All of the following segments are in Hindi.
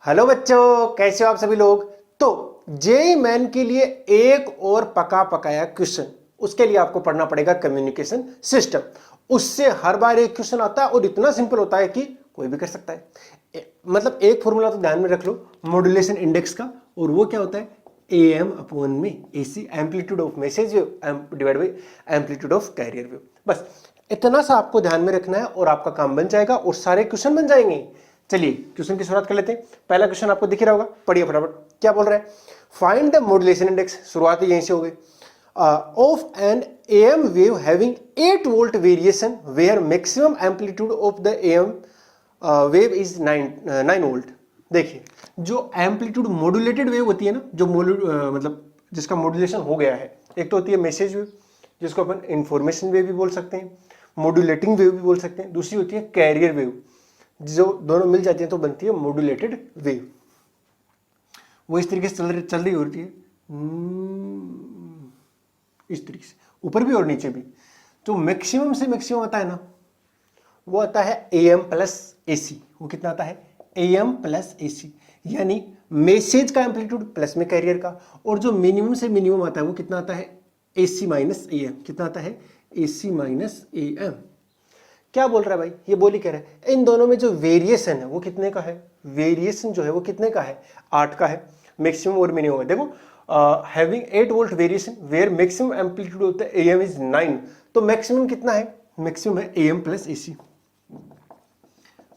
हेलो बच्चों, कैसे हो आप सभी लोग। तो जेईई मेन के लिए एक और पका पकाया क्वेश्चन, उसके लिए आपको पढ़ना पड़ेगा कम्युनिकेशन सिस्टम। उससे हर बार एक क्वेश्चन आता है और इतना सिंपल होता है कि कोई भी कर सकता है। मतलब एक फॉर्मूला तो ध्यान में रख लो मॉड्यूलेशन इंडेक्स का, और वो क्या होता है AM अपॉन में AC, amplitude of message wave divide by amplitude of carrier wave. बस इतना सा आपको ध्यान में रखना है और आपका काम बन जाएगा और सारे क्वेश्चन बन जाएंगे। चलिए क्वेश्चन की शुरुआत कर लेते हैं। पहला क्वेश्चन आपको दिख रहा होगा, पढ़िए फटाफट। क्या बोल रहा है? फाइंड द मॉड्यूलेशन इंडेक्स, शुरुआत यहीं से हो गई, of an AM wave having 8 volt variation where maximum amplitude of the AM wave is 9 volt. देखिए जो एम्पलीट्यूड मॉड्यूलेटेड वेव होती है ना, जो मतलब जिसका मॉड्यूलेशन हो गया है, एक तो होती है मैसेज वेव जिसको अपन इंफॉर्मेशन वेव भी बोल सकते हैं, मॉड्यूलेटिंग वेव भी बोल सकते हैं। दूसरी होती है कैरियर वेव, जो दोनों मिल जाती है तो बनती है मॉड्यूलेटेड वेव। वो इस तरीके से चल रही होती है, इस तरीके से ऊपर भी और नीचे भी। तो मैक्सिमम से मैक्सिमम आता है ना, वो आता है AM प्लस AC। वो कितना आता है? AM प्लस AC, यानी मैसेज का एम्पलीट्यूड प्लस में कैरियर का। और जो मिनिमम से मिनिमम आता है वो कितना आता है? AC minus AM। कितना आता है? AC minus AM। क्या बोल रहा है भाई? ये बोल ही कह रहा है इन दोनों में जो वेरिएशन है वो कितने का है? वेरिएशन जो है वो कितने का है? 8 का है। मैक्सिमम और मिनिमम है, देखो having 8 volt variation where maximum amplitude होता है AM इज 9। तो मैक्सिमम कितना है? मैक्सिमम है AM प्लस AC।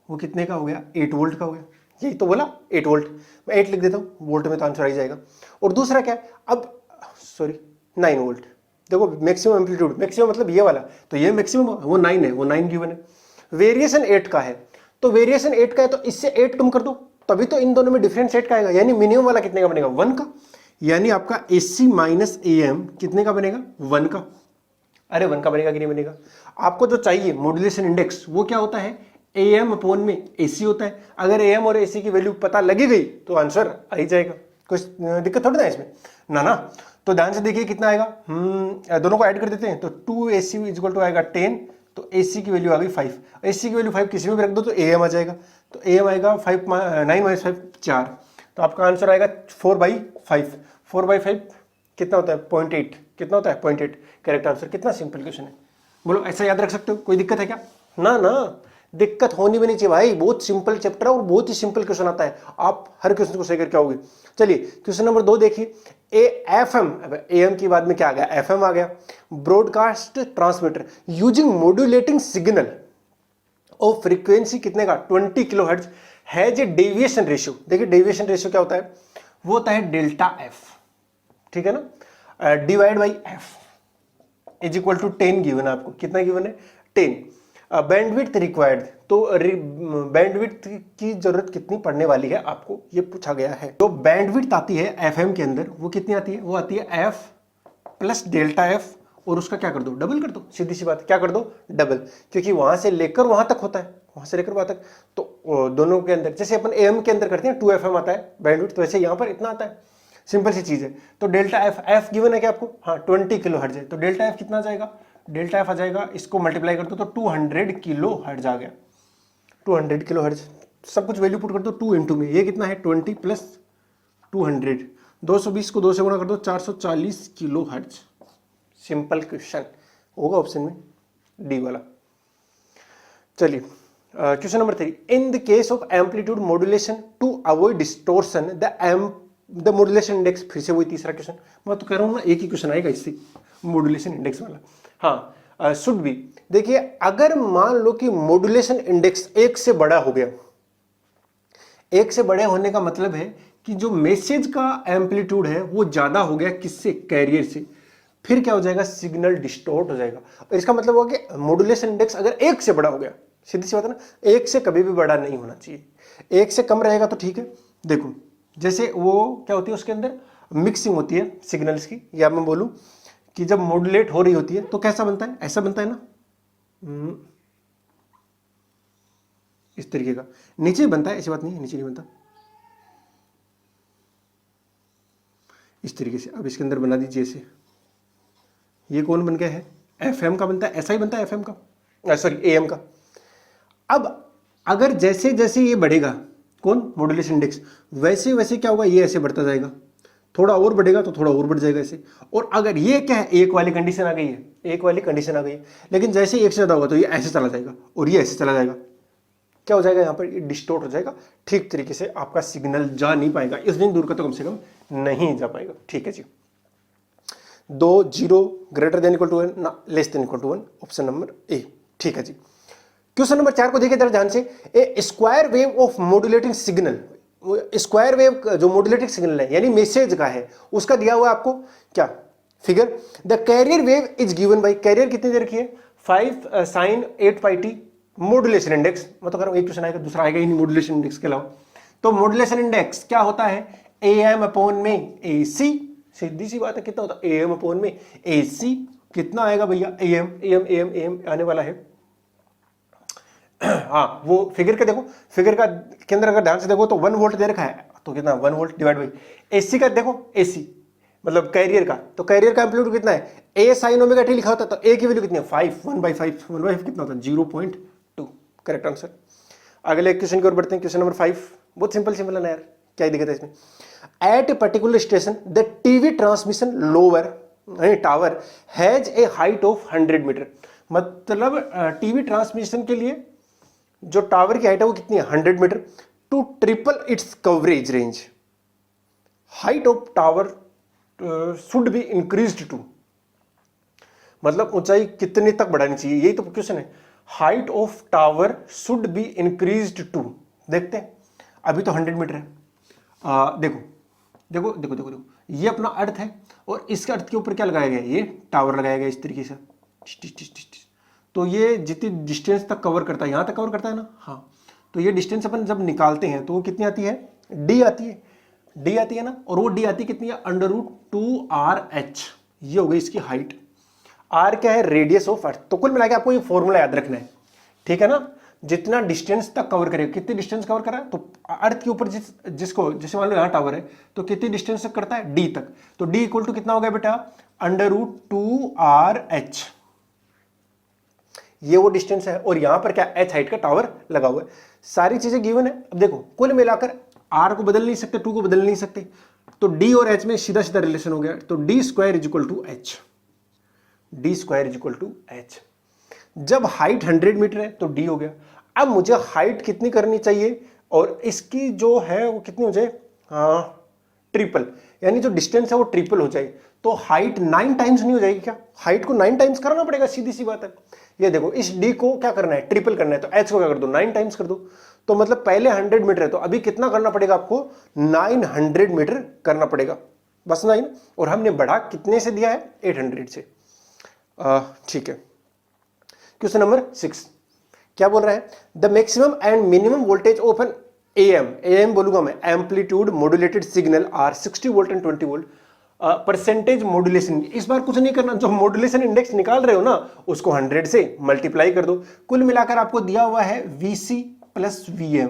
वो कितने का हो गया? 8 वोल्ट का हो गया। यही तो बोला 8 वोल्ट। मैं 8 लिख देता हूँ, वोल्ट में तो आंसर आ ही जाएगा। और दूसरा क्या है? अब सॉरी 9 वोल्ट। देखो मैक्सिमम एम्पलीट्यूड, मैक्सिमम मतलब ये वाला, तो ये मैक्सिमम वो 9 है, वो 9 गिवन है। वेरिएशन 8 का है, तो वेरिएशन 8 का है तो इससे 8 कम कर दो, तभी तो इन दोनों में डिफरेंस 8 का आएगा। यानी मिनिमम वाला कितने का बनेगा? 1 का। यानी आपका AC माइनस AM कितने का बनेगा? 1 का। अरे 1 का बनेगा कि नहीं बनेगा? आपको जो चाहिए मॉड्यूलेशन इंडेक्स वो क्या होता है? AM अपॉन में AC होता है। अगर AM और AC की वैल्यू पता लगी गई तो आंसर आ ही जाएगा। कुछ दिक्कत थोड़ी ना इसमें, ना। तो ध्यान से देखिए कितना आएगा। दोनों को ऐड कर देते हैं तो 2AC इक्वल टू आएगा 10। तो AC की वैल्यू आ गई 5। AC की वैल्यू 5 किसी में भी रख दो तो AM आ जाएगा। तो AM आएगा 9 माइनस 5 4। तो आपका आंसर आएगा 4/5। 4/5 कितना होता है? 0.8। कितना होता है? 0.8 करेक्ट आंसर। कितना सिंपल क्वेश्चन है, बोलो। ऐसा याद रख सकते हो? कोई दिक्कत है क्या? ना, दिक्कत होनी भी नहीं चाहिए भाई। बहुत सिंपल चैप्टर है और बहुत ही सिंपल क्वेश्चन आता है। आप हर क्वेश्चन को सही करके आओगे। चलिए क्वेश्चन नंबर 2 देखिए। FM, AM की बाद में क्या आ गया? FM आ गया। Broadcast transmitter using modulating signal of frequency कितने का? 20 kilohertz has a deviation ratio. देखिए डेविएशन रेशियो क्या होता है? वो होता है डेल्टा F, ठीक है ना, divide by F is equal to 10 given है आपको। कितना गिवन है? 10। बैंडविड्थ रिक्वायर्ड, तो बैंडविड्थ की जरूरत कितनी पड़ने वाली है आपको, ये पूछा गया है। जो बैंडविड्थ आती है FM के अंदर वो कितनी आती है? वो आती है F प्लस डेल्टा F, और उसका क्या कर दो? डबल कर दो। सीधी सी बात, क्या कर दो? डबल। क्योंकि वहां से लेकर वहां तक होता है, वहां से लेकर वहां तक। तो दोनों के अंदर जैसे अपन AM के अंदर करते हैं 2FM आता है बैंडविड्थ, तो वैसे यहां पर इतना आता है। सिंपल सी चीज है। तो डेल्टा F गिवन है क्या आपको? हाँ 20 किलो हर्ट्ज है। तो डेल्टा F कितना आ जाएगा? डेल्टा F आ जाएगा, इसको मल्टीप्लाई कर दो तो 200 किलो हर्ट्ज आ गया। 200 किलो हर्ट्ज, सब कुछ वैल्यू पुट कर दो 2 इंटू में। ये कितना है? 20 प्लस 200। 220 को 2 से गुणा कर दो, 440 किलो हर्ट्ज। सिंपल क्वेश्चन होगा ऑप्शन में डी वाला। चलिए question number 3। In the case of amplitude modulation to avoid distortion the modulation index. फिर से वही तीसरा क्वेश्चन, मैं तो कह रहा हूं ना एक ही क्वेश्चन आएगा इससे, मॉड्यूलेशन इंडेक्स वाला। हाँ शुड बी। देखिए अगर मान लो कि मॉड्यूलेशन इंडेक्स 1 से बड़ा हो गया, 1 से बड़े होने का मतलब है कि जो मैसेज का एम्पलीट्यूड है वो ज्यादा हो गया, किससे? कैरियर से। फिर क्या हो जाएगा? सिग्नल डिस्टोर्ट हो जाएगा। और इसका मतलब होगा कि मॉड्यूलेशन इंडेक्स अगर 1 से बड़ा हो गया, सीधी सी बात है ना, 1 से कभी भी बड़ा नहीं होना चाहिए। 1 से कम रहेगा तो ठीक है। देखो जैसे वो क्या होती है, उसके अंदर मिक्सिंग होती है सिग्नल्स की, या मैं बोलूं कि जब मॉड्यूलेट हो रही होती है तो कैसा बनता है? ऐसा बनता है ना, इस तरीके का। नीचे बनता है, ऐसी बात नहीं है, नीचे नहीं बनता, इस तरीके से। अब इसके अंदर बना दीजिए ऐसे। ये कौन बन गया है? FM का बनता है, ऐसा ही बनता है FM का, सॉरी AM का। अब अगर जैसे जैसे ये बढ़ेगा कौन? Modulation index. वैसे वैसे क्या होगा, ये ऐसे बढ़ता जाएगा, थोड़ा और बढ़ेगा तो थोड़ा और बढ़ जाएगा ऐसे। और अगर ये क्या है, एक वाली कंडीशन आ गई है, एक वाली कंडीशन आ गई है, लेकिन जैसे एक से ज्यादा होगा तो ये ऐसे चला जाएगा और ये ऐसे चला जाएगा, क्या हो जाएगा यहाँ पर, ये डिस्टोर्ट हो जाएगा, ठीक तरीके से आपका सिग्नल जा नहीं पाएगा, इतनी दूर का तो कम से कम नहीं जा पाएगा। ठीक है जी। 2 0 ग्रेटर देन इक्वल टू 1 ना less than equal to 1, option number A. ठीक है जी। क्वेश्चन नंबर 4 को देखिए जरा ध्यान से। A square wave of modulating signal, square wave जो मॉड्यूलेटिंग सिग्नल है यानी मैसेज का है, उसका दिया हुआ है आपको क्या figure. The carrier wave is given by, carrier कितनी दे रखी है 5 sin 8 pi t modulation index. मैं तो कह रहा हूं एक क्वेश्चन आएगा, दूसरा आएगा ही नहीं मॉड्यूलेशन इंडेक्स के अलावा। तो मॉड्यूलेशन इंडेक्स क्या होता है, am अपॉन में ac, सीधी सी बात है, कितना होता है am अपॉन में ac, कितना आएगा भैया am आने वाला है। हाँ वो फिगर का देखो, फिगर का के अंदर अगर ध्यान से देखो तो 1 वोल्ट दे रखा है, तो कितना 1 वोल्ट डिवाइड बाई एसी का, देखो एसी मतलब कैरियर का, तो कैरियर का एम्पलीट्यूड कितना है, ए साइन ओमेगा टी लिखा होता है, तो ए की वैल्यू कितनी है 5, 1/5 कितना होता है 0.2, करेक्ट आंसर। अगले क्वेश्चन की ओर बढ़ते हैं, क्वेश्चन नंबर 5, बहुत सिंपल सिंपल है ना यार, क्या ही दिक्कत है इसमें। At a particular station the TV transmission lower tower has a height of 100 meter, मतलब टीवी ट्रांसमिशन के लिए जो टावर की हाइट है वो कितनी है 100 meter. To triple its coverage range, height of tower should be increased to, मतलब ऊंचाई कितने तक बढ़ानी चाहिए, यही तो क्वेश्चन है। Height of tower should be increased to, देखते हैं अभी तो 100 मीटर है। देखो देखो देखो देखो देखो, ये अपना अर्थ है और इसके अर्थ के ऊपर क्या लगाया गया है, ये टावर लगाया गया इस तरीके से, तो ये जितनी डिस्टेंस तक कवर करता है, यहां तक कवर करता है ना, हाँ, तो ये डिस्टेंस अपन जब निकालते हैं तो वो कितनी आती है, डी आती है, डी आती है ना, और वो डी आती है कितनी है √2RH, ये हो गई इसकी हाइट। आर क्या है, रेडियस ऑफ अर्थ। तो कुल मिला के आपको ये फॉर्मूला याद रखना है, ठीक है ना, जितना डिस्टेंस तक कवर करेगा, कितनी डिस्टेंस कवर करा, तो अर्थ के ऊपर जिसको जैसे मान लो यहाँ टावर है तो कितनी डिस्टेंस तक करता है, डी तक, तो डी इक्वल टू कितना हो गया बेटा √2RH, ये वो डिस्टेंस है, और यहां पर क्या h हाइट का टावर लगा हुआ है। सारी चीजें गिवन है। अब देखो कुल मिलाकर r को बदल नहीं सकते, 2 को बदल नहीं सकते, तो d और h में सीधा सीधा रिलेशन हो गया, तो d square is equal to h, d square is equal to h। जब हाइट 100 मीटर है तो d हो गया। अब मुझे हाइट कितनी करनी चाहिए, और इसकी जो है वो कितनी हो जाए, ट्रिपल, यानी जो डिस्टेंस है वो ट्रिपल हो जाए, तो हाइट 9 टाइम्स नहीं हो जाएगी क्या, हाइट को 9 टाइम्स करना पड़ेगा, सीधी सी बात है। ये देखो इस d को क्या करना है, ट्रिपल करना है, तो h को क्या कर दो 9 टाइम्स कर दो, तो मतलब पहले 100 मीटर है तो अभी कितना करना पड़ेगा आपको 900 मीटर करना पड़ेगा, बस 9, और हमने बढ़ा कितने से दिया है 800 से। ठीक है। क्वेश्चन नंबर 6 क्या बोल रहा है, the maximum and minimum voltage of an M बोलूंगा मैं, amplitude modulated signal are 60 volt and 20 volt, percentage modulation, इस बार कुछ नहीं करना, जो मॉड्यूलेशन इंडेक्स निकाल रहे हो ना उसको 100 से मल्टीप्लाई कर दो। कुल मिलाकर आपको दिया हुआ है VC प्लस VM,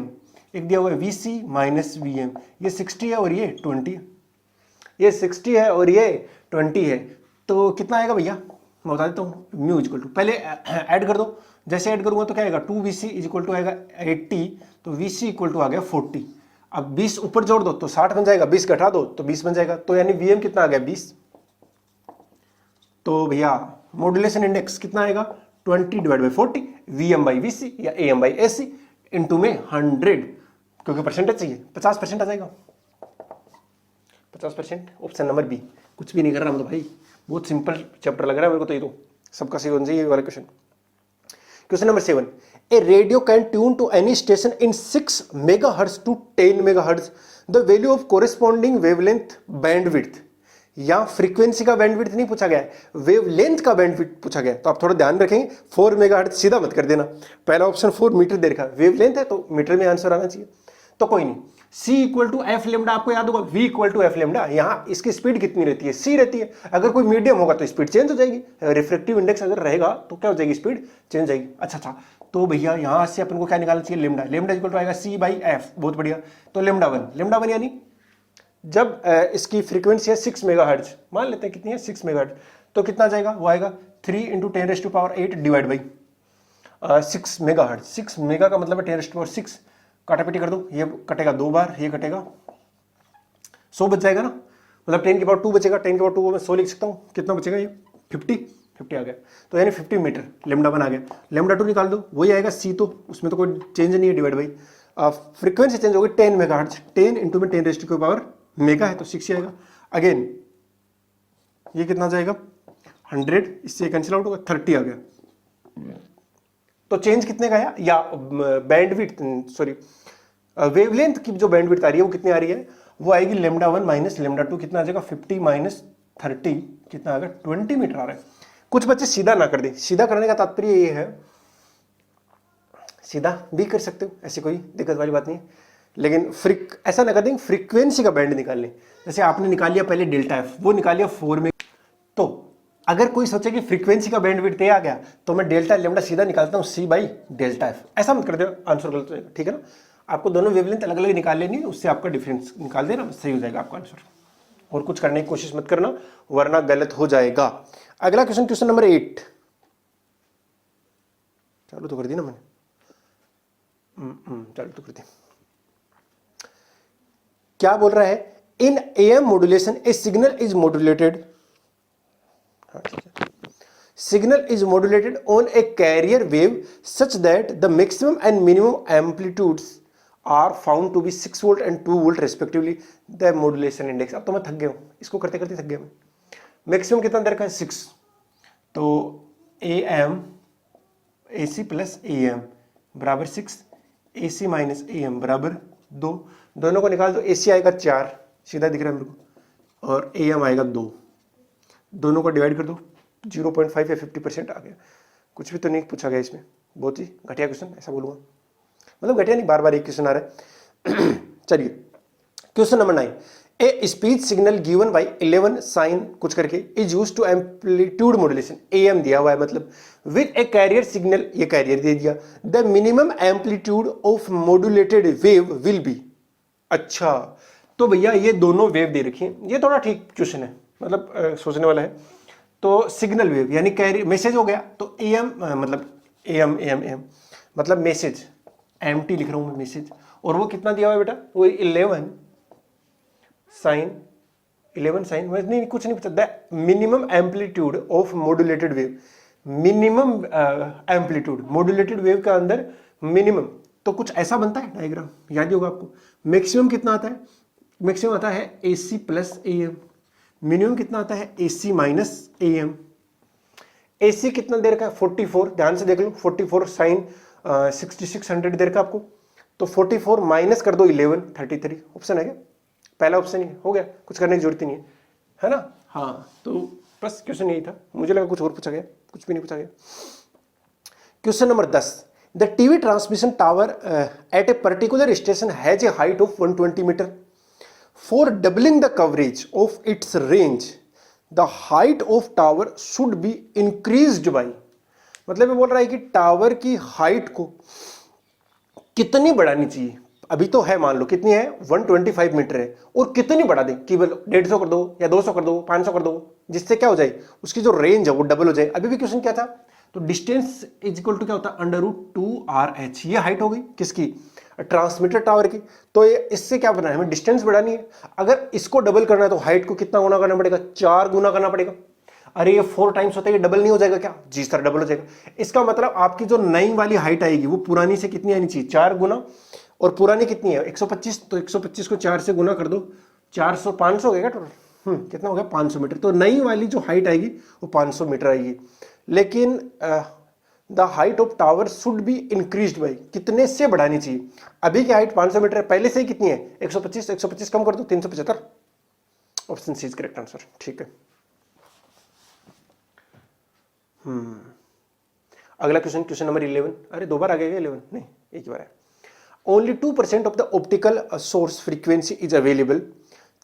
एक दिया हुआ है VC माइनस VM, ये 60 है और ये 20 है, ये 60 है और ये 20 है, तो कितना आएगा भैया मैं बता देता हूँ, म्यू इक्वल टू, पहले ऐड कर दो, जैसे ऐड करूंगा तो क्या आएगा 2VC इज इक्वल टू आएगा 80, तो VC इक्वल टू आ गया 40, अब 20 ऊपर जोड़ दो तो 60 बन जाएगा, 20 घटा दो तो 20 बन जाएगा, तो यानी VM कितना आ गया 20, तो भैया मॉड्यूलेशन इंडेक्स कितना आएगा 20/40 VM/VC या AM/AC इंटू में 100, क्योंकि परसेंटेज चाहिए 50% आ जाएगा, 50%, ऑप्शन नंबर बी। कुछ भी नहीं कर रहा मतलब भाई, बहुत सिंपल चैप्टर लग रहा है मेरे को तो, ये तो सबका सही होना चाहिए ये वाला question. Question number 7, a radio can tune to any station in 6 megahertz to 10 megahertz, the value of corresponding wavelength bandwidth, या फ्रीक्वेंसी का बैंडविड्थ नहीं पूछा गया है, वेवलेंथ का बैंडविड्थ पूछा गया है, तो आप थोड़ा ध्यान रखेंगे 4 मेगाहर्ट्ज सीधा मत कर देना, पहला ऑप्शन 4 मीटर दे रखा है, वेवलेंथ है तो मीटर में आंसर आना चाहिए, तो कोई नहीं। C equal to F lambda आपको याद होगा, V equal to F lambda, यहाँ इसकी स्पीड कितनी रहती है, C रहती है, अगर कोई मीडियम होगा तो स्पीड चेंज हो जाएगी, रिफ्रैक्टिव इंडेक्स अगर रहेगा तो क्या हो जाएगी, स्पीड चेंज हो जाएगी। अच्छा, तो भैया यहाँ से अपन को क्या निकालना चाहिए, लेमडा, लेमडा इक्वल टू आएगा C/F, बहुत बढ़िया, तो लेमडा वन यानी जब इसकी फ्रीक्वेंसी है 6 मेगाहर्ट्ज, मान लेते हैं कितनी है 6 मेगाहर्ट्ज, तो कितना जाएगा, वो आएगा 3 × 10⁸ डिवाइड बाई 6 मेगाहर्ट्ज, 6 मेगा का मतलब है 10⁸ काटापीटी कर दो, ये कटेगा 2 बार, ये कटेगा 100 बच जाएगा ना, मतलब 10 की पावर 2 बचेगा, 10 की पावर 2 को मैं 100 लिख सकता हूँ, कितना बचेगा ये 50 आ गया, तो यानी 50 मीटर लेमडा 1 आ गया। लेमडा 2 निकाल दो, वही आएगा सी, तो उसमें तो कोई चेंज नहीं है, डिवाइड बाई फ्रीक्वेंसी चेंज होगी 10 मेगाहर्ट्ज, 10 इंटू में 10 रेज़ टू पावर मेगा है तो 6 ही आएगा। अगेन ये कितना जाएगा 100, इससे कैंसिल आउट होगा, 30 आ गया। तो चेंज कितने का है, या बैंडविड्थ सॉरी वेवलेंथ की जो बैंडविड्थ आ रही है वो कितनी आ रही है, वो आएगी लेमडा 1 माइनस लेमडा 2, कितना आ जाएगा 50 माइनस 30, कितना आ गया 20 मीटर आ रहा है। कुछ बच्चे सीधा ना कर दें, सीधा करने का तात्पर्य ये है, सीधा भी कर सकते हो, ऐसी कोई दिक्कत वाली बात नहीं है, लेकिन ऐसा ना कर दें फ्रीक्वेंसी का बैंड निकाल लें। जैसे आपने निकाल लिया पहले डेल्टा एफ, वो निकाल लिया 4 में, तो अगर कोई सोचे कि फ्रीक्वेंसी का बैंडविड्थ आ गया तो मैं डेल्टा लेमडा सीधा निकालता हूं सी बाई डेल्टा एफ, ऐसा मत कर दो, आंसर गलत हो जाएगा, ठीक है ना। आपको दोनों वेवलेंथ अलग अलग निकाल लेनी है, उससे आपका डिफरेंस निकाल देना, सही हो जाएगा आपका आंसर। और कुछ करने की कोशिश मत करना वरना गलत हो जाएगा। अगला क्वेश्चन, क्वेश्चन नंबर 8, चालू तो कर दी ना मैंने, चालू तो कर दी। क्या बोल रहा है, in AM modulation a signal is modulated, signal is modulated on a carrier wave such that the maximum and minimum amplitudes are found to be 6 volt and 2 volt respectively. The modulation index, अब तो मैं थक गया हूं, इसको करते करते थक गया मैं। मैक्सिमम कितना देर का है 6, तो AM AC प्लस AM बराबर 6, AC माइनस AM बराबर 2, दोनों को निकाल दो, AC आएगा 4, सीधा दिख रहा है मेरे को, और AM आएगा 2, दोनों को डिवाइड कर दो, 0.5 या 50% आ गया। कुछ भी तो नहीं पूछा गया इसमें, बहुत ही घटिया क्वेश्चन, ऐसा बोलूँगा, मतलब घटिया नहीं, बार बार एक क्वेश्चन आ रहा है। चलिए question number 9, a speech signal given by 11 sine कुछ करके is used to amplitude modulation, AM दिया हुआ है, मतलब विद ए कैरियर सिग्नल, ये कैरियर दे दिया, the minimum amplitude of modulated wave will be. अच्छा, तो भैया ये दोनों वेव दे रखी है, ये थोड़ा ठीक क्वेश्चन है, मतलब सोचने वाला है। तो सिग्नल वेव यानी कैरी मैसेज हो गया, तो AM मतलब AM मतलब मैसेज, MT लिख रहा हूं मैं मैसेज, और वो कितना दिया हुआ है बेटा, वो 11 साइन नहीं, कुछ नहीं पता, the minimum amplitude of modulated wave, minimum amplitude modulated wave का अंदर मिनिमम, तो कुछ ऐसा बनता है डायग्राम, याद ही होगा आपको। मैक्सिमम कितना आता है, मैक्सिमम आता है AC प्लस AM, मिनिमम कितना आता है AC माइनस AM। AC कितना देर का है 44, ध्यान से देख लो, 44 साइन 6600 देर का आपको, तो 44 माइनस कर दो 11, 33, ऑप्शन है क्या, पहला ऑप्शन ही हो गया, कुछ करने की जरूरत ही नहीं है ना। हाँ, तो बस क्वेश्चन यही था, मुझे लगा कुछ और पूछा गया, कुछ भी नहीं पूछा गया। Question number 10, the TV transmission tower at a particular station has a height of 120 meter. For doubling the coverage of its range, the height of tower should be increased by, मतलब ये बोल रहा है कि टावर की हाइट को कितनी बढ़ानी चाहिए। अभी तो है, मान लो कितनी है 125 मीटर है, और कितनी बढ़ा दें, केवल 150 कर दो या 200 कर दो, 500 कर दो, जिससे क्या हो जाए उसकी जो रेंज है वो डबल हो जाए। अभी भी क्वेश्चन क्या था, तो डिस्टेंस इज इक्वल टू क्या होता है √2RH, ये हाइट हो गई किसकी, ट्रांसमीटर टावर की। तो ये इससे क्या बनाना है, हमें डिस्टेंस बढ़ानी है। अगर इसको डबल करना है तो हाइट को कितना गुना करना पड़ेगा, 4 गुना करना पड़ेगा। अरे ये 4 टाइम्स होता है, ये डबल नहीं हो जाएगा क्या, जी सर डबल हो जाएगा। इसका मतलब आपकी जो नई वाली हाइट आएगी वो पुरानी से कितनी आनी चाहिए, 4 गुना, और पुरानी कितनी है 125, तो 125 को 4 से गुना कर दो, 400 500 हो गया टोटल, कितना हो गया 500 मीटर। तो नई वाली जो हाइट आएगी वो 500 मीटर आएगी। लेकिन the height of tower should be increased by, कितने से बढ़ानी चाहिए। अभी की हाइट 500 मीटर है, पहले से ही कितनी है 125, 125 कम कर दो 375, option C is correct answer, ठीक है। अगला क्वेश्चन, क्वेश्चन नंबर 11, अरे 2 बार आ गया 11, नहीं एक ही बार है। Only 2% of the optical source frequency is available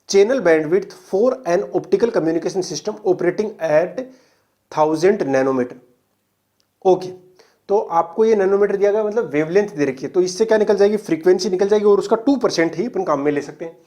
channel bandwidth for an optical communication system operating at 1000 nanometer. Okay, तो आपको ये नैनोमीटर दिया गया, मतलब वेवलेंथ दे रखी है, तो इससे क्या निकल जाएगी, फ्रीक्वेंसी निकल जाएगी, और उसका 2% ही अपन काम में ले सकते हैं।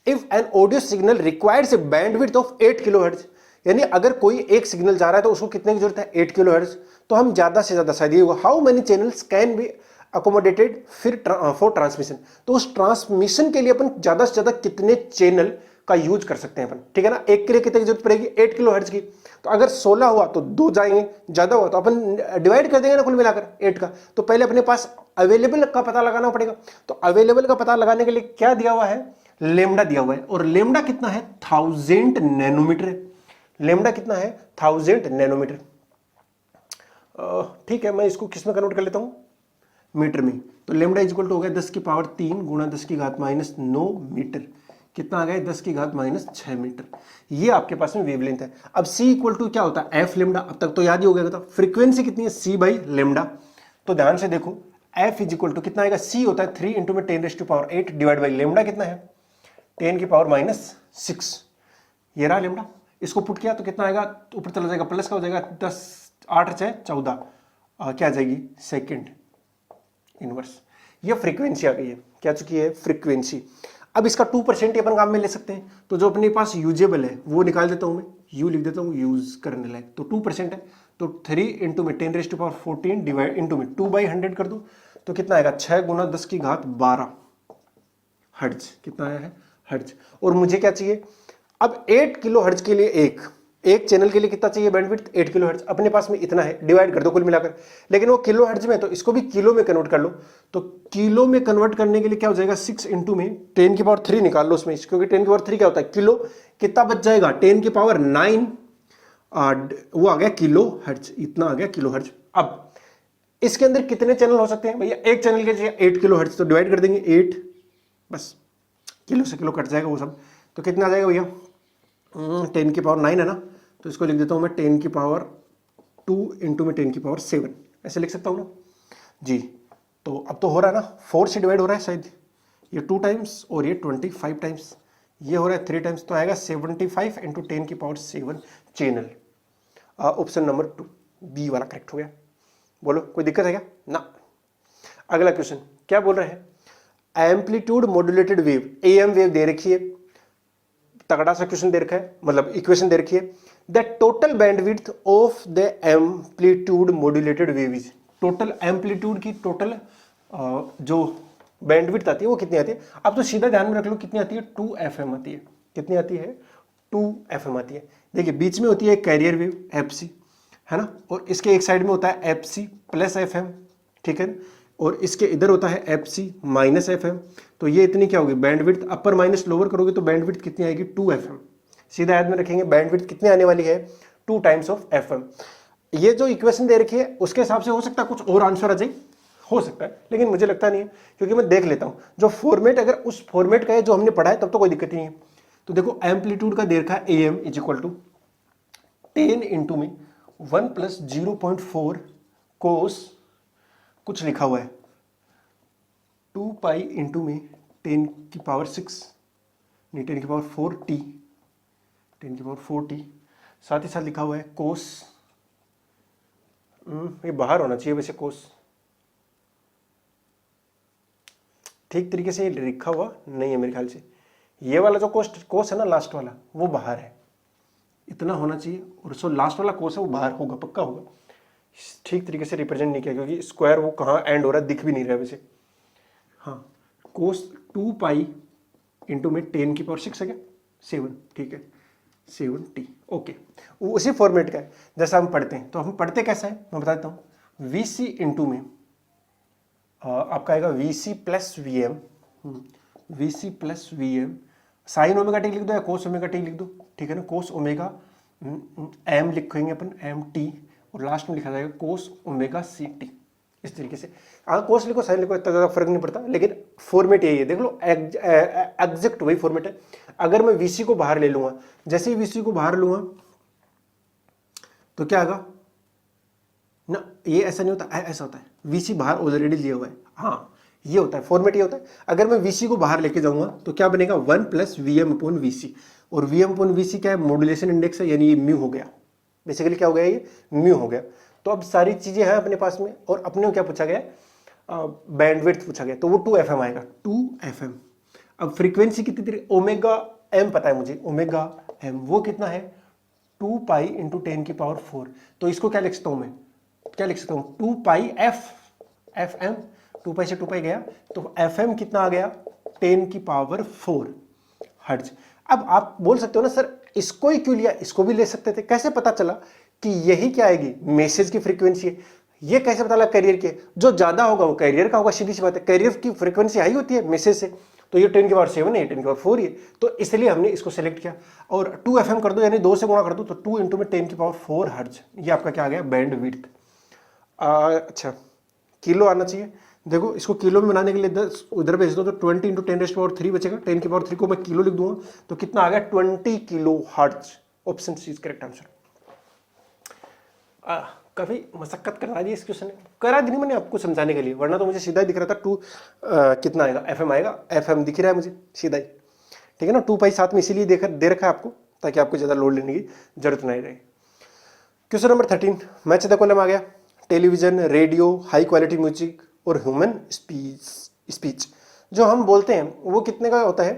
If an audio signal requires a bandwidth of 8 kilohertz, यानी अगर कोई एक सिग्नल जा रहा है तो उसको कितने की जरूरत है 8 किलोहर्ट्ज, तो हम ज्यादा से ज्यादा शायद ये होगा how many channels can be accommodated, फिर फॉर ट्रांसमिशन। तो उस ट्रांसमिशन के लिए अपन ज्यादा से ज्यादा कितने चैनल का यूज कर सकते हैं अपन, ठीक है ना। एक के लिए कितने की जरूरत पड़ेगी, 8 किलो हर्ट्ज की। तो अगर 16 हुआ तो 2 जाएंगे, ज्यादा हुआ तो अपन डिवाइड कर देंगे ना कुल मिलाकर 8 का। तो पहले अपने पास अवेलेबल का पता लगाना पड़ेगा। तो अवेलेबल का पता लगाने के लिए क्या दिया हुआ है, लेमडा दिया हुआ है, और लेमडा कितना है, 1000 नैनोमीटर है। लेमडा कितना है, 1000 नैनोमीटर। ठीक है, मैं इसको किस में कन्वर्ट कर लेता हूं, मीटर में। तो लेमडा इक्वल टू हो गया 10 की पावर 3 गुणा 10 की घात -9 मीटर। कितना आ गया, 10 की घात -6 मीटर। ये आपके पास में वेवलेंथ है। अब C इक्वल टू क्या होता है, एफ लेमडा। अब तक तो याद ही हो गया था। फ्रीक्वेंसी कितनी है, C बाई लेमडा। तो ध्यान से देखो, F इज इक्वल टू कितना आएगा, C होता है 3 इंटू में 10⁸ डिवाइड बाई लेमडा कितना है, 10 की पावर -6। ये रहा लेमडा। इसको पुट किया तो कितना आएगा, ऊपर चला जाएगा, प्लस का हो जाएगा 10, 8 6 14, क्या आ जाएगी, सेकेंड इनवर्स। ये फ्रीक्वेंसी आ गई है, क्या चुकी है, फ्रीक्वेंसी। अब इसका 2% अपन काम में ले सकते हैं। तो जो अपने पास यूजेबल है वो निकाल देता हूं मैं, यू लिख देता हूं, यूज करने लायक। तो 2% है, तो 3 इंटू में 10⁻14 डिवाइड इंटू में 2/100 कर दो तो कितना आएगा, 6 गुना 10 की घात 12 हर्ट्ज। कितना आया है, हर्ट्ज। और मुझे क्या चाहिए, अब 8 किलो हर्ट्ज के लिए एक चैनल के लिए कितना चाहिए बैंडविड्थ, 8 किलो हर्ट्ज। अपने पास में इतना है, डिवाइड कर दो कुल मिलाकर। लेकिन वो किलो हर्ट्ज में, तो इसको भी किलो में कन्वर्ट कर लो। तो किलो में कन्वर्ट करने के लिए क्या हो जाएगा, 6 इंटू में 10 की पावर 3 निकाल लो उसमें, क्योंकि 10 की पावर 3 क्या होता है, किलो। कितना बच जाएगा, 10 की पावर 9, वो आ गया किलो हर्ट्ज। इतना आ गया किलो हर्ट्ज। अब इसके अंदर कितने चैनल हो सकते हैं भैया, एक चैनल के चाहिए 8 किलो हर्ट्ज, तो डिवाइड कर देंगे 8, बस किलो से किलो कट जाएगा वो सब। तो कितना आ जाएगा भैया, 10 की पावर 9 है ना, तो इसको लिख देता हूं मैं 10 की पावर 2 इंटू में 10 की पावर 7, ऐसे लिख सकता हूं ना जी। तो अब तो हो रहा है ना, 4 से डिवाइड हो रहा है शायद, ये 2 टाइम्स और ये 25 टाइम्स, ये हो रहा है 3 टाइम्स, तो आएगा 75 इंटू 10 की power 7 channel. Option number 2 B वाला करेक्ट हो गया। बोलो कोई दिक्कत है क्या ना। अगला क्वेश्चन क्या बोल रहे हैं, amplitude modulated wave, AM wave दे रखी है, तगड़ा सा क्वेश्चन दे रखा है, मतलब इक्वेशन दे रखी है। The total bandwidth of the amplitude modulated wave is, total amplitude की टोटल जो बैंडविड्थ आती है वो कितनी आती है। अब तो सीधा ध्यान में रख लो कितनी आती है, 2 FM आती है। कितनी आती है, 2 FM आती है। देखिए बीच में होती है कैरियर वेव FC, है ना, और इसके एक साइड में होता है FC प्लस FM, ठीक है, और इसके इधर होता है FC माइनस FM। तो ये इतनी क्या होगी बैंडविड्थ, अपर माइनस लोअर करोगे तो बैंडविड्थ कितनी आएगी, 2 FM। सीधा याद में रखेंगे, बैंडविड्थ कितनी आने वाली है, 2 टाइम्स ऑफ FM। ये जो इक्वेशन दे रखी है उसके हिसाब से हो सकता है कुछ और आंसर आ जाए, हो सकता है, लेकिन मुझे लगता नहीं है, क्योंकि मैं देख लेता हूं जो फॉर्मेट, अगर उस फॉर्मेट का है जो हमने पढ़ा है तब तो कोई दिक्कत नहीं है। तो देखो एम्पलीट्यूड का दे रखा है AM is equal to 10 into में 1 प्लस 0.4 कोस कुछ लिखा हुआ है 2 पाई इंटू में 10 की पावर 6, नहीं 10 की पावर 4t, 10 की पावर 4t, साथ ही साथ लिखा हुआ है कोस, ये बाहर होना चाहिए वैसे कोस, ठीक तरीके से ये लिखा हुआ नहीं है मेरे ख्याल से। ये वाला जो कोस है ना लास्ट वाला, वो बाहर है, इतना होना चाहिए, और सो लास्ट वाला कोस है वो बाहर होगा, पक्का होगा। ठीक तरीके से रिप्रेजेंट नहीं किया क्योंकि स्क्वायर वो कहाँ एंड हो रहा है दिख भी नहीं रहा वैसे। हाँ कोस 2 पाई इंटू में 10 की पावर 6 है क्या, 7, ठीक है 7t, ओके। वो उसी फॉर्मेट का है जैसा हम पढ़ते हैं। तो हम पढ़ते कैसा है मैं बताता हूँ, VC इंटू में आपका आएगा VC plus VM, VC plus VM, sine omega T लिख दो या कोस ओमेगा टी लिख दो, ठीक है ना, कोस ओमेगा M लिखेंगे अपन MT, और लास्ट में लिखा जाएगा कोस ओमेगा CT। इस तरीके से कोस लिखो साइन लिखो, इतना ज़्यादा फर्क नहीं पड़ता, लेकिन फॉर्मेट यही है, देख लो एग्जैक्ट वही फॉर्मेट है। अगर मैं VC को बाहर ले लूंगा, जैसे ही VC को बाहर लूंगा तो क्या आएगा ना, ये ऐसा नहीं होता, ऐसा होता है, VC बाहर ऑलरेडी लिया हुआ है, हाँ ये होता है फॉर्मेट, ये होता है। अगर मैं VC को बाहर लेके जाऊंगा तो क्या बनेगा, 1 प्लस VM अपॉन VC, और VM अपॉन VC क्या है, मॉड्यूलेशन इंडेक्स है, यानी ये म्यू हो गया, बेसिकली क्या हो गया, ये म्यू हो गया। तो अब सारी चीजें हैं अपने पास में, और अपने को क्या पूछा गया, बैंडविड्थ पूछा गया, तो वो 2 FM आएगा, 2 FM। अब फ्रीक्वेंसी कितनी थी, ओमेगा M पता है मुझे, ओमेगा M वो कितना है, 2 पाई इंटू 10 की पावर 4। तो इसको क्या लिख सकता हूं मैं, क्या लिख सकता हूं, 2 पाई FM 2 पाई से 2 पाई गया, तो FM कितना आ गया 10⁴ हर्ट्ज। अब आप बोल सकते हो ना सर इसको ही क्यों लिया, इसको भी ले सकते थे, कैसे पता चला कि यही क्या आएगी मैसेज की फ्रीक्वेंसी है, ये कैसे पता लगा कैरियर की, जो ज्यादा होगा वो कैरियर का होगा, सीधी सी बात है, कैरियर की फ्रीक्वेंसी हाई होती है मैसेज से, तो ये 10⁻7 है, 10⁻4 है, तो इसलिए हमने इसको सेलेक्ट किया। और 2 FM कर दो यानी 2 से गुणा कर दो, तो 2 इंटू में 10⁴ हर्ट्ज, ये आपका क्या आ गया बैंड विड्थ। अच्छा किलो आना चाहिए, देखो इसको किलो में बनाने के लिए 10 उधर भेज दो तो 20 इंटू 10⁻³ बचेगा, 10⁻³ को मैं किलो लिख दूंगा तो कितना आ गया 20 kilohertz. Option C is correct answer. काफी मशक्कत करा दी इस क्वेश्चन ने, करा दी नहीं मैंने आपको समझाने के लिए, वरना तो मुझे सीधा ही दिख रहा था 2 कितना आएगा FM आएगा, FM दिख रहा है मुझे सीधा ही, ठीक है ना। 2 पाई साथ में इसीलिए दे रखा है आपको ताकि आपको ज्यादा लोड लेने की जरूरत नहीं रहे। Question number 13 match the column आ गया, television, radio, high quality music और ह्यूमन स्पीच जो हम बोलते हैं वो कितने का होता है,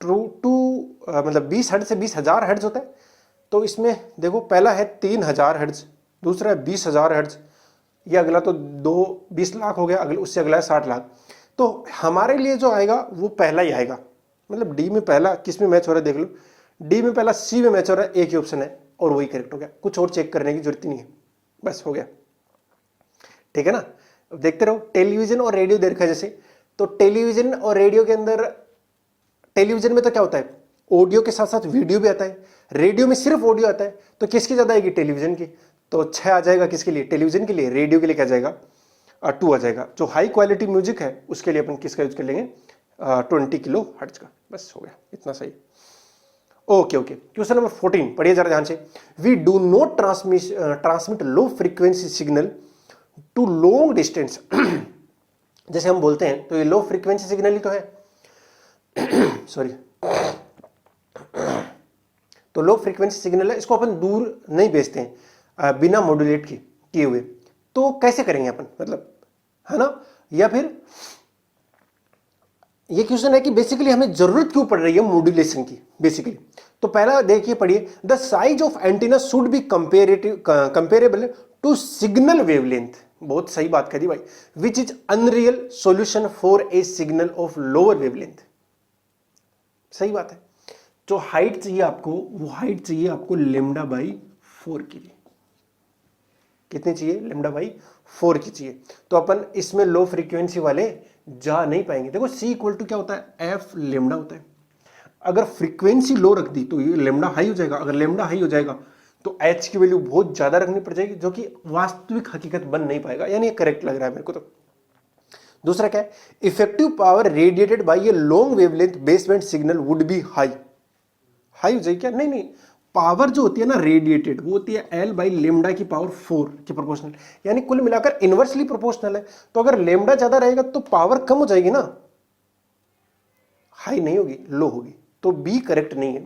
मतलब 20 हर्ट्ज से 20,000 हर्ट्ज होता है। तो इसमें देखो पहला है 3,000 हर्ट्ज, दूसरा है 20,000 हर्ट्ज, ये अगला तो 20 लाख हो गया, उससे अगला है 60 लाख। तो हमारे लिए जो आएगा वो पहला ही आएगा, मतलब डी में पहला किस में मैच हो रहा है देख लो, डी में पहला सी में मैच हो रहा है, एक ही ऑप्शन है और वही करेक्ट हो गया, कुछ और चेक करने की जरूरत ही नहीं है, बस हो गया, ठीक है ना। देखते रहो, टेलीविजन और रेडियो देखा जैसे, तो टेलीविजन और रेडियो के अंदर, टेलीविजन में तो क्या होता है ऑडियो के साथ साथ वीडियो भी आता है, रेडियो में सिर्फ ऑडियो आता है, तो किसकी ज्यादा आएगी टेलीविजन की, तो 6 आ जाएगा किसके लिए टेलीविजन के लिए, रेडियो के लिए क्या जाएगा 2 आ जाएगा। जो हाई क्वालिटी म्यूजिक है उसके लिए अपन किसका यूज कर लेंगे 20 किलो हर्ट्ज का, बस हो गया इतना सही। ओके क्वेश्चन नंबर 14 पढ़िए जरा ध्यान से, we do not transmit low frequency signal to long distance जैसे हम बोलते हैं तो ये लो फ्रीक्वेंसी सिग्नल ही तो है सॉरी तो लो फ्रीक्वेंसी सिग्नल है, इसको अपन दूर नहीं भेजते हैं बिना मॉड्यूलेट किए हुए, तो कैसे करेंगे अपन, मतलब है ना। या फिर ये क्वेश्चन है कि बेसिकली हमें जरूरत क्यों पड़ रही है मॉड्यूलेशन की बेसिकली। तो पहला देखिए पढ़िए, the size of antenna should be comparable to signal wavelength, बहुत सही बात करी भाई, which is unreal solution for a signal of lower wavelength, सही बात है। जो हाइट चाहिए आपको वो हाइट चाहिए आपको λ/4 की, कितनी चाहिए λ/4 की चाहिए, तो अपन इसमें लो फ्रीक्वेंसी वाले जा नहीं पाएंगे। देखो C इक्वल टू क्या होता है f λ होता है, अगर फ्रीक्वेंसी लो रख दी तो ये λ हाई हो जाएगा, अगर λ हाई हो जाएगा तो h की वैल्यू बहुत ज्यादा रखनी पड़ जाएगी, जो कि वास्तविक हकीकत बन नहीं पाएगा, यानी करेक्ट लग रहा है मेरे को। तो दूसरा क्या है, effective power radiated by a long wavelength baseband signal would be high हो जाएगी क्या, नहीं पावर जो होती है ना रेडिएटेड वो होती है L/λ⁴ की प्रोपोर्शनल, यानी कुल मिलाकर इनवर्सली प्रोपोर्शनल है। तो अगर λ ज्यादा रहेगा तो पावर कम हो जाएगी ना, हाई नहीं होगी लो होगी, तो बी करेक्ट नहीं है,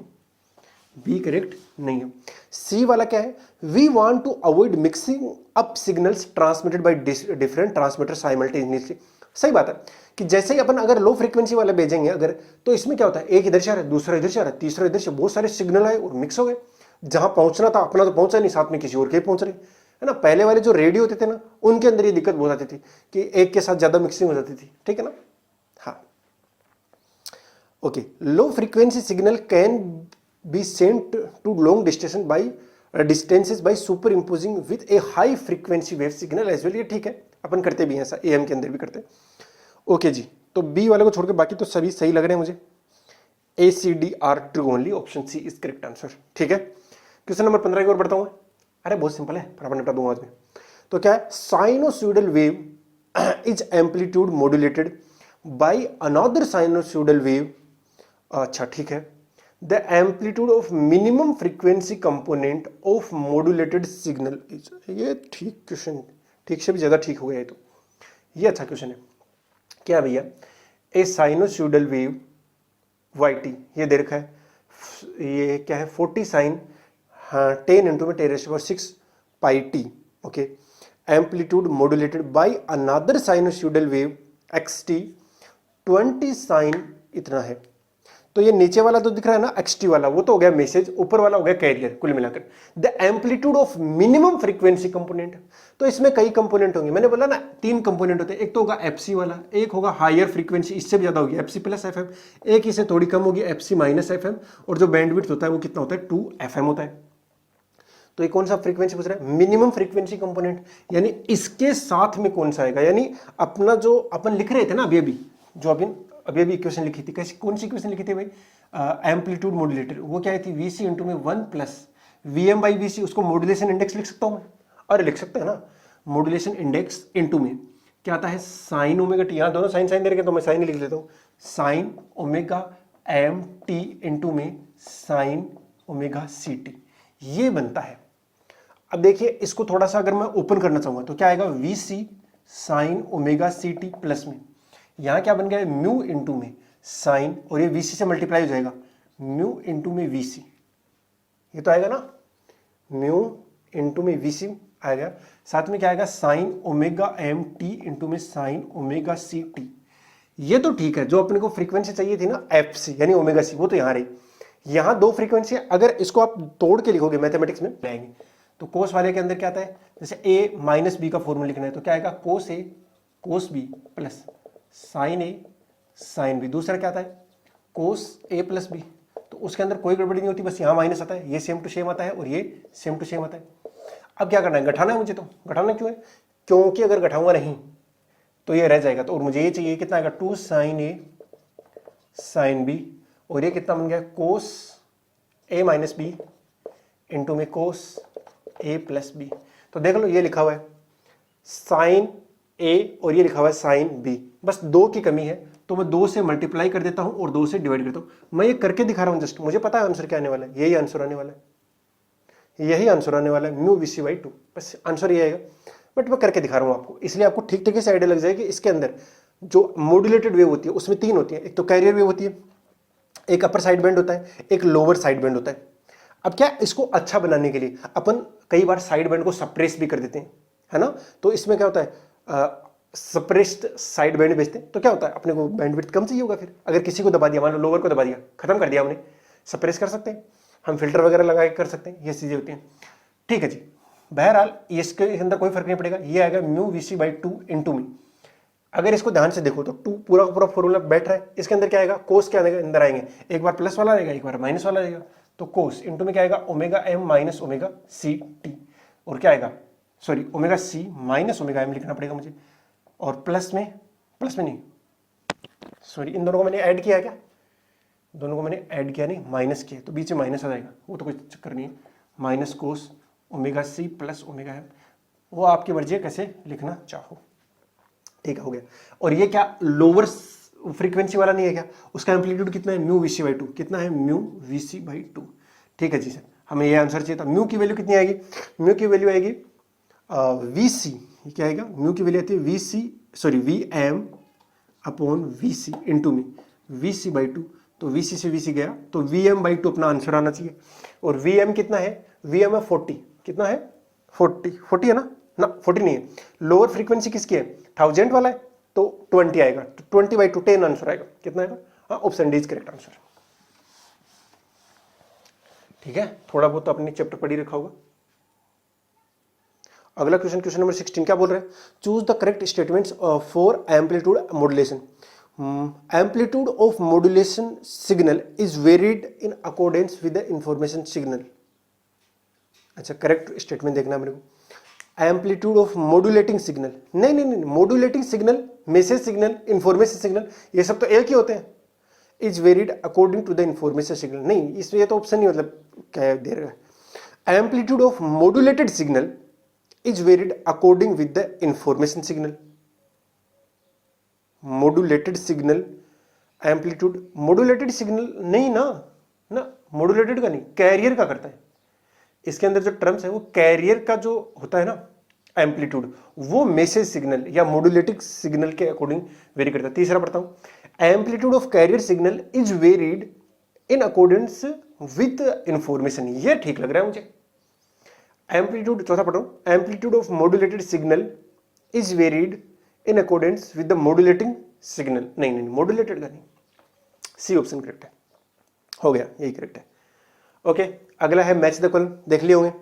बी करेक्ट नहीं है। सी वाला क्या है, we want to avoid mixing up signals transmitted by different transmitter simultaneously, सही बात है कि जैसे ही अपन अगर लो फ्रीक्वेंसी वाले भेजेंगे अगर, तो इसमें क्या होता है एक इधर से आ रहा है, दूसरा इधर से आ रहा है, तीसरा इधर से, बहुत सारे सिग्नल आए और मिक्स हो गए, जहां पहुंचना था अपना तो पहुंचा नहीं, साथ में किसी और के पहुंच रहे है ना। पहले वाले जो रेडियो होते थे ना उनके अंदर ये दिक्कत बहुत आती थी कि एक के साथ ज्यादा मिक्सिंग हो जाती थी, ठीक है ना। हाँ okay, low frequency signal can be sent to long distances by superimposing with a high frequency wave signal as well, ये ठीक है अपन करते भी हैं ऐसा, AM के अंदर भी करते हैं। ओके जी, तो बी वाले को छोड़ के बाकी तो सभी सही लग रहे हैं मुझे, ACD are true only, option C is correct answer, ठीक है। क्वेश्चन नंबर 15 की ओर बढ़ता हूं, अरे बहुत सिंपल है फटाफट निपटा दूंगा आज में। तो क्या है, sinusoidal wave is amplitude modulated by another sinusoidal wave, अच्छा ठीक है, the amplitude of minimum frequency component of modulated signal is, ये ठीक क्वेश्चन, ठीक से भी ज्यादा ठीक हो गया है, तो ये अच्छा क्वेश्चन है। क्या भैया, ए साइनोसॉइडल वेव YT ये दे रखा है, ये क्या है 40 साइन 10 इंटू में 10⁻6 pi t, okay, amplitude modulated by another sinusoidal wave XT 20 sine इतना है। तो ये नीचे वाला तो दिख रहा है ना XT वाला, वो तो हो गया मैसेज, ऊपर वाला हो गया कैरियर। कुल मिलाकर the amplitude of minimum frequency component, तो इसमें कई कंपोनेंट होंगे। मैंने बोला ना 3 कंपोनेंट होते हैं, एक तो होगा FC वाला, एक होगा हायर फ्रीक्वेंसी, इससे भी ज्यादा होगी FC प्लस FM, एक इससे थोड़ी कम होगी FC माइनस FM, और जो बैंडविड्थ होता है वो कितना होता है 2 FM होता है। तो ये कौन सा फ्रीक्वेंसी पूछ रहा है, मिनिमम फ्रीक्वेंसी कंपोनेंट, यानी इसके साथ में कौन सा आएगा, यानी अपना जो अपन लिख रहे थे ना अभी जो अभी इक्वेशन लिखी थी, कैसी कौन सी इक्वेशन लिखी थी भाई, एम्पलीट्यूड मॉड्यूलेटर, वो क्या थी VC इंटू में 1 प्लस VM/VC, उसको मॉड्यूलेशन इंडेक्स लिख सकता हूं मैं, अरे लिख सकते हैं ना, मॉड्यूलेशन इंडेक्स इंटू में क्या आता है साइन ओमेगा टी, यहाँ दोनों साइन साइन दे रखे तो मैं साइन ही लिख लेता हूँ, साइन ओमेगा MT इंटू में साइन ओमेगा CT, ये बनता है। अब देखिए इसको थोड़ा सा अगर मैं ओपन करना चाहूंगा तो क्या आएगा, VC sine omega CT plus में, यहां क्या बन गया म्यू इंटू में साइन, और ये VC से मल्टीप्लाई हो जाएगा, म्यू इंटू में VC, ये तो आएगा ना, म्यू इंटू में VC आएगा, साथ में क्या आएगा साइन ओमेगा MT इंटू में साइन ओमेगा CT। ये तो ठीक है, जो अपने को फ्रीक्वेंसी चाहिए थी ना FC यानी ओमेगा C, वो तो यहां रही। यहां 2 फ्रीक्वेंसी, अगर इसको आप तोड़ के लिखोगे मैथमेटिक्स में लाएंगे तो कोस वाले के अंदर क्या आता है, जैसे A माइनस B का फॉर्मूला लिखना है तो क्या आएगा cos A cos B plus sine A sine B, दूसरा क्या आता है कोस A प्लस B, तो उसके अंदर कोई गड़बड़ी नहीं होती, बस यहाँ माइनस आता है, ये सेम टू सेम आता है और ये सेम टू सेम आता है। अब क्या करना है, घटाना है मुझे, तो घटाना क्यों है, क्योंकि अगर घटाऊंगा नहीं तो ये रह जाएगा, तो और मुझे ये चाहिए कितना आएगा 2 साइन A साइन B, और ये कितना बन गया कोस A माइनस B इंटू में कोस A प्लस B। तो देख लो ये लिखा हुआ है साइन A और ये लिखा हुआ है साइन B, बस 2 की कमी है, तो मैं 2 से मल्टीप्लाई कर देता हूं और 2 से डिवाइड करता हूं। मैं ये करके दिखा रहा हूं जस्ट, मुझे पता है आंसर क्या आने वाला है, यही आंसर आने वाला है, यही आंसर आने वाला है म्यू VC/2, बस आंसर ये आएगा। बट मैं करके दिखा रहा हूं आपको, इसलिए आपको ठीक ठीक से आइडिया लग जाएगी। इसके अंदर जो मॉड्यूलेटेड वेव होती है उसमें 3 होती है, एक तो कैरियर वेव होती है, एक अपर साइड बैंड होता है, एक लोअर साइड बैंड होता है। अब क्या इसको अच्छा बनाने के लिए अपन कई बार साइड बैंड को सप्रेस भी कर देते हैं, है ना, तो इसमें क्या होता है सप्रेस्ड साइड बैंड भेजते हैं, तो क्या होता है अपने को बैंडविड्थ कम चाहिए होगा। फिर अगर किसी को दबा दिया, मान लो लोअर को दबा दिया, खत्म कर दिया हमने, सप्रेस कर सकते हैं हम, फिल्टर वगैरह लगा के कर सकते हैं, ये चीजें होती हैं। ठीक है जी, बहरहाल इसके अंदर कोई फर्क नहीं पड़ेगा, ये आएगा म्यू VC/2 इंटू में। अगर इसको ध्यान से देखो तो 2 पूरा का पूरा फॉर्मूला बैठ रहा है, इसके अंदर क्या आएगा कोस के अंदर आएंगे, एक बार प्लस वाला आएगा एक बार माइनस वाला आएगा, तो कोस इंटू में क्या आएगा omega M minus omega CT, और क्या आएगा sorry omega C minus omega M लिखना पड़ेगा मुझे, और प्लस में नहीं सॉरी इन दोनों को मैंने ऐड किया क्या, दोनों को मैंने ऐड किया नहीं माइनस किया, तो बीच में माइनस आ जाएगा, वो तो कोई चक्कर नहीं है, minus cos omega C plus omega M, वो आपकी मर्जी है कैसे लिखना चाहो। ठीक है, हो गया। और ये क्या लोअर फ्रीक्वेंसी वाला नहीं है क्या, उसका एम्पलीट्यूड कितना है म्यू VC/2, कितना है म्यू VC/2। ठीक है जी सर, हमें ये आंसर चाहिए था। म्यू की वैल्यू कितनी आएगी, म्यू की वैल्यू आएगी VC, क्या आएगा म्यू की वैल्यू आती है VM अपॉन VC इंटू में VC/2, तो VC से VC गया तो VM/2 अपना आंसर आना चाहिए। और VM कितना है, VM है 40, कितना है 40 है ना 40 नहीं है, लोअर फ्रीक्वेंसी किसकी है 1000 वाला है, तो 20 आएगा, तो 20/2 10 आंसर आएगा, कितना आएगा, हाँ option D is correct answer. ठीक है, थोड़ा बहुत तो अपने चैप्टर पढ़ी रखा होगा। अगला क्वेश्चन नंबर 16 क्या बोल रहे हैं, choose the correct statements for amplitude modulation. Amplitude of modulation signal is varied in accordance with the information signal. अच्छा, करेक्ट स्टेटमेंट देखना मेरे को। एम्पलीट्यूड ऑफ मॉड्यूलेटिंग सिग्नल, नहीं, modulating signal, message signal, information signal, ये सब तो एक ही होते हैं। Is varied according to the information signal, नहीं इसमें ये तो ऑप्शन नहीं, मतलब क्या दे रहा है। Amplitude of modulated signal is varied according with the information signal. Modulated signal amplitude, modulated signal नहीं ना मॉड्यूलेटेड का नहीं, कैरियर का करता है। इसके अंदर जो टर्म्स है वो कैरियर का जो होता है ना एम्पलीट्यूड, वो मैसेज सिग्नल या मॉड्यूलेटिंग सिग्नल के अकॉर्डिंग वेरी करता है। तीसरा पढ़ता हूं, amplitude of carrier signal is varied in accordance with information, ये ठीक लग रहा है मुझे। एम्पलीट्यूड, चौथा पढ़ रहा हूं, amplitude of modulated signal is varied in accordance with the modulating signal, नहीं मॉड्यूलेटेड का नहीं, सी ऑप्शन करेक्ट है। हो गया, यही करेक्ट है। ओके, अगला है मैच द कॉलम, देख लिए होंगे।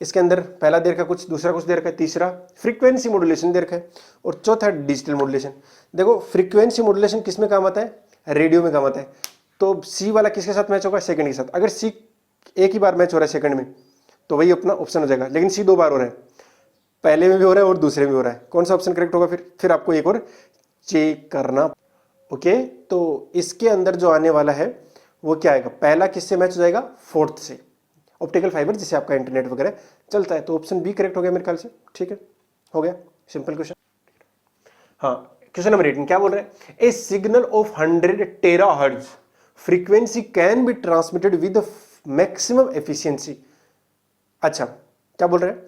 इसके अंदर पहला दे रखा कुछ, दूसरा कुछ दे रखा है, तीसरा फ्रीक्वेंसी मॉड्यूलेशन दे रखा है और चौथा डिजिटल मॉड्यूलेशन। देखो फ्रीक्वेंसी मॉड्यूलेशन किस में काम आता है? रेडियो में काम आता है। तो सी वाला किसके साथ मैच होगा? सेकंड के साथ। अगर सी एक ही बार मैच हो रहा है सेकंड में तो वही अपना ऑप्शन हो जाएगा, लेकिन सी 2 बार हो रहा है, पहले में भी हो रहा है और दूसरे में भी हो रहा है। कौन सा ऑप्शन करेक्ट होगा? फिर आपको एक और चेक करना। ओके, तो इसके अंदर जो आने वाला है वो क्या आएगा? पहला किससे मैच हो जाएगा? फोर्थ से, ऑप्टिकल फाइबर जिससे आपका इंटरनेट वगैरह चलता है। तो ऑप्शन बी करेक्ट हो गया मेरे ख्याल से। ठीक है, हो गया, सिंपल क्वेश्चन। हाँ, क्वेश्चन नंबर 18 क्या बोल रहे हैं? A signal of 100 terahertz frequency can be transmitted with maximum efficiency. अच्छा, क्या बोल रहे हैं?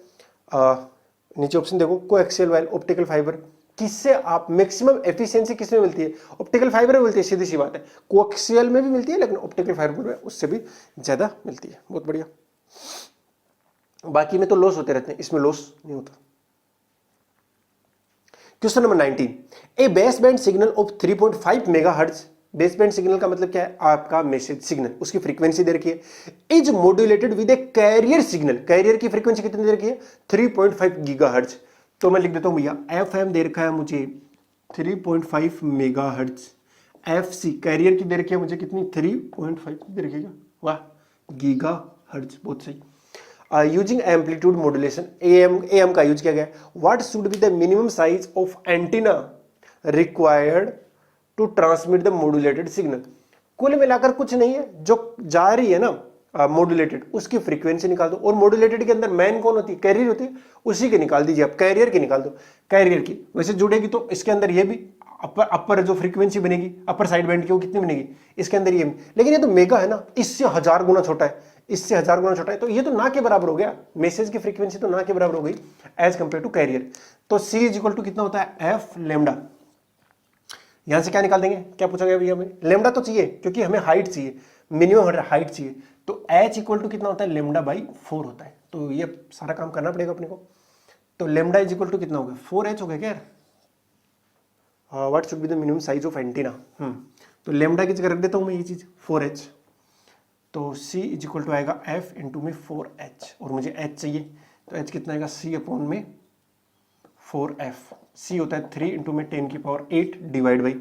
नीचे ऑप्शन देखो, कोएक्सियल वायर, ऑप्टिकल फाइबर, किससे आप मैक्सिमम एफिशिएंसी किसमें मिलती है? ऑप्टिकल फाइबर में मिलती है, सीधी सी बात है। कोएक्सियल में भी मिलती है लेकिन ऑप्टिकल फाइबर में उससे भी ज्यादा मिलती है। बहुत बढ़िया। बाकी में तो लॉस होते रहते हैं, इसमें लॉस नहीं होता। Question number 19, a baseband signal of 3.5 megahertz, baseband signal का मतलब क्या है? आपका मैसेज सिग्नल, उसकी फ्रीक्वेंसी दे रखी है, is modulated with a carrier signal. Carrier की फ्रीक्वेंसी कितनी दे रखी है? 3.5 गीगाहर्ट्ज। तो मैं लिख देता हूं भैया, एफ एम दे रखा है मुझे 3.5 मेगाहर्ट्ज, एफ सी कैरियर की दे रखी है मुझे कितनी? 3.5 दे रखी है। वाह, गीगाहर्ट्ज, बहुत सही। यूजिंग एम्पलीट्यूड मॉड्यूलेशन, एएम का यूज किया गया। What should be the minimum size of antenna required to transmit the modulated signal. कुल मिलाकर कुछ नहीं है, जो जा रही है ना मॉड्यूलेटेड, उसकी फ्रीक्वेंसी निकाल दो। और मॉड्यूलेटेड के अंदर मैन कौन होती है? कैरियर होती है, उसी के निकाल दीजिए आप, कैरियर की निकाल दो। कैरियर की वैसे जुड़ेगी तो इसके अंदर ये भी अपर जो फ्रीक्वेंसी बनेगी अपर साइड बैंड की, वो कितनी बनेगी? इसके अंदर ये, लेकिन ये तो मेगा है ना, इससे 1000 गुना छोटा है, इससे 1000 गुना छोटा है, तो ये तो ना के बराबर हो गया। मैसेज की फ्रीक्वेंसी तो ना के बराबर हो गई एज कंपेयर टू कैरियर। तो सी इज इक्वल टू कितना होता है? F lambda. यहां से क्या निकाल देंगे? क्या पूछा गया भैया हमें? लेमडा तो चाहिए क्योंकि हमें हाइट चाहिए, मिनिमम हाइट चाहिए। तो एच इक्वल टू कितना होता है? लेमडा बाई 4 होता है। तो ये सारा काम करना पड़ेगा अपने को। तो लेमडा इज इक्वल टू कितना होगा? 4h हो गया क्या यार? What should be the minimum size of antenna. तो लेमडा की जगह रख देता हूं मैं ये चीज 4h। तो c इज इक्वल टू आएगा f इंटू में 4h, और मुझे h चाहिए तो h कितना आएगा? c अपॉन में 4f। c होता है 3 इंटू में 10 की पावर 8 डिवाइड बाई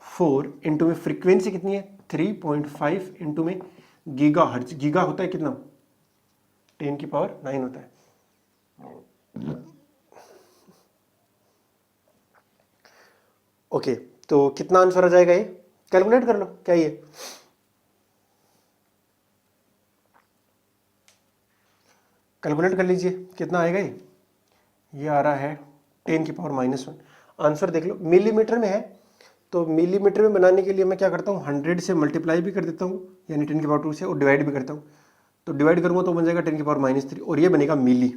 4 इंटू में फ्रीक्वेंसी कितनी है? 3.5 इंटू में गीगा हर्ट्ज। गीगा होता है कितना? 10 की पावर 9 होता है। ओके, तो कितना आंसर आ जाएगा? ये कैलकुलेट कर लो, क्या ये कैलकुलेट कर लीजिए कितना आएगा। ये आ रहा है 10 की पावर -1। आंसर देख लो, मिलीमीटर में है, तो मिलीमीटर में बनाने के लिए मैं क्या करता हूँ? 100 से मल्टीप्लाई भी कर देता हूँ, यानी 10 की पावर 2 से, और डिवाइड भी करता हूँ। तो डिवाइड करूँगा तो बन जाएगा 10 की पावर -3, और ये बनेगा मिली।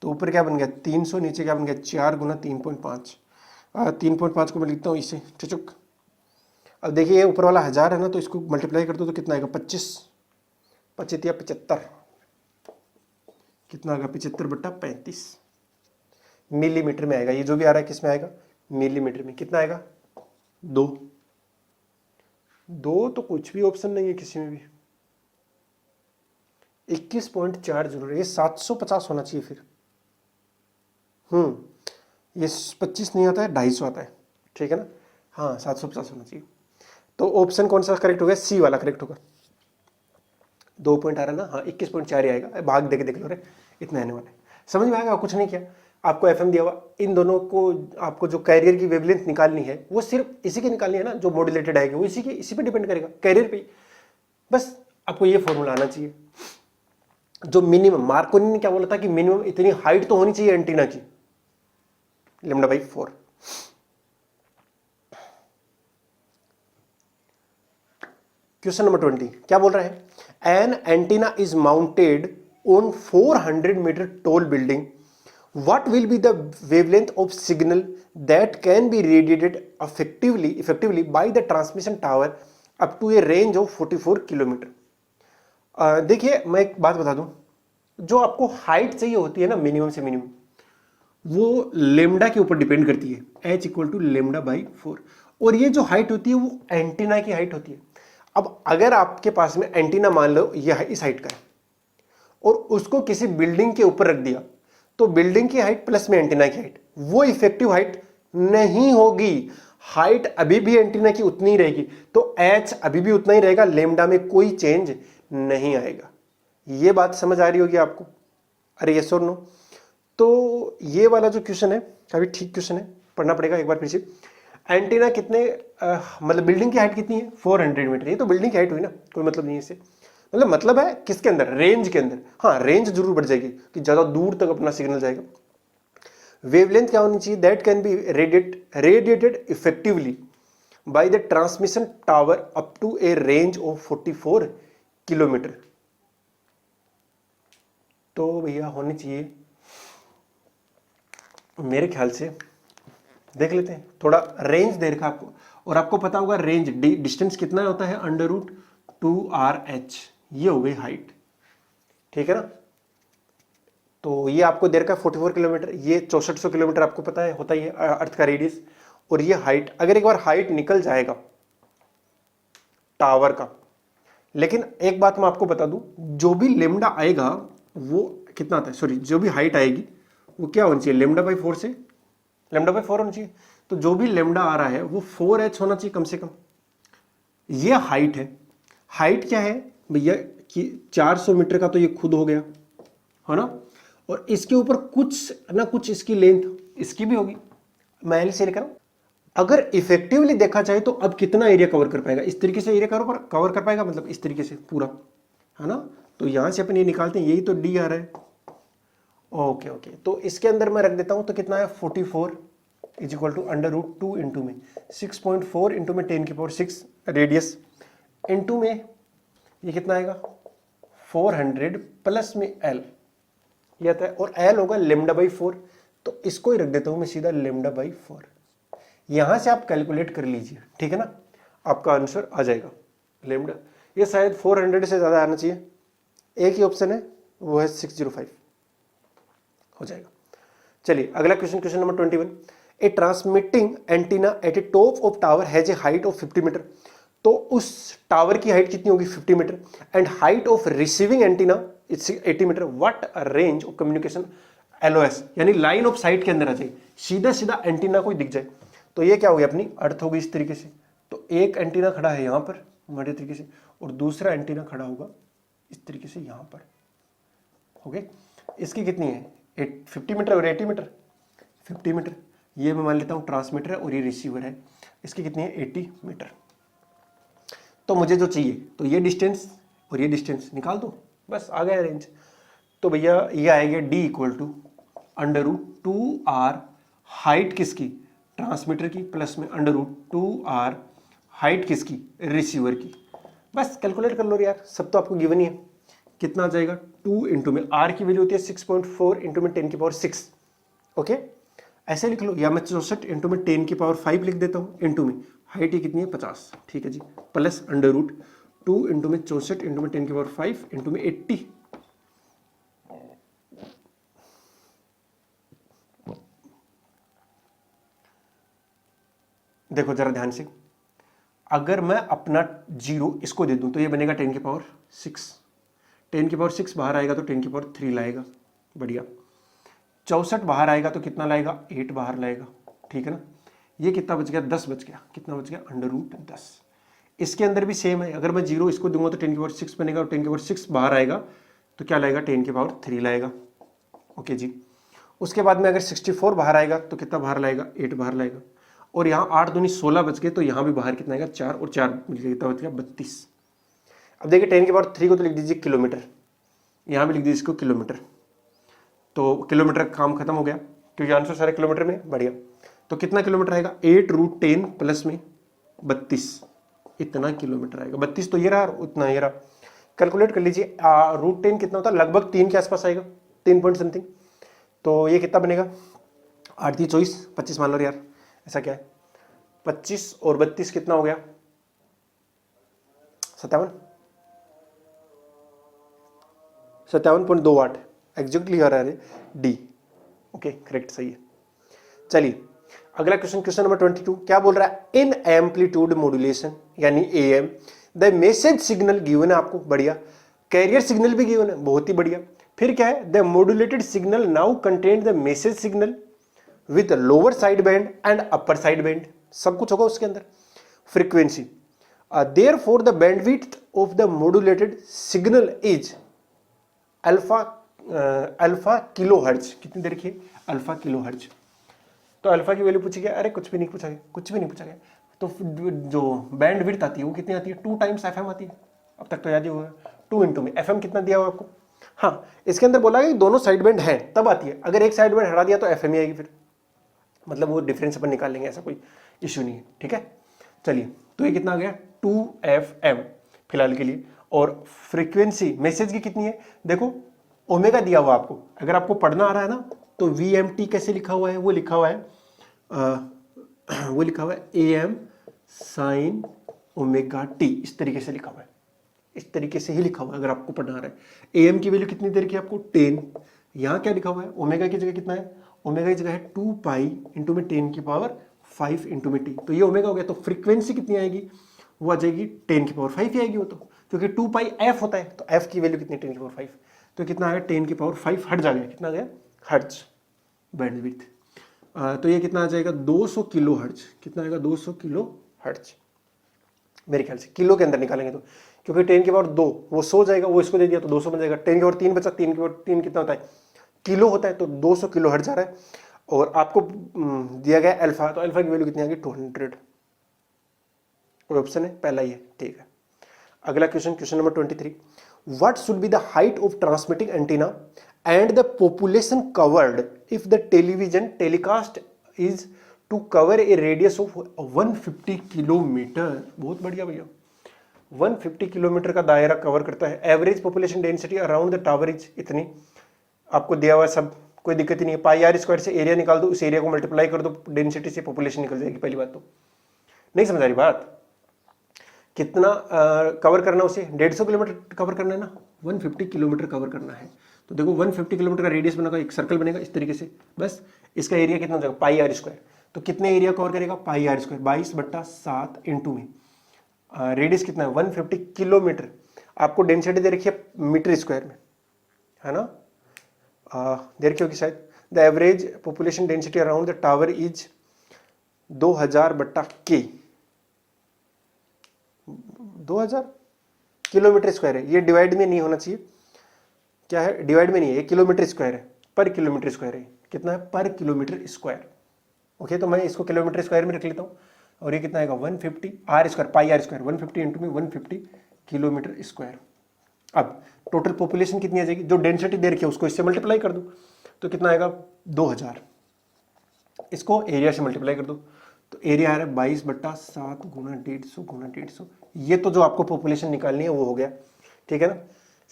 तो ऊपर क्या बन गया? 300, नीचे क्या बन गया? 4 गुना 3.5। 3.5 को मैं लिखता हूँ इससे ठिचुक। अब देखिए ये ऊपर वाला 1000 है ना, तो इसको मल्टीप्लाई कर दो तो कितना आएगा? 25, 25 या 75, कितना आएगा? 75/35 मिलीमीटर में आएगा। ये जो भी आ रहा है किस में आएगा? मिलीमीटर में। कितना आएगा? 2। तो कुछ भी ऑप्शन नहीं है किसी में भी। 21.4 जरूर है, ये 750 होना चाहिए फिर। ये 25 नहीं आता है, 250 आता है, ठीक है ना? हाँ, 750 होना चाहिए। तो ऑप्शन कौन सा करेक्ट होगा? सी वाला करेक्ट होगा। 2 पॉइंट आ रहा है ना? हाँ, 21.4 ही आएगा। भाग देख लो रे, इतना आने वाला है। समझ में आएगा? कुछ नहीं किया, आपको एफएम दिया हुआ, इन दोनों को आपको जो कैरियर की वेवलेंथ निकालनी है वो सिर्फ इसी की निकालनी है ना, जो मॉड्यूलेटेड आएगी वो इसी पे डिपेंड करेगा, कैरियर पे। बस आपको ये फॉर्मूला आना चाहिए। जो मिनिमम, मार्कोनी ने क्या बोला था कि मिनिमम इतनी हाइट तो होनी चाहिए एंटीना की, लेमडा बाई 4। क्वेश्चन नंबर 20 क्या बोल रहा है? An antenna is mounted on 400 meter tall building. What will be the wavelength of signal that can be radiated effectively by the transmission tower up to a range of 44 kilometre? देखिए मैं एक बात बता दूं, जो आपको हाइट चाहिए होती है ना मिनिमम से मिनिमम, वो लेमडा के ऊपर डिपेंड करती है, h equal to lambda by 4। और ये जो हाइट होती है वो एंटीना की हाइट होती है। अब अगर आपके पास में एंटीना मान लो यह इस हाइट का है और उसको किसी बिल्डिंग के ऊपर रख दिया, तो बिल्डिंग की हाइट प्लस में एंटीना की हाइट, वो इफेक्टिव हाइट नहीं होगी। हाइट अभी भी एंटीना की उतनी ही रहेगी, तो एच अभी भी उतना ही रहेगा, लेमडा में कोई चेंज नहीं आएगा। ये बात समझ आ रही होगी आपको? अरे यस और नो? तो ये वाला जो क्वेश्चन है काफी ठीक क्वेश्चन है, पढ़ना पड़ेगा एक बार फिर से। एंटीना कितने मतलब बिल्डिंग की हाइट कितनी है? 400 मीटर। ये तो बिल्डिंग की हाइट हुई ना, कोई मतलब नहीं है इससे। मतलब है किसके अंदर? रेंज के अंदर। हाँ, रेंज जरूर बढ़ जाएगी कि ज्यादा दूर तक अपना सिग्नल जाएगा। वेवलेंथ क्या होनी चाहिए? That can be radiated effectively by the transmission tower up to a range of 44 kilometer. तो भैया होनी चाहिए मेरे ख्याल से, देख लेते हैं, थोड़ा रेंज दे रखा आपको, और आपको पता होगा रेंज डिस्टेंस कितना होता है? √2RH। ये हो गई हाइट, ठीक है ना? तो ये आपको दे रखा है 44 किलोमीटर, ये 6400 किलोमीटर आपको पता है होता ही है अर्थ का रेडियस। और ये हाइट, अगर एक बार हाइट निकल जाएगा टावर का, लेकिन एक बात मैं आपको बता दूं, जो भी लेमडा आएगा वो कितना आता है, सॉरी जो भी हाइट आएगी वो क्या होनी चाहिए? λ/4 से λ/4 होना चाहिए। तो जो भी लेमडा आ रहा है वो 4h होना चाहिए कम से कम। ये हाइट है। हाइट क्या है भैया कि 400 मीटर का तो ये खुद हो गया, है ना? और इसके ऊपर कुछ ना कुछ इसकी लेंथ इसकी भी होगी। मैं एल से लेकर अगर इफेक्टिवली देखा जाए तो अब कितना एरिया कवर कर पाएगा? इस तरीके से एरिया कवर कर पाएगा, मतलब इस तरीके से पूरा, है ना? तो यहां से अपन ये निकालते हैं, यही तो डी आ रहा है। ओके ओके, तो इसके अंदर मैं रख देता हूं, तो कितना है? 44 इज इक्वल टू √2 इंटू में 6.4 इंटू में 10⁶ रेडियस इंटू में ये कितना आएगा? 400 प्लस में एल, ये आता है, और एल होगा λ/4। तो इसको ही रख देता हूं मैं सीधा λ/4। यहां से आप कैलकुलेट कर लीजिए, ठीक है ना? आपका आंसर आ जाएगा लेमडा। ये शायद 400 से ज्यादा आना चाहिए, एक ही ऑप्शन है वो है 605, हो जाएगा। चलिए अगला question number 21। A transmitting antenna at a top of tower has a height of 50 metre. तो उस टावर की हाइट कितनी होगी? 50 metre. And height of receiving antenna it's 80 metre. What range of communication LOS, यानी लाइन ऑफ साइट के अंदर आ जाए, सीधा सीधा एंटीना कोई दिख जाए। तो ये क्या होगी? अपनी अर्थ होगी इस तरीके से। तो एक एंटीना खड़ा है यहां पर हमारे तरीके से, और दूसरा एंटीना खड़ा होगा इस तरीके से यहां पर। ओके, इसकी कितनी है? 50 मीटर और 80 मीटर। 50 मीटर, ये मैं मान लेता हूँ ट्रांसमीटर है और ये रिसीवर है। इसकी कितनी है? 80 मीटर। तो मुझे जो चाहिए, तो ये डिस्टेंस और ये डिस्टेंस निकाल दो, बस आ गया रेंज। तो भैया ये आएगा D = √2R हाइट किसकी? ट्रांसमीटर की, प्लस में √2R हाइट किसकी? रिसीवर की। बस कैलकुलेट कर लो यार, सब तो आपको गिवन ही है। कितना आ जाएगा? 2 इंटू में R की वैल्यू होती है 6.4 इंटू में 10⁶। ओके, ऐसे लिख लो, या मैं 64 इंटू में 10⁵ लिख देता हूँ, इंटू में हाइट ही कितनी है? 50, ठीक है जी, प्लस √2 इंटू में 64 इंटू में 10⁵ इंटू में 80। देखो जरा ध्यान से, अगर मैं अपना 0 इसको दे दूं तो ये बनेगा 10⁶। 10⁶ बाहर आएगा तो 10�3 लाएगा, बढ़िया। 64 बाहर आएगा तो कितना लाएगा? 8 बाहर लाएगा, ठीक है ना? ये कितना बच गया? 10 बच गया। कितना बच गया? √10। इसके अंदर भी सेम है, अगर मैं 0 इसको दूंगा तो 10⁶ बनेगा, और 10⁶ बाहर आएगा तो क्या लाएगा? 10�3 लाएगा। ओके जी। उसके बाद में अगर 64 बाहर आएगा तो कितना बाहर लाएगा? 8 बाहर लाएगा। और यहाँ 8 दूनी 16 बच गए, तो यहाँ भी बाहर कितना आएगा? 4, और 4 मिलकर कितना बच गया? 32। अब देखिए 10�3 को तो लिख दीजिए किलोमीटर, यहाँ भी लिख दीजिए इसको किलोमीटर। तो किलोमीटर का काम खत्म हो गया क्योंकि आंसर सारे किलोमीटर में, बढ़िया। तो कितना किलोमीटर आएगा? 8√10 प्लस में 32, इतना किलोमीटर आएगा। 32 तो ये रहा, उतना ये रहा। कैलकुलेट कर लीजिए, √10 कितना होता है? लगभग 3 के आसपास आएगा, 3 पॉइंट समथिंग। तो ये कितना बनेगा? 8 × 24, 25 मान लो यार, ऐसा क्या है? 25 और 32 कितना हो गया? 57.28 एग्जैक्टली आ रहा है डी। ओके, करेक्ट, सही है। चलिए अगला क्वेश्चन नंबर 22 क्या बोल रहा है? इन एम्पलीट्यूड मॉड्यूलेशन यानी AM the message signal given है आपको, बढ़िया। कैरियर सिग्नल भी गिवन है, बहुत ही बढ़िया। फिर क्या है, the modulated signal now contain the message signal with lower side band and upper side band, सब कुछ होगा उसके अंदर। Frequency, therefore the bandwidth of the modulated signal is alpha kilo hertz, कितनी देर की, अल्फा किलो हर्ट्ज। तो अल्फा की वैल्यू पूछी गया, अरे कुछ भी नहीं पूछा गया, कुछ भी नहीं पूछा गया। तो जो बैंड विड्थ आती है वो कितनी आती है, 2 टाइम्स एफएम आती है। अब तक तो याद ही होगा, 2 इंटू में एफएम कितना दिया हुआ आपको। हाँ, इसके अंदर बोला कि दोनों साइड बैंड हैं तब आती है, अगर एक साइड बैंड हटा दिया तो एफएम ही आएगी फिर, मतलब वो डिफरेंस अपन निकाल लेंगे, ऐसा कोई इश्यू नहीं है, ठीक है। चलिए, तो ये कितना आ गया, 2FM फिलहाल के लिए। और फ्रीक्वेंसी मैसेज की कितनी है, देखो ओमेगा दिया हुआ आपको, अगर आपको पढ़ना आ रहा है ना तो VMT कैसे लिखा हुआ है, वो लिखा हुआ है AM साइन ओमेगा टी, इस तरीके से लिखा हुआ है, इस तरीके से ही लिखा हुआ है अगर आपको पढ़ना आ रहा है। AM की वैल्यू कितनी देर की आपको, 10। यहाँ क्या लिखा हुआ है, ओमेगा की जगह कितना है, ओमेगा की जगह है 2 पाई इंटू में 10 की पावर 5 इंटू में टी, तो ये ओमेगा हो गया। तो फ्रीक्वेंसी कितनी आएगी, वो आ जाएगी 10 की पावर 5 ही आएगी वो तो, क्योंकि 2 पाई एफ होता है, तो एफ की वैल्यू कितनी, 10 की पावर 5, तो कितना आएगा 10 की पावर 5 हर्ट्ज आ गया, कितना आ गया हर्ट्ज बैंडविड्थ। तो ये कितना आ जाएगा 200 किलो हर्ट्ज, कितना आएगा 200 किलो हर्ट्ज मेरे ख्याल से, किलो के अंदर निकालेंगे तो, क्योंकि 10 की पावर 2 वो 100 जाएगा, वो इसको दे दिया तो 200 बन जाएगा, 10 की पावर 3 बचा, 3 की पावर 3 कितना होता है, किलो होता है, तो 200 किलो हर्ट्ज आ रहा है। और आपको दिया गया अल्फा, तो अल्फा की वैल्यू कितनी आ गई 200, कोई ऑप्शन है, पहला ही है, ठीक है। अगला question, question number 23, what should be the height of transmitting antenna and the population covered if the television telecast is to cover a radius of 150 kilometre. बहुत बढ़िया भैया, 150 किलोमीटर का दायरा कवर करता है। Average population density around the tower is इतनी, आपको दिया हुआ सब, कोई दिक्कत ही नहीं है। पाई आर स्क्वायर से एरिया निकाल दो, उस एरिया को मल्टीप्लाई कर दो डेंसिटी से, पॉपुलेशन निकल जाएगी। पहली बात तो नहीं समझ आ रही बात, कितना कवर करना उसे, 150 किलोमीटर कवर करना है ना, 150 किलोमीटर कवर करना है। तो देखो 150 किलोमीटर का रेडियस बनेगा, एक सर्कल बनेगा इस तरीके से, बस इसका एरिया कितना हो जाएगा, पाई आर स्क्वायर। तो कितने एरिया कवर करेगा, पाई आर स्क्वायर 22/7 इंटू में रेडियस कितना है 150 किलोमीटर। आपको डेंसिटी दे रखी है मीटर स्क्वायर में, है ना, दे रखी होगी शायद। The average population density around the tower is 2000/K, 2000 kilometre square है। ये डिवाइड में नहीं होना चाहिए, क्या है, डिवाइड में नहीं है, ये किलोमीटर स्क्वायर है, पर किलोमीटर स्क्वायर है, कितना है पर किलोमीटर स्क्वायर। ओके, तो मैं इसको किलोमीटर स्क्वायर में रख लेता हूँ, और ये कितना आएगा 150 r square, pi r square 150 into में 150 किलोमीटर स्क्वायर। अब टोटल पॉपुलेशन कितनी आ जाएगी, जो डेंसिटी दे रखी है उसको इससे मल्टीप्लाई कर दो, तो कितना आएगा 2000, इसको एरिया से मल्टीप्लाई कर दो, तो एरिया आ रहा है 22/7 गुना 150 गुना 150। ये तो जो आपको पॉपुलेशन निकालनी है वो हो गया, ठीक है ना।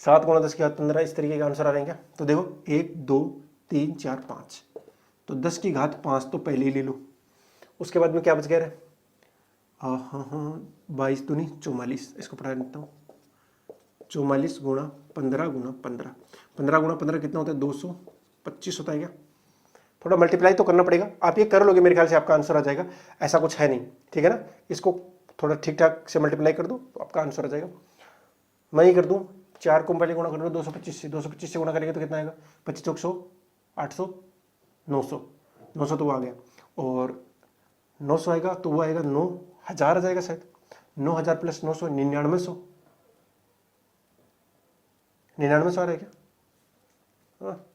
7 गुना 10 की घात 15, इस तरीके का आंसर आ रहे हैं क्या। तो देखो 1 2 3 4 5, तो 10 की घात 5 तो पहले ही ले लो, उसके बाद में क्या बच गया, हाँ 22 दूनी 44, इसको पढ़ा देता हूँ, 44 गुणा 15 गुणा 15, 15 गुणा 15 कितना होता है 225 होता है क्या। थोड़ा मल्टीप्लाई तो करना पड़ेगा, आप ये कर लोगे मेरे ख्याल से आपका आंसर आ जाएगा, ऐसा कुछ है नहीं, ठीक है ना। इसको थोड़ा ठीक ठाक से मल्टीप्लाई कर दो तो आपका आंसर आ जाएगा। मैं ही कर दूँ, 4 को पहले गुणा कर दो 225 से, 225 से गुणा करेंगे तो कितना आएगा 25 चौक 100, 800, 900, 900 तो वो आ गया, और 900 आएगा तो वो आएगा 9000 आ जाएगा शायद, 9000 प्लस 900 9900, 9900 आ रहा है क्या, हाँ,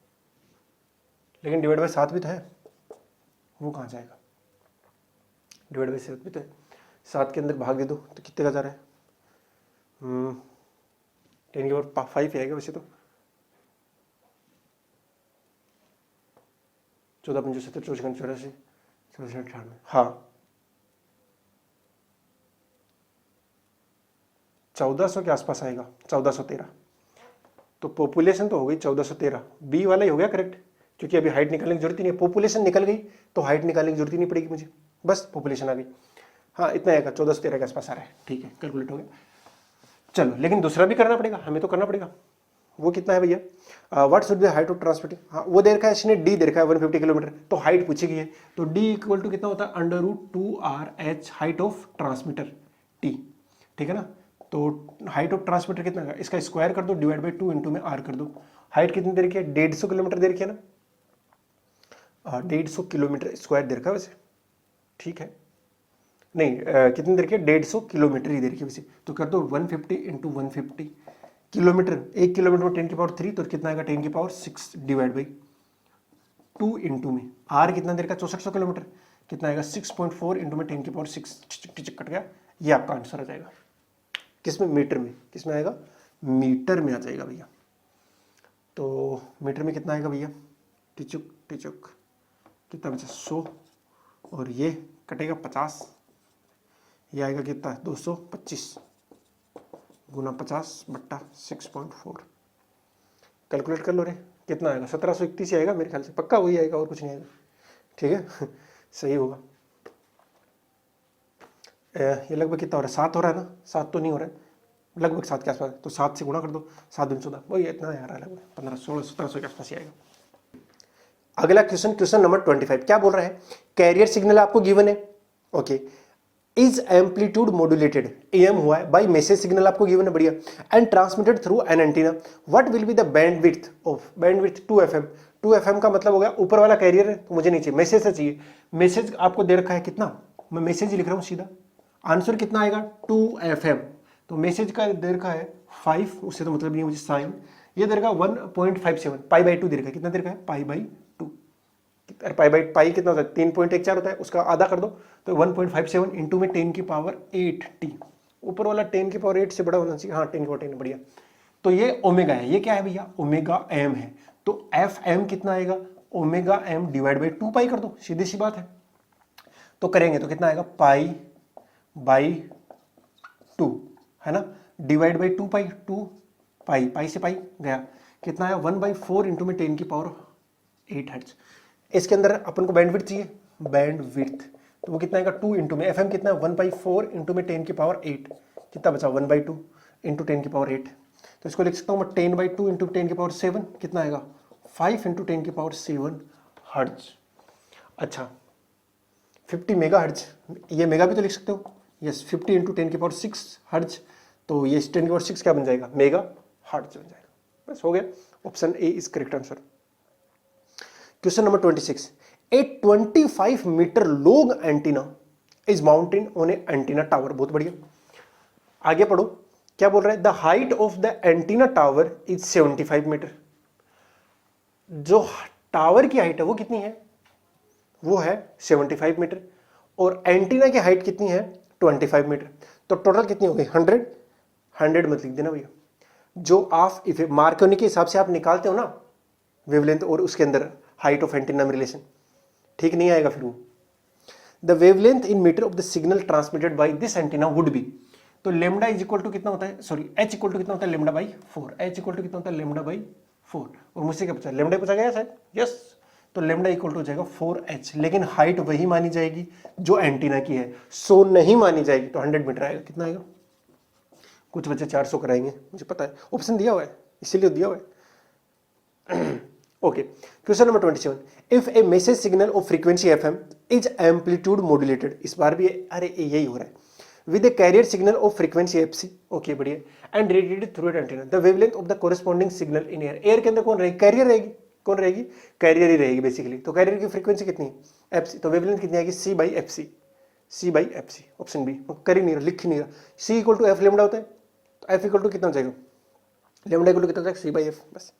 लेकिन डिवाइड बाय 7 भी तो है, वो कहाँ जाएगा, डिवाइड बाय 7 भी तो है, 7 के अंदर भाग दे दो तो कितने का जा रहा है, 10 की पावर 5 ही आएगा वैसे तो, 14 5 70 54 84 64 98, हाँ 1400 के आसपास आएगा, 1413। तो पॉपुलेशन तो हो गई 1413, बी वाला ही हो गया करेक्ट, क्योंकि अभी हाइट निकालने की जरूरत ही नहीं है, पॉपुलेशन निकल गई तो हाइट निकालने की जरूरत ही नहीं पड़ेगी मुझे, बस पॉपुलेशन आ गई। हाँ इतना आएगा, 1413 के आसपास आ रहा है, ठीक है कैलकुलेट हो गया। चलो लेकिन दूसरा भी करना पड़ेगा, हमें तो करना पड़ेगा। वो कितना है भैया, what should B height of transmitting, हाँ वो दे रखा है इसने, डी दे रखा है 150 किलोमीटर, तो हाइट पूछी गई है, तो डी इक्वल टू कितना होता है √2RH height of transmitter T, ठीक है ना। तो हाइट ऑफ ट्रांसमीटर कितना है, इसका स्क्वायर कर दो डिवाइड बाई 2 इंटू में आर कर दो। हाइट कितनी दे रखी है, 150 किलोमीटर दे रखी है ना, 150 किलोमीटर स्क्वायर दे रखा है वैसे, ठीक है, नहीं कितनी दे रखी है, 150 किलोमीटर ही दे रखी है वैसे, तो कर दो 150 इंटू 150 किलोमीटर, 1 किलोमीटर में 10 की पावर 3, तो कितना आएगा 10 की पावर 6 डिवाइड बाई 2 इंटू में आर कितना देर का 6400 किलोमीटर, कितना आएगा 6.4 इंटू में 10 की पावर 6 कट गया, ये आपका आंसर आ जाएगा। किसमें, मीटर में, किसमें आएगा, मीटर में आ जाएगा भैया। तो मीटर में कितना आएगा भैया, टिचुक टिचुक कितना बचा 100, और ये कटेगा 50, ये आएगा कितना 225 गुना 50 बट्टा 6.4, कैलकुलेट कर लो रे, कितना आएगा 1731 आएगा मेरे ख्याल से, पक्का वही आएगा और कुछ नहीं आएगा, ठीक है सही होगा। ये लगभग कितना हो रहा है, 7 हो रहा है ना, 7 तो नहीं हो रहा है, लगभग 7 के आसपास, तो 7 से गुणा कर दो, 7 दिन 14, वही इतना आ रहा है, लगभग 15 16 1700 के आसपास ही आएगा। अगला क्वेश्चन, क्वेश्चन नंबर 25, क्या बोल रहा है, कैरियर सिग्नल आपको गिवन है, okay, is amplitude modulated, am हुआ है, बाई मैसेज सिग्नल आपको गिवन है, बढ़िया, and transmitted through an antenna, what will be the bandwidth of, bandwidth 2FM, 2FM का मतलब हो गया ऊपर वाला कैरियर है, तो मुझे नहीं चाहिए, मैसेज से चाहिए, मैसेज आपको दे रखा है कितना, मैं मैसेज ही लिख रहा हूँ सीधा, आंसर कितना आएगा 2FM, तो मैसेज का दे रखा है 5, उससे तो मतलब नहीं है मुझे साइन, ये दे रखा 1.57, पाई बाई 2 दे रखा है, कितना दे रखा है pi by 2, pi by pi कितना होता है 3.14 होता है, उसका आधा कर दो तो 1.57 इंटू में 10 की पावर 8t, ऊपर वाला 10 की पावर 8 से बड़ा होना चाहिए, हाँ 10 की पावर 10, बढ़िया। तो ये ओमेगा है, ये क्या है भैया, ओमेगा एम है, तो एफ एम कितना आएगा, ओमेगा एम डिवाइड बाई 2 पाई कर दो, सीधी सी बात है, तो करेंगे तो कितना आएगा पाई बाई 2, है ना, डिवाइड बाई 2 पाई, 2 पाई, पाई से पाई गया, कितना आया 1/4 इंटू में 10 की पावर 8 हर्ट्ज। इसके अंदर अपन को बैंडविड्थ चाहिए, बैंडविड्थ, तो वो कितना आएगा 2 इंटू में, एफएम कितना है 1/4 इंटू में 10 की पावर 8, कितना बचा 1/2 इंटू 10 की पावर 8, तो इसको लिख सकता हूँ मैं 10/2 इंटू 10 की पावर 7, कितना आएगा 5 इंटू 10 की पावर 7 हर्ट्ज। अच्छा 50 मेगा हर्ट्ज, ये मेगा भी तो लिख सकते हो, यस 50 इंटू 10 की पावर 6 हर्ट्ज, तो ये 10 की पावर 6 क्या बन जाएगा, मेगा हर्ट्ज बन जाएगा, बस हो गया, option A is correct answer. Question number 26, a 25 metre long antenna is mounted on a antenna tower, बहुत बढ़िया, आगे पढ़ो, क्या बोल रहा है, the height of the antenna tower is 75 metre, जो टावर की हाइट है वो कितनी है, वो है 75 मीटर, और एंटीना की हाइट कितनी है 25 मीटर, तो टोटल कितनी हो गई 100, 100 मत लिख देना भैया, जो आप इफे मार्कोनी के हिसाब से आप निकालते हो ना वेवलेंथ और उसके अंदर हाइट ऑफ एंटीना में रिलेशन, ठीक नहीं आएगा फिर वो, the wavelength in metre of the signal transmitted by this antenna would be, तो लेमडा इज इक्वल टू कितना होता है, सॉरी एच इक्वल टू कितना होता है lambda by 4, h equal to कितना होता है लेमडा बाई 4, और मुझसे क्या पूछा, लेमडा पूछा गया शायद, यस, तो लेमडा इक्वल टू हो जाएगा 4h, लेकिन हाइट वही मानी जाएगी जो एंटीना की है, सो नहीं मानी जाएगी, तो 100 मीटर आएगा, कितना आएगा, कुछ बच्चे 400 कराएंगे मुझे पता है, ऑप्शन दिया हुआ है इसीलिए दिया हुआ है okay, question number 27, if a message signal of frequency FM is amplitude modulated, इस बार भी अरे यही हो रहा है, with a carrier signal of frequency FC, okay बढ़िया, and radiated through at antenna, the wavelength of the corresponding signal in air, air के अंदर कौन रहेगी, कैरियर रहेगी, कौन रहेगी, कैरियर ही रहेगी बेसिकली, तो कैरियर की फ्रीक्वेंसी कितनी है एफसी, तो वेवलेंथ कितनी आएगी C by F C, C by F C, option B, कर ही नहीं रहा, लिख ही नहीं रहा, C equal to F lambda होता है, तो एफ इक्वल टू कितना हो जाएगा, लेमडा इक्वल टू कितना हो जाएगा सी बाई एफ, बस।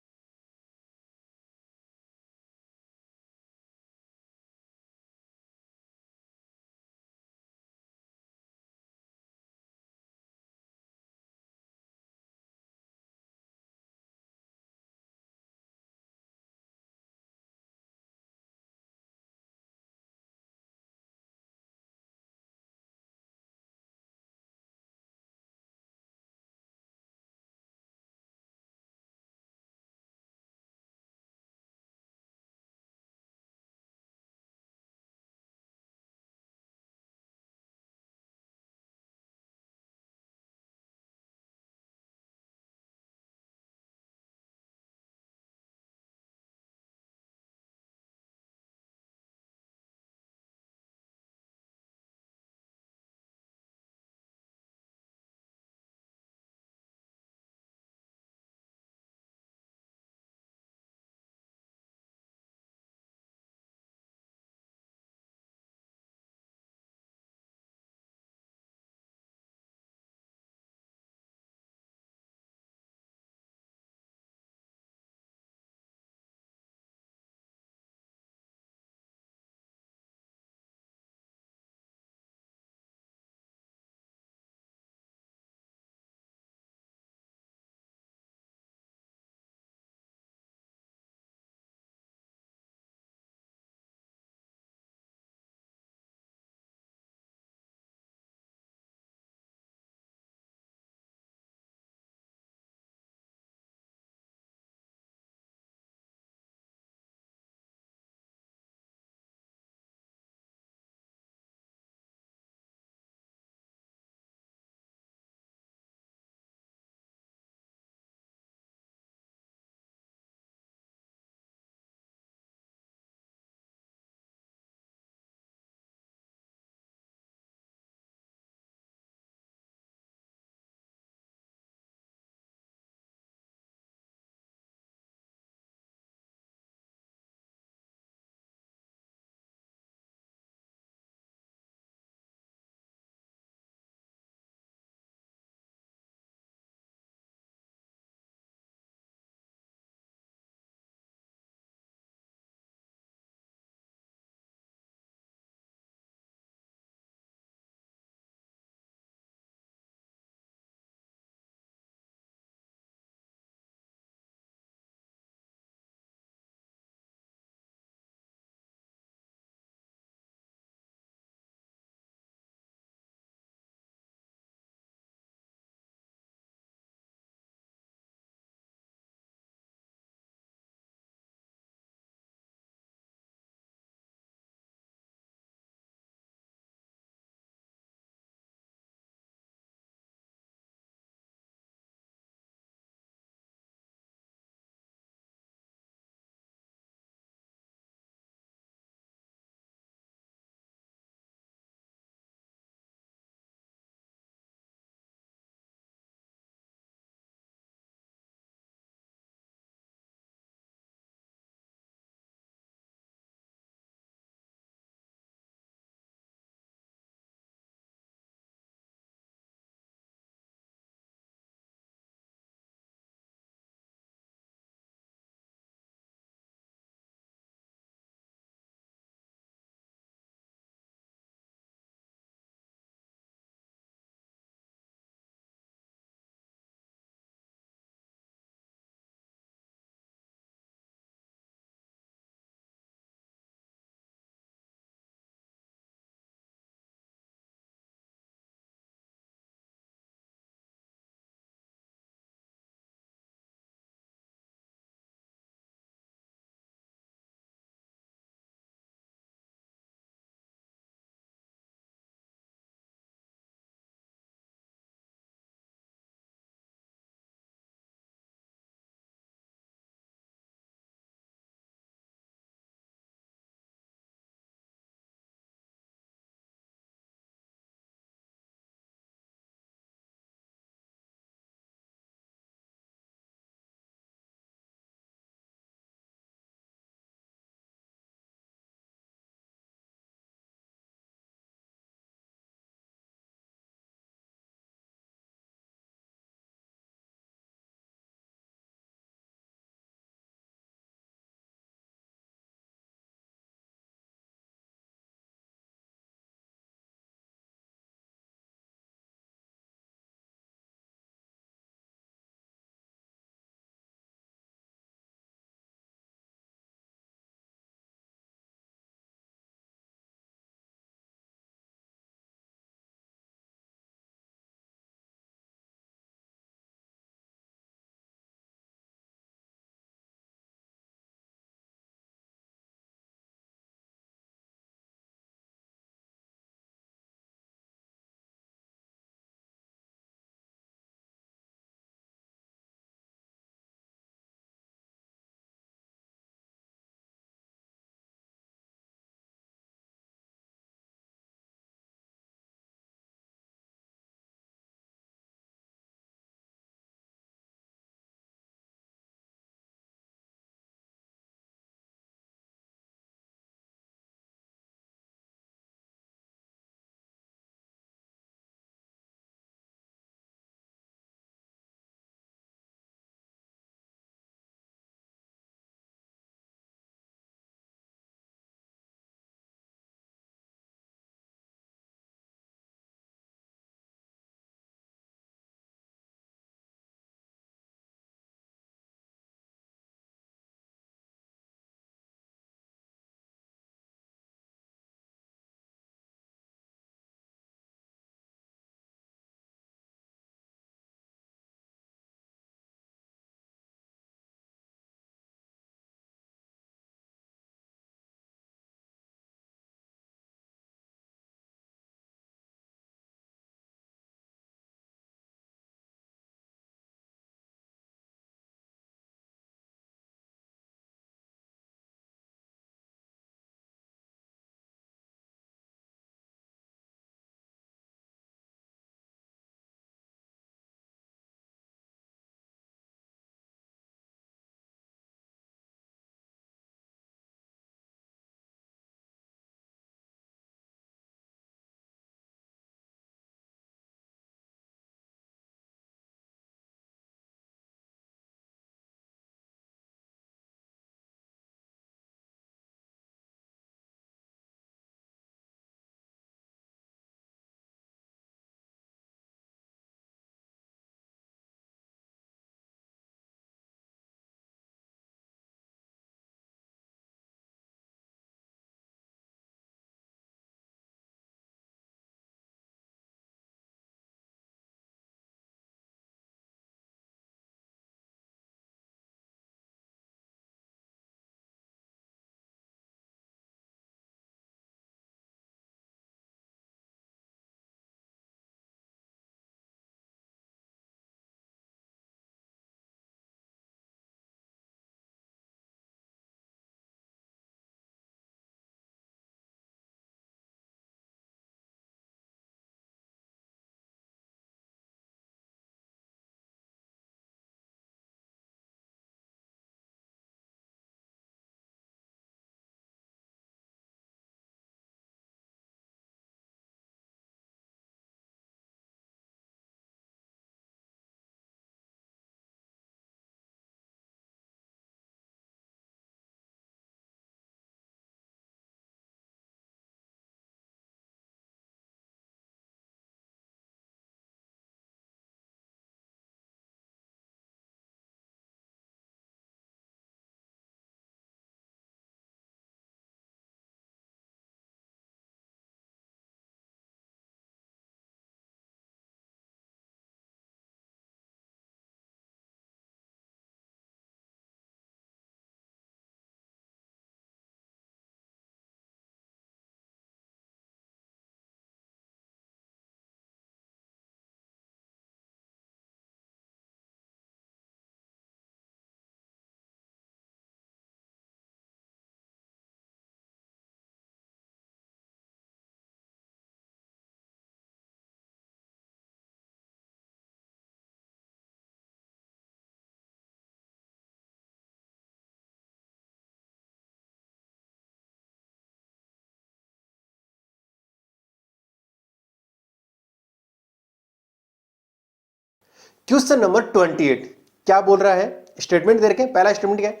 क्वेश्चन नंबर 28 क्या बोल रहा है, स्टेटमेंट दे रखे हैं। पहला स्टेटमेंट क्या है,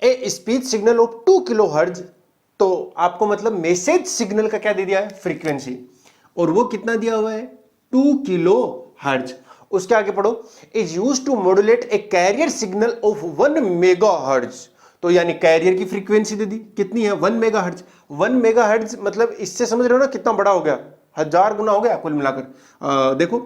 ए speech signal of 2 kilo hertz, तो आपको मतलब मैसेज सिग्नल का क्या दे दिया है, फ्रीक्वेंसी, और वो कितना दिया हुआ है, 2 किलो हर्ट्ज। उसके आगे पढ़ो, is used to modulate a carrier signal of 1 mega hertz, तो यानी कैरियर की फ्रीक्वेंसी दे दी, कितनी है, 1 मेगा हर्ट्ज। 1 मेगा हर्ट्ज मतलब इससे समझ रहे हो ना कितना बड़ा हो गया, 1000 गुना हो गया कुल मिलाकर। देखो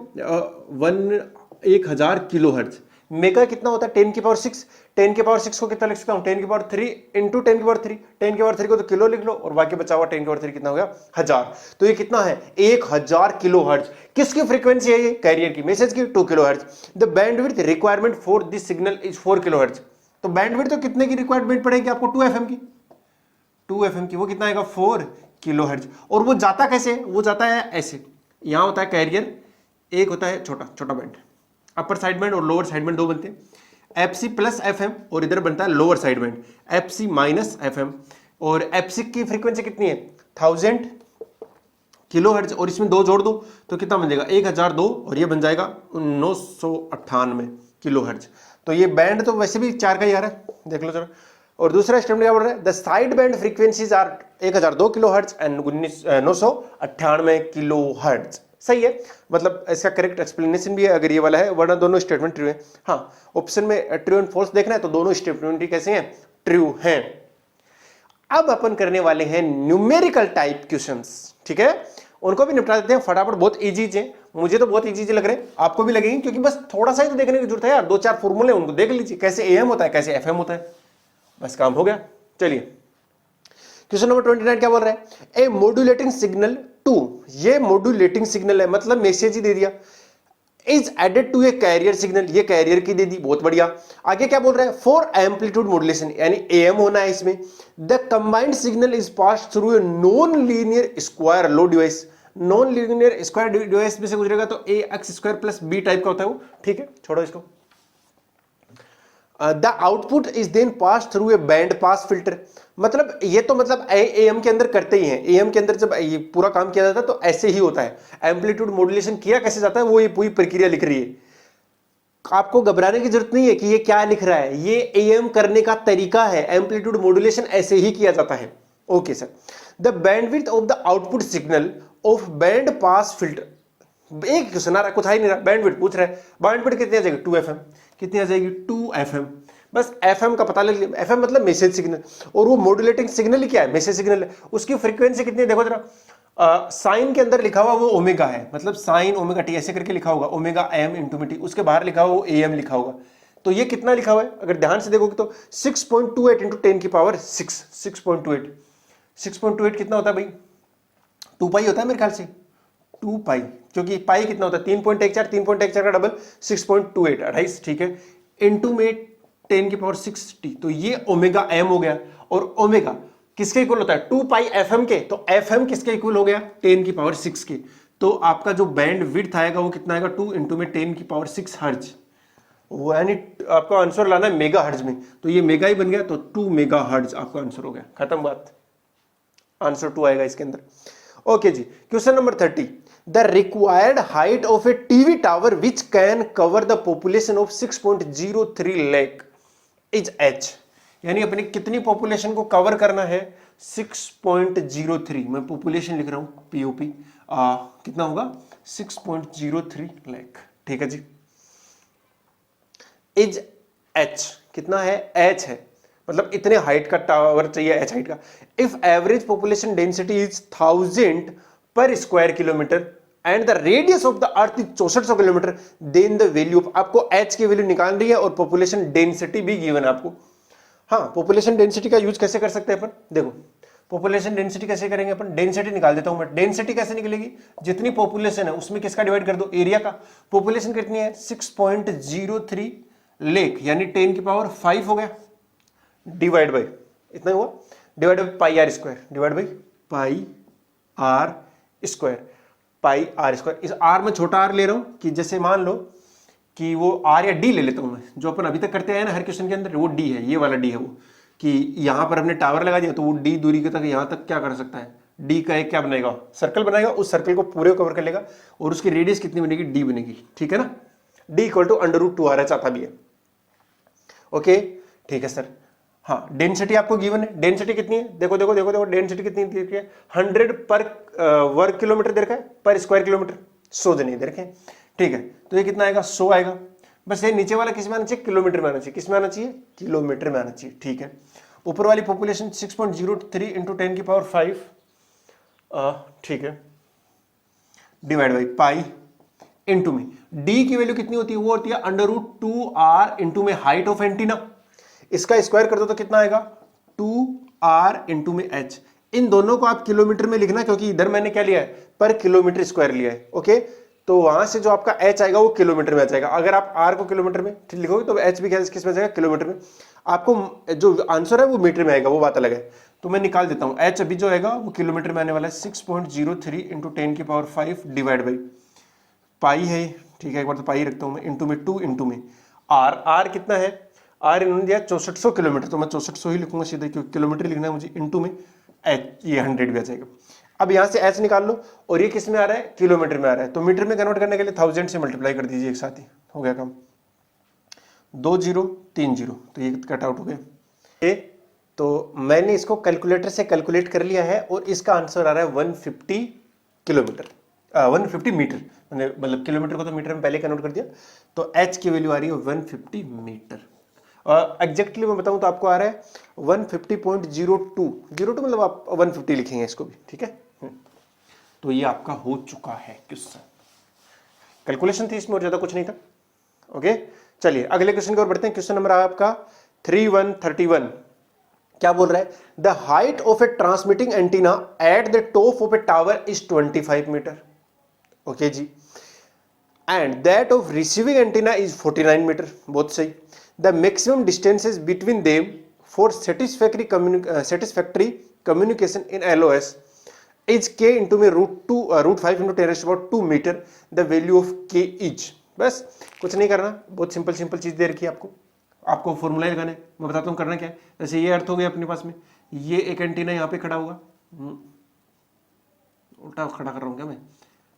1000 किलो हर्ट्ज, मेगा कितना होता है 10 की पावर 6, 10 की पावर 6 को कितना लिख सकता हूं, 10 की पावर 3 इंटू 10 की पावर 3, 10 की पावर 3 को तो किलो लिख लो और बाकी बचा हुआ 10 की पावर 3 कितना हो गया, 1000। तो ये कितना है, 1000 किलो हर्ट्ज। किसकी फ्रीक्वेंसी है ये, कैरियर की, मैसेज की, 2 kilo hertz. The bandwidth requirement for this signal is 4 kilo hertz. तो बैंडविड्थ तो कितने की रिक्वायरमेंट पड़ेगी आपको, 2 FM की, 2 FM की, वो कितना आएगा, 4 किलो हर्ट्ज। और वो जाता कैसे, वो जाता है ऐसे, यहां होता है कैरियर, एक होता है छोटा छोटा बैंड, अपर साइड बैंड और लोअर साइड बैंड दो बनते हैं, FC प्लस FM, और इधर बनता है lower side band FC minus FM। और FC की फ्रीक्वेंसी कितनी है, 1000 किलो हर्ट्ज, और इसमें 2 जोड़ दो तो कितना बन जाएगा, 1002, और ये बन जाएगा 998 किलो हर्ट्ज। तो ये बैंड तो वैसे भी 4 का ही आ रहा है, देख लो जरा। और दूसरा स्टेटमेंट क्या बोल रहा है, the side band frequencies are 1002 kilo hertz and 998 kilo hertz. सही है, मतलब इसका करेक्ट एक्सप्लेनेशन भी है अगर ये वाला है, वरना दोनों स्टेटमेंट ट्रू है। हाँ, ऑप्शन में ट्रू एंड फॉल्स देखना है तो दोनों स्टेटमेंट ही कैसे हैं, ट्रू हैं। अब अपन करने वाले हैं न्यूमेरिकल टाइप क्वेश्चंस, ठीक है, उनको भी निपटा देते हैं फटाफट। बहुत इजी है, मुझे तो बहुत इजी लग रहे हैं, आपको भी लगेंगे, क्योंकि बस थोड़ा सा ही तो देखने की जरूरत है यार, 2-4 फॉर्मूले उनको देख लीजिए, कैसे AM होता है, कैसे FM होता है, बस काम हो गया। चलिए क्वेश्चन नंबर 29 क्या बोल रहा है, ए मॉड्यूलेटिंग सिग्नल 2, ये मॉड्यूलेटिंग सिग्नल है, मतलब मैसेज ही दे दिया, is added to a carrier signal, ये कैरियर की दे दी, बहुत बढ़िया। आगे क्या बोल रहा है, फॉर एम्पलीट्यूड मॉड्यूलेशन, यानी AM होना है इसमें, the combined signal is pass through a non linear square low device, non linear square device में से गुजरेगा तो AX² प्लस B टाइप का होता है वो, ठीक है, छोड़ो इसको। The output is then pass through a band pass filter, मतलब ये तो मतलब AM के अंदर करते ही हैं, AM के अंदर जब ये पूरा काम किया जाता है तो ऐसे ही होता है। एम्पलीट्यूड मॉड्यूलेशन किया कैसे जाता है, वो ये पूरी प्रक्रिया लिख रही है, आपको घबराने की जरूरत नहीं है कि ये क्या लिख रहा है, ये AM करने का तरीका है, एम्पलीट्यूड मॉड्यूलेशन ऐसे ही किया जाता है। Okay sir, the bandwidth of the output signal of band pass filter, एक क्वेश्चन आ रहा है, कुछ आ ही नहीं रहा, बैंडविड्थ पूछ रहा है, बैंडविड्थ कितनी आ जाएगी, 2 FM, कितनी आ जाएगी, 2 FM, बस FM का पता लग लिया, FM मतलब मैसेज सिग्नल, और वो मॉड्यूलेटिंग सिग्नल ही क्या है, मैसेज सिग्नल है, उसकी फ्रीक्वेंसी कितनी है, देखो जरा, साइन के अंदर लिखा हुआ वो ओमेगा है, मतलब साइन ओमेगा टी ऐसे करके लिखा होगा, ओमेगा M इंटू टी, उसके बाहर लिखा हुआ वो AM लिखा होगा, तो ये कितना लिखा हुआ है, अगर ध्यान से देखोगे तो 6.28 इंटू 10 की पावर 6, 6.28 कितना होता है भाई, 2 पाई होता है मेरे ख्याल से, 2 पाई, क्योंकि पाई कितना होता है 3.14, 3.14 का डबल 6.28, 28, ठीक है, इंटू में 10 की पावर 6t, तो ये ओमेगा M हो गया, और ओमेगा किसके इक्वल होता है, 2 पाई FM के, तो FM किसके इक्वल हो गया, 10 की पावर 6 के, तो आपका जो बैंड विड्थ आएगा वो कितना आएगा, 2 इंटू में 10 की पावर 6 हर्ट्ज, वो यानी आपको आंसर लाना है मेगा हर्ट्ज में, तो ये मेगा ही बन गया, तो 2 मेगा हर्ट्ज आपका आंसर हो गया, खत्म बात, आंसर 2 आएगा इसके अंदर। ओके जी, question number 30, the required height of a TV tower which can cover the population of 6.03 lakh is h, यानी अपनी कितनी पॉपुलेशन को कवर करना है, 6.03, मैं पॉपुलेशन लिख रहा हूं POP, कितना होगा 6.03 लाख, ठीक है जी, इज h कितना है, h है, मतलब इतने हाइट का टावर चाहिए, h हाइट का। If average population density is 1000 per square kilometre and the radius of the earth is 6400 kilometre, then the value of, आपको h की वैल्यू निकाल रही है और पॉपुलेशन डेंसिटी भी गिवन है आपको। हाँ, पॉपुलेशन डेंसिटी का यूज कैसे कर सकते हैं अपन, देखो पॉपुलेशन डेंसिटी कैसे करेंगे अपन, डेंसिटी निकाल देता हूं मैं, डेंसिटी कैसे निकलेगी, जितनी पॉपुलेशन है उसमें किसका डिवाइड कर दो, एरिया का, पॉपुलेशन कितनी है 6.03 लाख, यानी 10 की पावर 5 हो गया, डिवाइड बाई इतना हुआ, divide by pi r square, divide by pi r square, pi r square, इस आर में छोटा आर ले रहा हूं कि जैसे मान लो कि वो आर या डी ले लेता हूं मैं, जो अपन अभी तक करते हैं ना हर क्वेश्चन के अंदर, वो डी है, ये वाला डी है वो, कि यहां पर हमने टावर लगा दिया तो वो डी दूरी के तक यहां तक क्या कर सकता है, डी का एक क्या बनाएगा, सर्कल बनाएगा, उस सर्कल को पूरे कवर कर लेगा, और उसकी रेडियस कितनी बनेगी, डी बनेगी, ठीक है ना। डी इक्वल टू √2RH आता भी है। ओके ठीक है सर। हाँ डेंसिटी आपको गिवन है, डेंसिटी कितनी है, देखो देखो देखो देखो डेंसिटी कितनी दे रखी है, 100 पर वर्ग किलोमीटर दे रखा है, पर स्क्वायर किलोमीटर 100 नहीं दे रखे हैं। ठीक है, तो ये कितना आएगा, 100 आएगा। बस ये नीचे वाला किस में आना चाहिए, किलोमीटर में आना चाहिए। किस में आना चाहिए, किलोमीटर में आना चाहिए। ठीक है, ऊपर वाली पॉपुलेशन 6.03 इंटू 10 की पावर 5, ठीक है, डिवाइड बाई पाई इंटू में डी की वैल्यू कितनी होती है, वो होती है √2r इंटू में हाइट ऑफ एंटीना। इसका स्क्वायर कर दो तो कितना आएगा, 2r इंटू में h। इन दोनों को आप किलोमीटर में लिखना, क्योंकि इधर मैंने क्या लिया है, पर किलोमीटर स्क्वायर लिया है। ओके, तो वहां से जो आपका h आएगा वो किलोमीटर में आ जाएगा। अगर आप r को किलोमीटर में लिखोगे तो h भी किस में जाएगा, किलोमीटर में। आपको जो आंसर है वो मीटर में आएगा, वो बात अलग है। तो मैं निकाल देता हूं, h अभी जो आएगा वो किलोमीटर में आने वाला है, 6.03 इंटू 10 की पावर 5 डिवाइड बाई पाई है। ठीक है, एक बार तो पाई रखता हूं मैं, इंटू में 2 इंटू में r कितना है, r इन्होंने दिया 6400 किलोमीटर, तो मैं 6400 ही लिखूंगा सीधे, क्योंकि किलोमीटर लिखना है मुझे, इंटू में h, ये 100 भी आ जाएगा। अब यहां से h निकाल लो, और ये किस में आ रहा है, किलोमीटर में आ रहा है, तो मीटर में कन्वर्ट करने के लिए 1000 से मल्टीप्लाई कर दीजिए, एक साथ ही हो गया काम। 2 0 3 0, तो ये कट आउट हो गया। तो मैंने इसको कैलकुलेटर से कैलकुलेट कर लिया है, और इसका आंसर आ रहा है 150 किलोमीटर, 150 मीटर, मैंने मतलब किलोमीटर को तो मीटर में पहले कन्वर्ट कर दिया, तो h की वैल्यू आ रही है 150 मीटर। एग्जैक्टली मैं बताऊं तो आपको आ रहा है 150.02 मतलब आप 150 लिखेंगे इसको भी। ठीक है, तो ये आपका हो चुका है क्वेश्चन, कैलकुलेशन थी इसमें और ज्यादा कुछ नहीं था। ओके, चलिए अगले क्वेश्चन की ओर बढ़ते हैं। क्वेश्चन नंबर आपका 3131 क्या बोल रहा है, the height of a transmitting antenna at the top of a tower is 25 metre. Okay जी, and that of receiving antenna is 49 metre, बहुत सही। The maximum distances between them for satisfactory communication in LOS is k into में √5 into 10⁻²2 metre, the value of k is. बस कुछ नहीं करना, बहुत सिंपल चीज दे रखी है आपको फॉर्मूला लगाना है। मैं बताता हूँ करना क्या है। जैसे ये अर्थ हो गया अपने पास में, ये एक एंटीना यहाँ पे खड़ा होगा, उल्टा खड़ा कर रहा हूँ क्या मैं,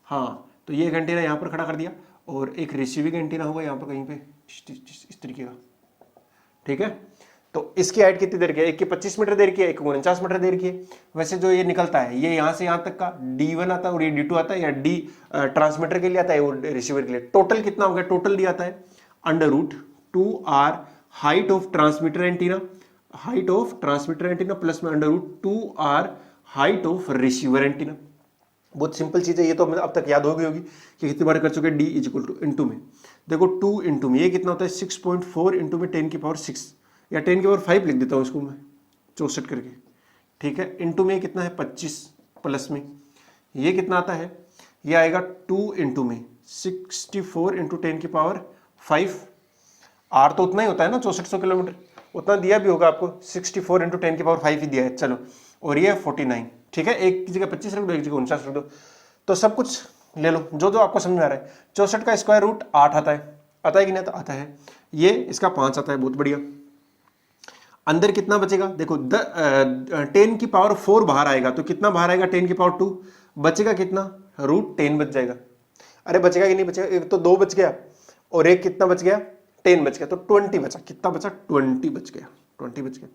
हाँ, तो ये एक एंटीना यहाँ पर खड़ा कर दिया, और एक रिसीविंग एंटीना होगा यहाँ पर कहीं पे इस तरीके का। ठीक है, तो इसकी हाइट कितनी देर की है, एक की 25 मीटर देर की है, एक 49 मीटर देर की है। वैसे जो ये निकलता है, ये यहाँ से यहाँ तक का D1 आता है, और ये D2 आता है, या D ट्रांसमीटर के लिए आता है, वो रिसीवर के लिए। टोटल कितना हो गया, टोटल दिया आता है √2r height of transmitter antenna, height of transmitter antenna plus में √2r height of receiver antenna. बहुत सिंपल चीज है ये, तो अब तक याद होगी कि कितनी बार कर चुके हैं। D is equal two into में, देखो 2 इंटू में ये कितना होता है, 6.4 इंटू में 10 की पावर 6, या 10 की पावर 5 लिख देता हूँ इसको मैं 64 करके। ठीक है, इंटू में कितना है 25, प्लस में ये कितना आता है, ये आएगा 2 इंटू में 64 इंटू 10 की पावर 5। आर तो उतना ही होता है ना, 6400 किलोमीटर, उतना दिया भी होगा आपको, 64 इंटू 10 की पावर 5 ही दिया है। चलो, और ये 49। ठीक है, एक की जगह 25 रख दो, एक जगह 49 रख दो, तो सब कुछ ले लो जो आपको समझ में आ रहा है। 64 का स्क्वायर रूट 8 आता है कि नहीं आता, आता है। ये इसका 5 आता है, बहुत बढ़िया। अंदर कितना बचेगा, देखो 10 की पावर 4 बाहर आएगा, तो कितना बाहर आएगा, 10 की पावर 2, बचेगा कितना, √10 बच जाएगा। अरे बचेगा कि नहीं बचेगा, एक तो 2 बच गया, और एक कितना बच गया, 10 बच गया, तो 20 बचा। कितना बचा, 20 बच गया, 20 बच गया।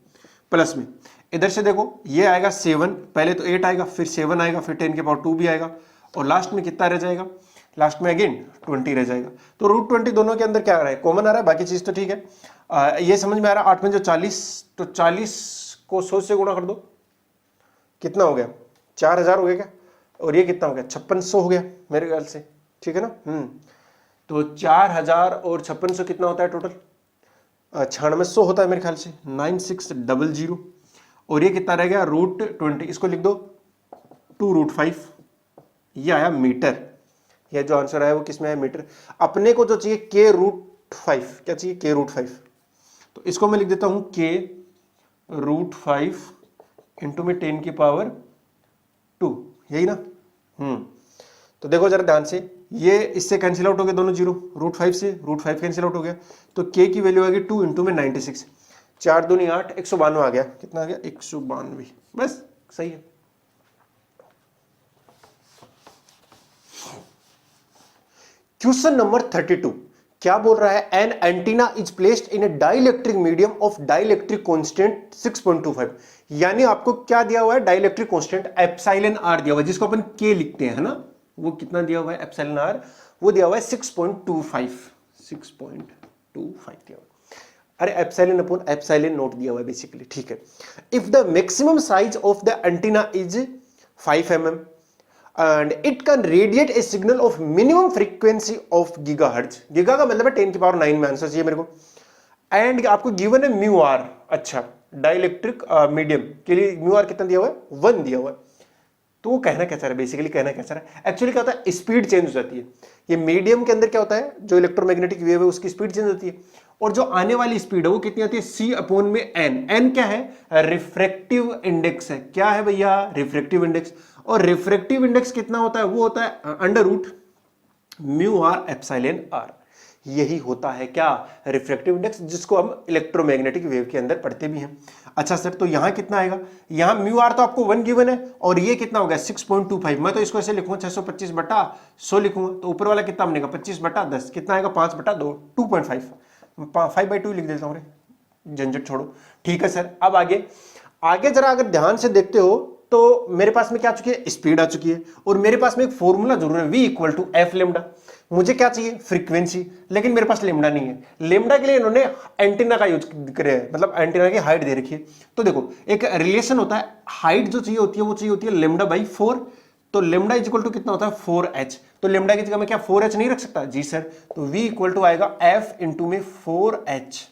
प्लस में इधर से देखो, ये आएगा 7, पहले तो 8 आएगा, फिर 7 आएगा, फिर 10 के पावर 2 भी आएगा, और लास्ट में कितना रह जाएगा, लास्ट में अगेन 20 रह जाएगा। तो √20 दोनों के अंदर क्या आ रहा है, कॉमन आ रहा है, बाकी चीज तो ठीक है। ये समझ में आ रहा है। 8 में जो 40, तो 40 को 100 से गुणा कर दो, कितना हो गया, 4000 हो गया क्या, और ये कितना हो गया, 5600 हो गया मेरे ख्याल से। ठीक है ना, तो 4000 और 5600 कितना होता है टोटल, 9600 होता है मेरे ख्याल से, 9600। और ये कितना रह गया, √20, इसको लिख दो 2√5, ये आया मीटर। ये जो आंसर आया वो किसमें आया, मीटर। अपने को जो चाहिए k√5, क्या चाहिए, k√5, तो इसको मैं लिख देता हूं k√5 इंटू में 10 की पावर 2, यही ना। तो देखो जरा ध्यान से, ये इससे कैंसिल आउट हो गया दोनों जीरो, √5 से √5 कैंसिल आउट हो गया, तो k की वैल्यू आ गई 2 इंटू में 96, 4 दूनी 8, 192 आ गया। कितना आ गया, 192, बस सही है। क्वेश्चन नंबर 32, क्या बोल रहा है, an antenna is placed in a dielectric medium of dielectric constant 6.25, यानी आपको क्या दिया हुआ है, डाइलेक्ट्रिक कांस्टेंट एप्सिलॉन आर दिया हुआ है, जिसको अपन के लिखते हैं, है ना, वो कितना दिया हुआ है एप्सिलॉन आर, वो दिया हुआ है 6.25 दिया हुआ है। अरे एप्सिलॉन अपॉन एप्सिलॉन नोट दिया हुआ है बेसिकली, ठीक है। If the maximum size of the antenna is 5 mm and it can radiate a signal of minimum frequency of gigahertz, giga का मतलब है 10 की पावर 9 में आंसर चाहिए मेरे को, एंड आपको गिवन है म्यू आर, अच्छा डाइलेक्ट्रिक मीडियम के लिए म्यू आर कितना दिया हुआ है 1 दिया हुआ है। तो वो कहना क्या चाह रहा है, बेसिकली कहना क्या चाह रहा है, एक्चुअली क्या होता है, स्पीड चेंज हो जाती है, ये मीडियम के अंदर क्या होता है, जो इलेक्ट्रोमैग्नेटिक वेव है उसकी स्पीड चेंज होती है, और जो आने वाली स्पीड है वो कितनी आती है, सी अपॉन में एन, एन क्या है, रिफ्रैक्टिव इंडेक्स है, क्या है भैया, रिफ्रैक्टिव इंडेक्स, और रिफ्रैक्टिव इंडेक्स कितना होता है, वो होता है under root mu r epsilon r, यही होता है क्या, रिफ्रैक्टिव इंडेक्स, जिसको हम इलेक्ट्रोमैग्नेटिक वेव के अंदर पढ़ते भी हैं। अच्छा सर, तो यहां कितना आएगा, यहां म्यू आर तो आपको 1 गिवन है, और ये कितना होगा 6.25, मैं तो इसको ऐसे लिखूंगा 625 बटा 100 लिखूंगा, तो ऊपर वाला कितना बनेगा 25 बटा 10, कितना आएगा 5 बटा 2, 2.5, 5/2 लिख देता हूं रे, झंझट छोड़ो, ठीक है सर। अब आगे जरा अगर ध्यान से देखते हो तो मेरे पास में क्या आ चुकी है, स्पीड आ चुकी है, और मेरे पास में एक फॉर्मूला जरूर है, v equal to F lambda, मुझे क्या चाहिए, फ्रीक्वेंसी, लेकिन मेरे पास लेमडा नहीं है, लेमडा के लिए इन्होंने एंटीना का यूज करे, मतलब एंटीना की हाइट दे रखी है। तो देखो एक रिलेशन होता है, हाइट जो चाहिए होती है वो चाहिए होती है लेमडा बाई 4, तो लेमडा इज इक्वल टू कितना होता है 4h, तो लेमडा की जगह मैं क्या 4h नहीं रख सकता, जी सर, तो v इक्वल टू आएगा f इंटू में 4h,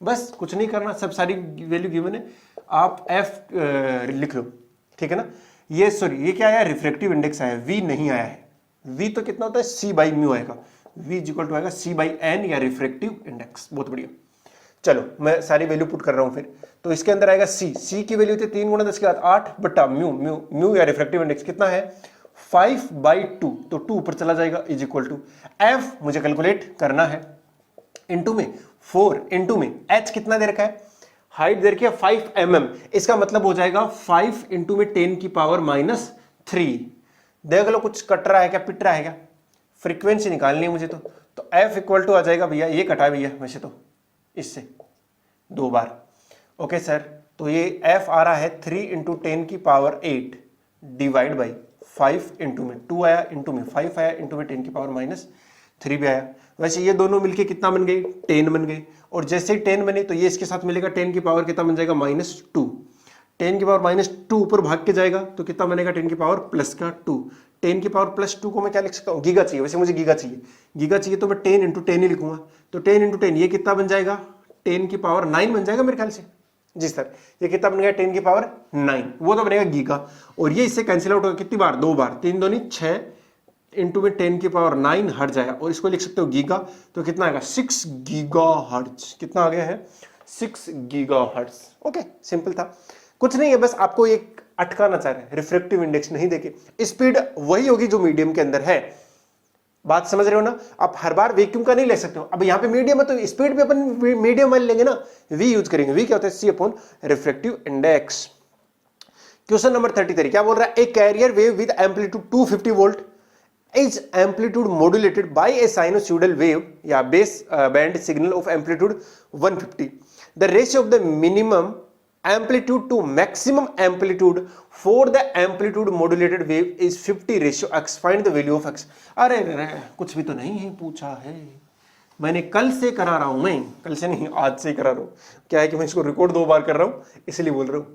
बस कुछ नहीं करना, सब सारी वैल्यू गिवन है, आप f लिख लो, ठीक है ना। ये सॉरी ये क्या आया, रिफ्रैक्टिव इंडेक्स आया, v नहीं आया है, v तो कितना होता है c बाई म्यू आएगा, v इज इक्वल टू आएगा c बाई n या रिफ्रैक्टिव इंडेक्स, बहुत बढ़िया। चलो मैं सारी वैल्यू पुट कर रहा हूं फिर, तो इसके अंदर आएगा c की वैल्यू थी 3 गुणा 10 के बाद 8 बटा म्यू या रिफ्रैक्टिव इंडेक्स कितना है 5/2, तो 2 ऊपर चला जाएगा, इज इक्वल टू f मुझे कैलकुलेट करना है, इंटू में 4 इंटू में h कितना दे रखा है, हाइट दे रखी है 5 mm, इसका मतलब हो जाएगा 5 इंटू में 10 की पावर -3, देख लो कुछ कट रहा है क्या, पिट रहा है क्या, फ्रीक्वेंसी निकालनी है मुझे, तो f इक्वल टू आ जाएगा भैया, ये कटा भैया वैसे तो इससे 2 बार, ओके सर, तो ये f आ रहा है 3 इंटू 10 की पावर 8 डिवाइड बाई 5 इंटू में 2 आया, इंटू में 5 आया, इंटू में 10 की पावर -3 भी आया। वैसे ये दोनों मिलके कितना बन गए, 10 बन गए, और जैसे ही 10 बने तो ये इसके साथ मिलेगा 10 की पावर कितना बन जाएगा -2, 10 की पावर -2 ऊपर भाग के जाएगा तो कितना बनेगा 10 की पावर +2, 10 की पावर +2 को मैं क्या लिख सकता हूँ, गीगा चाहिए, वैसे मुझे गीगा चाहिए तो मैं 10 इंटू 10 ही लिखूंगा, तो 10 इंटू 10 ये कितना बन जाएगा, 10 की पावर 9 बन जाएगा मेरे ख्याल से, जी सर, ये कितना बन गया 10 की पावर 9, वो तो बनेगा गीगा, और ये इससे कैंसिल आउट होगा कितनी बार, 2 बार, 3 दूनी 6 इंटू में 10 की पावर 9 हट जाएगा, और इसको लिख सकते हो गीगा, तो कितना आएगा 6 गीगा हर्ट्ज, कितना आ गया है 6 गीगा हर्ट्ज, ओके सिंपल था, कुछ नहीं है, बस आपको एक अटकाना चाह रहे हैं, रिफ्रैक्टिव इंडेक्स नहीं देखे, स्पीड वही होगी जो मीडियम के अंदर है, बात समझ रहे हो ना, आप हर बार वैक्यूम का नहीं ले सकते हो, अब यहाँ पे मीडियम है तो स्पीड पे अपन मीडियम वाली लेंगे ना, v यूज करेंगे, v क्या होता है c upon refractive index. Question number 33 क्या बोल रहा है, a carrier wave with amplitude 250 volt is amplitude modulated by a sinusoidal wave या base band signal of amplitude 150. The ratio of the minimum amplitude to maximum amplitude for the amplitude modulated wave is 50:x. Find the value of x. अरे कुछ भी तो नहीं है पूछा है, मैंने कल से करा रहा हूं, मैं कल से नहीं आज से ही करा रहा हूं, क्या है कि मैं इसको रिकॉर्ड 2 बार कर रहा हूं इसलिए बोल रहा हूं,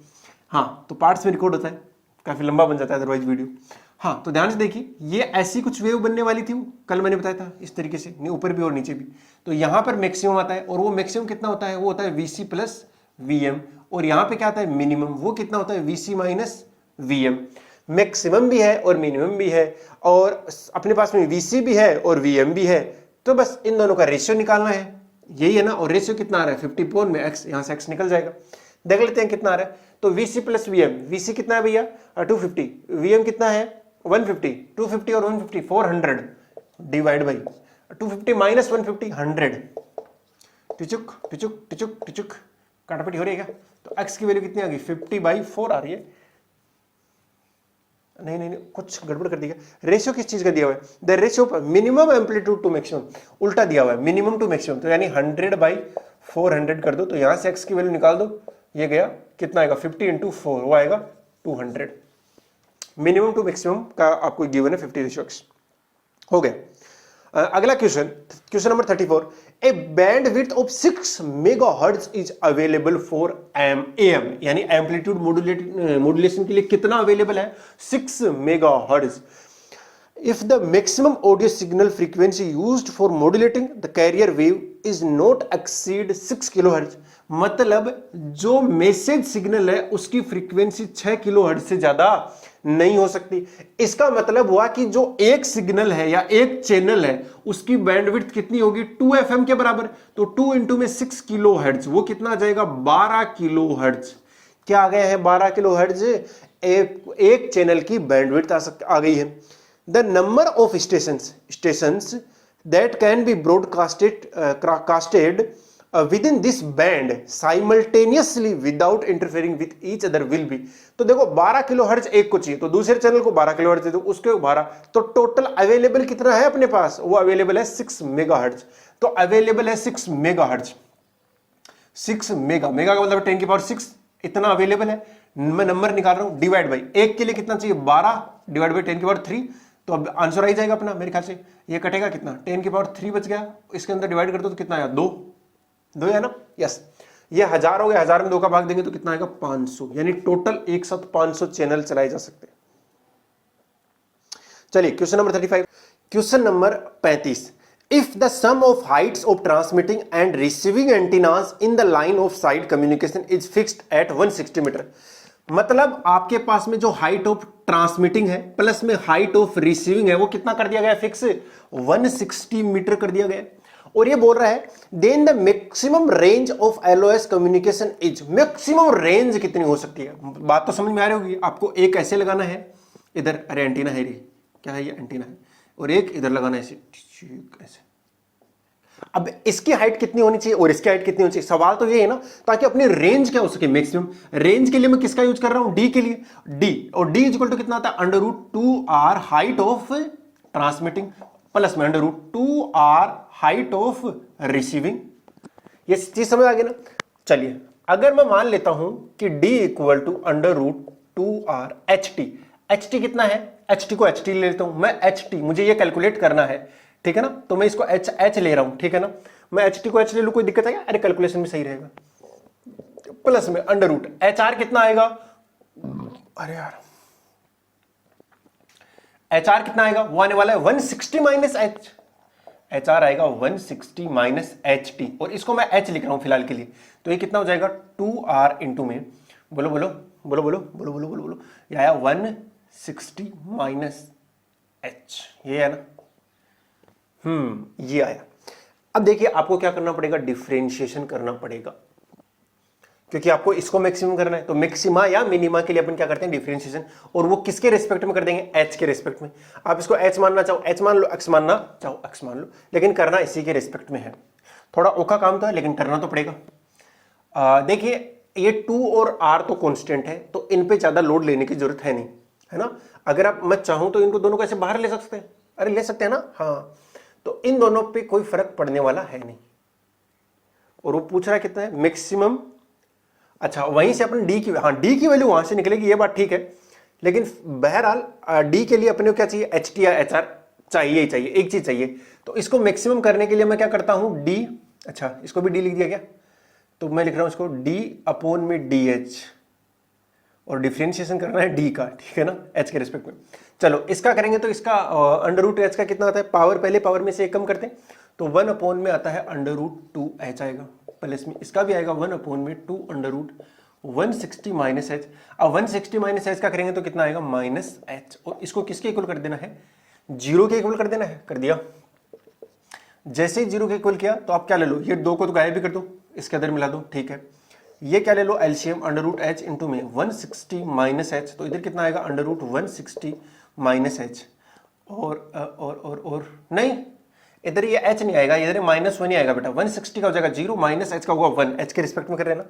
हाँ तो पार्ट्स में रिकॉर्ड होता है, काफी लंबा बन जाता है अदरवाइज वीडियो। हाँ तो ध्यान से देखिए, ये ऐसी कुछ वेव बनने वाली थी, कल मैंने बताया था इस तरीके से, नहीं ऊपर भी और नीचे भी, तो यहां पर मैक्सिमम आता है, और वो मैक्सिमम कितना होता है, वो होता है Vc प्लस Vm, और यहां पे क्या आता है मिनिमम, वो कितना होता है Vc माइनस Vm, मैक्सिमम भी है और मिनिमम भी है, और अपने पास में Vc भी है और Vm भी है, तो बस इन दोनों का रेशियो निकालना है, यही है ना, और रेशियो कितना आ रहा है 50 पोल में x, यहां से x निकल जाएगा, देख लेते हैं कितना आ रहा है, तो Vc प्लस Vm, Vc कितना है भैया 250, Vm कितना है 150, 250 और 150 400 डिवाइड बाई 250 माइनस 150 100, टिचुक टिचुक टिचुक टिचुक काटापटी हो रही है क्या, तो x की वैल्यू कितनी आ गई 50/4 आ रही है, नहीं नहीं नहीं, कुछ गड़बड़ कर दिया। रेशियो किस चीज का दिया हुआ है? The ratio minimum amplitude to maximum, उल्टा दिया हुआ है, मिनिमम टू मैक्सिमम। तो यानी 100/400 कर दो, तो यहां से x की वैल्यू निकाल दो, ये गया कितना आएगा 50 × 4, वो आएगा 200। मिनिमम टू मैक्सिमम का आपको गिवन है 50:x। हो गया। अगला question, question number 34। A band width of 6 megahertz is available for AM, यानी एम्पलीट्यूड मॉड्यूलेशन के लिए कितना अवेलेबल है? 6 megahertz. If the maximum audio signal frequency used for modulating the carrier wave is not exceed 6 kilohertz, मतलब जो मैसेज सिग्नल है उसकी फ्रीक्वेंसी 6 किलोहर्ट्ज से ज्यादा नहीं हो सकती। इसका मतलब हुआ कि जो एक सिग्नल है या एक चैनल है उसकी बैंडविड्थ कितनी होगी? 2 FM के बराबर। तो 2 इंटू में 6 किलोहर्ट्ज, वो कितना आ जाएगा? 12 किलोहर्ट्ज। क्या आ गया है? 12 किलोहर्ट्ज एक चैनल की बैंडविड्थ आ गई है। The number of stations that can be broadcasted within this band simultaneously without interfering with each other will be। तो देखो 12 किलोहर्ट्ज एक को चाहिए, तो दूसरे चैनल को 12 किलोहर्ट्ज दे दो, उसके 12, तो टोटल अवेलेबल कितना है अपने पास? वो अवेलेबल है 6 मेगाहर्ट्ज। तो अवेलेबल है 6 मेगाहर्ट्ज। 6 मेगा का मतलब 10⁶ इतना अवेलेबल है। मैं नंबर निकाल रहा हूं, डिवाइड बाई एक के लिए कितना चाहिए? 12 डिवाइड बाई 10⁻3। तो अब आंसर आ जाएगा अपना, मेरे ख्याल से ये कटेगा कितना? 10⁻3 बच गया, इसके अंदर डिवाइड कर दो तो कितना आया? 2 है ना? यस। ये 1000 हो गया, 1000 में 2 का भाग देंगे तो कितना आएगा? 500। यानी टोटल एक साथ 500 चैनल चलाए जा सकते हैं। चलिए question number 35। Question number 35। If the sum of heights of transmitting and receiving antennas in the line of sight communication is fixed at 160 metre, मतलब आपके पास में जो हाइट ऑफ ट्रांसमिटिंग है प्लस में हाइट ऑफ रिसीविंग है वो कितना कर दिया गया? फिक्स 160 मीटर कर दिया गया। और ये बोल रहा है then the maximum range of LOS communication is, maximum range कितनी हो सकती है? बात तो समझ में आ रही होगी आपको। एक ऐसे लगाना है इधर, अरे एंटीना है, रे क्या है ये? एंटीना है। और एक इधर लगाना है ऐसे, ऐसे। अब इसकी हाइट कितनी होनी चाहिए और इसकी हाइट कितनी होनी चाहिए? सवाल तो ये है ना, ताकि अपनी रेंज क्या हो सके? मैक्सिमम रेंज के लिए मैं किसका यूज कर रहा हूं? डी के लिए। डी, और डी इक्वल टू कितना आता है? √2r height of transmitting plus में √2r हाइट ऑफ रिसीविंग। ये चीज समझ आ गई ना? चलिए अगर मैं मान लेता हूं कि d equal to √2r HT कितना है? HT को HT ले लेता हूं मैं। HT मुझे ये कैलकुलेट करना है, ठीक है ना? तो मैं इसको H ले रहा हूं, ठीक है ना? मैं HT को H ले लूं, कोई दिक्कत है क्या? अरे कैलकुलेशन में सही रहेगा। प्लस में √HR कितना आएगा? अरे यार HR कितना आएगा? वो आने वाला है 160 माइनस H। HR आएगा 160 माइनस HT, और इसको मैं H लिख रहा हूं फिलहाल के लिए। तो ये कितना हो जाएगा? 2R इंटू में, बोलो बोलो बोलो बोलो बोलो बोलो बोलो बोलो, ये आया 160 माइनस H, ये है ना? ये आया। अब देखिए आपको क्या करना पड़ेगा? डिफरेंशिएशन करना पड़ेगा, क्योंकि आपको इसको मैक्सिमम करना है। तो मैक्सिमा या मिनिमा के लिए अपन क्या करते हैं? डिफरेंशिएशन। और वो किसके रेस्पेक्ट में कर देंगे? H के रेस्पेक्ट में। आप इसको H मानना चाहो H मान लो, X मानना चाहो X मान लो, लेकिन करना इसी के रेस्पेक्ट में है। थोड़ा औखा काम तो है, लेकिन करना तो पड़ेगा। देखिए ये 2 और R तो कॉन्स्टेंट है, तो इन पे ज्यादा लोड लेने की जरूरत है नहीं, है ना? अगर आप मैं चाहूं तो इनको दोनों को ऐसे बाहर ले सकते हैं। अरे ले सकते हैं ना? हाँ, तो इन दोनों पे कोई फर्क पड़ने वाला है नहीं। और वो पूछ रहा है कितना है? मैक्सिमम। अच्छा, वहीं से अपन डी की, हाँ डी की वैल्यू वहां से निकलेगी, ये बात ठीक है। लेकिन बहरहाल डी के लिए अपने को क्या चाहिए? HT या HR चाहिए ही चाहिए, एक चीज चाहिए। तो इसको मैक्सिमम करने के लिए मैं क्या करता हूं? डी, अच्छा इसको भी डी लिख दिया क्या? तो मैं लिख रहा हूं इसको D/DH, और डिफरेंशिएशन करना है डी का, ठीक है ना? H के रिस्पेक्ट में। चलो इसका करेंगे तो इसका √H का कितना आता है? पावर, पहले पावर में से एक कम करते हैं, तो 1 में आता है √2H आएगा, प्लस में इसका भी आएगा 1/2 √160 माइनस H। अब 160 माइनस H का करेंगे तो कितना आएगा? -H। और इसको किसके इक्वल कर देना है? 0 के इक्वल कर देना है। कर दिया। जैसे ही 0 के इक्वल किया तो आप क्या ले लो? ये 2 को तो गायब भी कर दो, इसके अंदर मिला दो, ठीक है? ये क्या ले लो? एलसीएम √H इंटू में 160 माइनस H, तो इधर कितना आएगा? √160 माइनस H। और नहीं, इधर ये H नहीं आएगा, इधर -1 ही आएगा बेटा। 160 का हो जाएगा 0, माइनस H का होगा 1, H के रिस्पेक्ट में कर रहे हैं ना,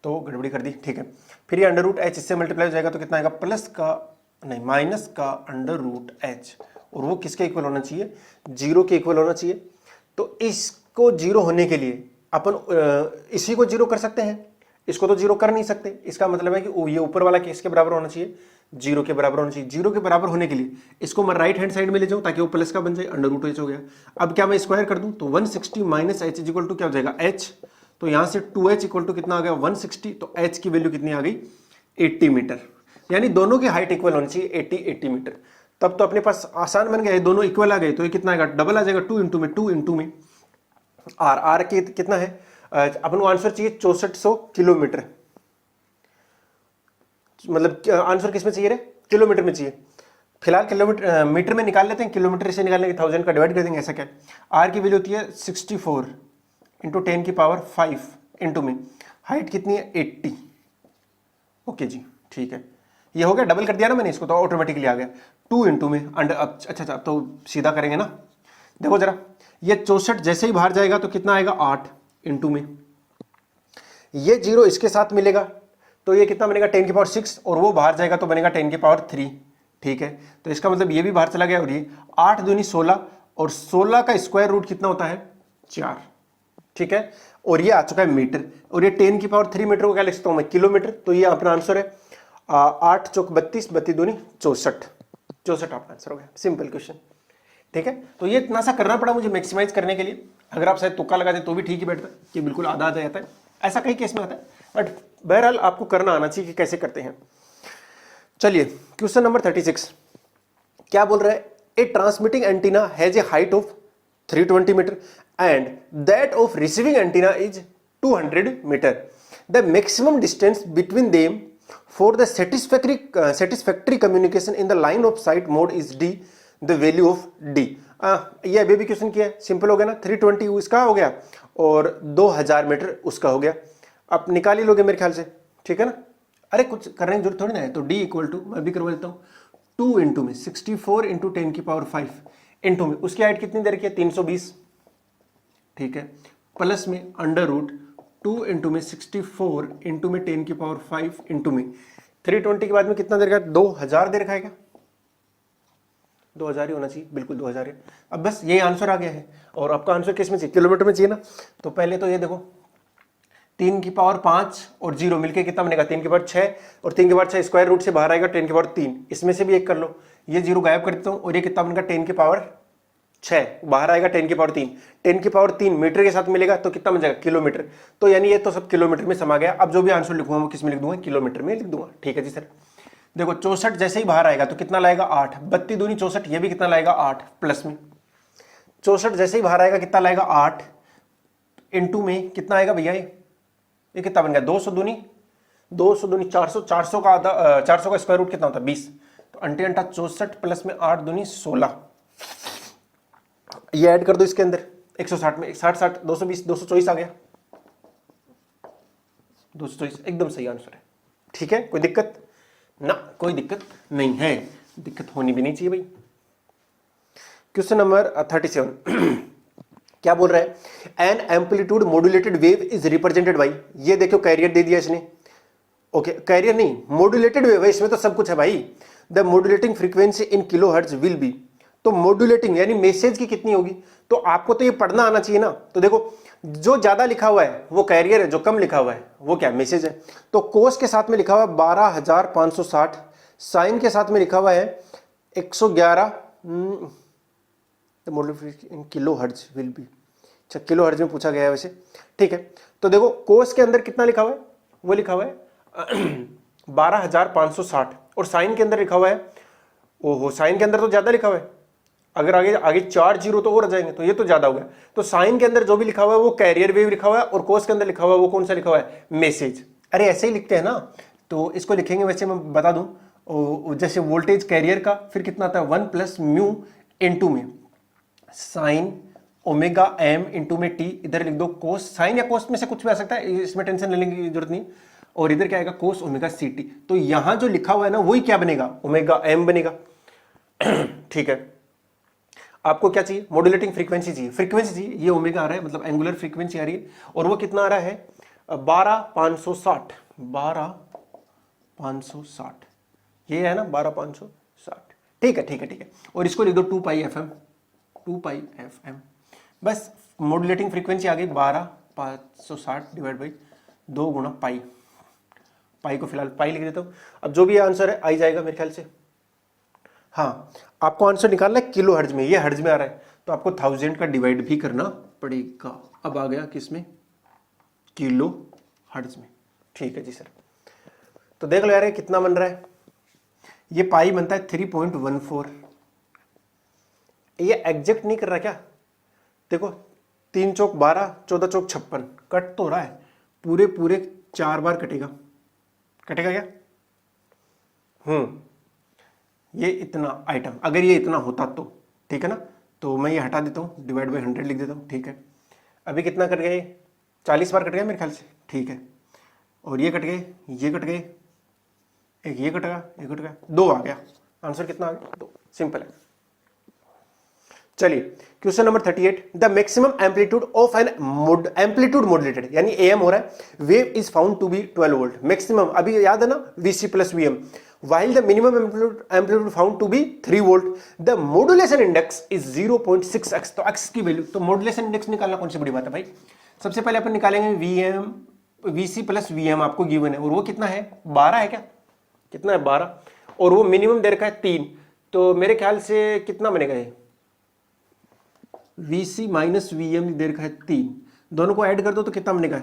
तो गड़बड़ी कर दी, ठीक है? फिर ये √H इससे मल्टीप्लाई हो जाएगा तो कितना आएगा? प्लस का नहीं, माइनस का अंडर रूट एच, और वो किसके इक्वल होना चाहिए, 0 के इक्वल होना चाहिए। तो इसको 0 होने के लिए अपन इसी को 0 कर सकते हैं, इसको तो 0 कर नहीं सकते। इसका मतलब है कि ये ऊपर वाला किसके बराबर होना चाहिए, 0 के बराबर होना चाहिए। 0 के बराबर होने के लिए इसको मैं राइट हैंड साइड में ले जाऊं ताकि वो प्लस का बन जाए, अंडर रूट एच हो गया। अब क्या मैं स्क्वायर कर दूं तो 160 minus h is equal to क्या हो जाएगा, एच। तो यहां से 2h इक्वल टू कितना आ गया, 160। तो h की वैल्यू कितनी आ गई, 80 मीटर। यानी दोनों की हाइट इक्वल होनी चाहिए, 80 मीटर। तब तो अपने पास आसान बन गया, दोनों इक्वल आ गए। तो ये कितना आएगा, डबल आ जाएगा, 2 इंटू में आर के कितना है, अपन को आंसर चाहिए 6400 किलोमीटर। मतलब आंसर किस में चाहिए रे, किलोमीटर में चाहिए। फिलहाल किलोमीटर मीटर में निकाल लेते हैं, किलोमीटर से निकालने के 1000 का डिवाइड कर देंगे। ऐसा क्या है, आर की वैल्यू होती है 64 इंटू 10 की पावर 5 इंटू में हाइट कितनी है, 80। ओके जी, ठीक है, ये हो गया। डबल कर दिया ना मैंने इसको तो ऑटोमेटिकली आ गया 2 इंटू में अंडर। अच्छा, तो सीधा करेंगे ना, देखो जरा, ये 64 जैसे ही बाहर जाएगा तो कितना आएगा, 8 इंटू में ये 0 इसके साथ मिलेगा तो ये कितना बनेगा, 10 की पावर 6, और वो बाहर जाएगा तो बनेगा 10 की पावर 3। ठीक है, तो इसका मतलब ये भी बाहर चला गया, और ये 8 दूनी 16, और 16 का स्क्वायर रूट कितना होता है, 4। ठीक है, और ये आ चुका है मीटर, और ये 10 की पावर 3 मीटर को क्या लिख सकता हूं मैं, किलोमीटर। तो ये अपना आंसर है 8 चौक 32, 32 दूनी 64, 64 आपका आंसर हो गया। Simple question. ठीक है, तो ये इतना सा करना पड़ा मुझे मैक्सिमाइज करने के लिए। अगर आप शायद तुक्का लगा दे तो भी ठीक ही बैठता है कि बिल्कुल आधा आधा जाता है, ऐसा कई केस में आता है, बट बहरहाल आपको करना आना चाहिए कि कैसे करते हैं। चलिए क्वेश्चन नंबर 36 क्या बोल रहा है, a transmitting antenna has a height of 320 metre and that of receiving antenna is 200 metre. The maximum distance between them for the satisfactory communication in the line of sight mode is d, the value of d। ये अभी भी क्वेश्चन किया है, सिंपल हो गया ना, 320 इसका हो गया और 2000 मीटर उसका हो गया। आप निकाल ही लोगे मेरे ख्याल से, ठीक है ना। अरे कुछ करने की जरूरत थोड़ी ना है। तो d इक्वल टू मैं भी करवा देता हूँ, 2 इंटू में 64 इंटू 10 की पावर 5 इंटू में उसकी हाइट कितनी दे रखी है, 320। ठीक है, प्लस में अंडर रूट 2 इंटू में 64 इंटू में 10 की पावर 5 इंटू में 320 के बाद में कितना दे रखा है, 2000 दे रखा है। क्या 2000 ही होना चाहिए, बिल्कुल 2000 है। अब बस ये आंसर आ गया है, और आपका आंसर किस में चाहिए, किलोमीटर में चाहिए ना। तो पहले तो ये देखो 3 की पावर 5 और 0 मिलके कितना बनेगा, 3 की पावर 6, और 3 की पावर 6 स्क्वायर रूट से बाहर आएगा 10 की पावर 3, इसमें से भी एक कर लो, ये 0 गायब कर देता हूँ, और ये कितना बनेगा 10 की पावर 6, बाहर आएगा 10 की पावर 3, 10 की पावर 3 मीटर के साथ मिलेगा तो कितना बन जाएगा, किलोमीटर। तो यानी ये तो सब किलोमीटर में समा गया। अब जो भी आंसर लिखूंगा वो किस में लिख दूंगा, किलोमीटर में लिख दूंगा। ठीक है जी सर। देखो 64 जैसे ही बाहर आएगा तो कितना लाएगा, 8, 32 दूनी 64, ये भी कितना लाएगा, 8 प्लस में 64 जैसे ही बाहर आएगा कितना लाएगा, 8 इंटू में कितना आएगा भैया, ये कितना बन गया, 200 दूनी 400, 400 का आधा 400 का स्क्वायर रूट कितना होता है, 20। तो अंटे अंटा 64 प्लस में 8 दूनी 16, ये ऐड कर दो इसके अंदर 160 में 60 60 220 224 आ गया, 224 एकदम सही आंसर है। ठीक है, कोई दिक्कत ना, कोई दिक्कत नहीं है, दिक्कत होनी भी नहीं चाहिए भाई। क्वेश्चन नंबर 37 क्या बोल रहा है, an amplitude modulated wave is represented by, ये देखो कैरियर दे दिया इसने। ओके कैरियर नहीं, मॉड्यूलेटेड वेव है, इसमें तो सब कुछ है भाई। The modulating frequency in kilohertz will be, तो मॉड्यूलेटिंग यानी मैसेज की कितनी होगी, तो आपको तो ये पढ़ना आना चाहिए ना। तो देखो जो ज्यादा लिखा हुआ है वो कैरियर है, जो कम लिखा हुआ है वो क्या, मैसेज है। तो कोस के साथ में लिखा हुआ है 12560, साइन के साथ में लिखा हुआ है 111, in kilo hertz will be, अच्छा किलो हर्ट्ज में पूछा गया है वैसे। ठीक है, तो देखो कोस के अंदर कितना लिखा हुआ है, वो लिखा हुआ है 12560, और साइन के अंदर लिखा हुआ है, ओहो साइन के अंदर तो ज्यादा लिखा हुआ है, अगर आगे आगे 4 जीरो तो और आ जाएंगे, तो ये तो ज्यादा हो गया। तो साइन के अंदर जो भी लिखा हुआ है वो कैरियर वेव लिखा हुआ है, और कोस के अंदर लिखा हुआ है वो कौन सा लिखा हुआ है, मैसेज। अरे ऐसे ही लिखते हैं ना, तो इसको लिखेंगे वैसे मैं बता दूं, जैसे वोल्टेज कैरियर का फिर कितना आता है 1 प्लस म्यू इंटू में साइन ओमेगा एम इंटू में टी, इधर लिख दो कोस, साइन या कोस में से कुछ भी आ सकता है, इसमें टेंशन लेने की जरूरत नहीं। और इधर क्या आएगा, कोस ओमेगा सी टी। तो यहां जो लिखा हुआ है ना वही क्या बनेगा, ओमेगा एम बनेगा। ठीक है, आपको क्या चाहिए, मॉड्यूलेटिंग फ्रीक्वेंसी चाहिए, फ्रीक्वेंसी चाहिए, ये ओमेगा आ रहा है, मतलब एंगुलर फ्रीक्वेंसी आ रही है, और वो कितना आ रहा है 12560, 12560, ये है ना 12,560, ठीक है ठीक है ठीक है। और इसको लिख दो 2 पाई एफ एम, बस मॉड्यूलेटिंग फ्रीक्वेंसी आ गई 12,560 डिवाइड बाई 2 गुना पाई को फिलहाल पाई लिख देता हूँ। अब जो भी आंसर है आ ही जाएगा मेरे ख्याल से। हाँ, आपको आंसर निकालना है किलो हर्ट्ज में, ये हर्ट्ज में आ रहा है तो आपको 1000 का डिवाइड भी करना पड़ेगा। अब आ गया किसमें, किलो हर्ट्ज में, ठीक है जी सर। तो देख लो यार ये कितना बन रहा है, ये पाई बनता है 3.14। ये एग्जैक्ट नहीं कर रहा क्या, देखो 3 चौक 12, 14 चौक 56, कट तो रहा है, पूरे 4 बार कटेगा क्या? ये इतना आइटम, अगर ये इतना होता तो ठीक है ना, तो मैं ये हटा देता हूँ, डिवाइड बाई 100 लिख देता हूँ, ठीक है। अभी कितना कट गए, 40 बार कट गया मेरे ख्याल से, ठीक है। और ये कट गए, ये कट गए, एक ये कट गया, 2 आ गया। आंसर कितना आ गया, 2, सिंपल है। चलिए question number 38, the maximum amplitude of an amplitude modulated, यानी एएम हो रहा है, wave is found to be 12 volt. Maximum अभी याद है ना, VC plus VM, while the minimum amplitude found to be 3 volt, the modulation index is 0.6x। तो x की वैल्यू, तो मॉड्यूलेशन इंडेक्स निकालना कौन सी बड़ी बात है भाई। सबसे पहले अपन निकालेंगे वीएम, वीसी प्लस वीएम आपको गिवन है, और वो कितना है, 12 है क्या, कितना है 12, और वो मिनिमम दे रखा है 3, तो मेरे ख्याल से कितना बनेगा ये, वीसी माइनस वीएम दे रखा है 3, दोनों को ऐड कर दो तो कितना बनेगा,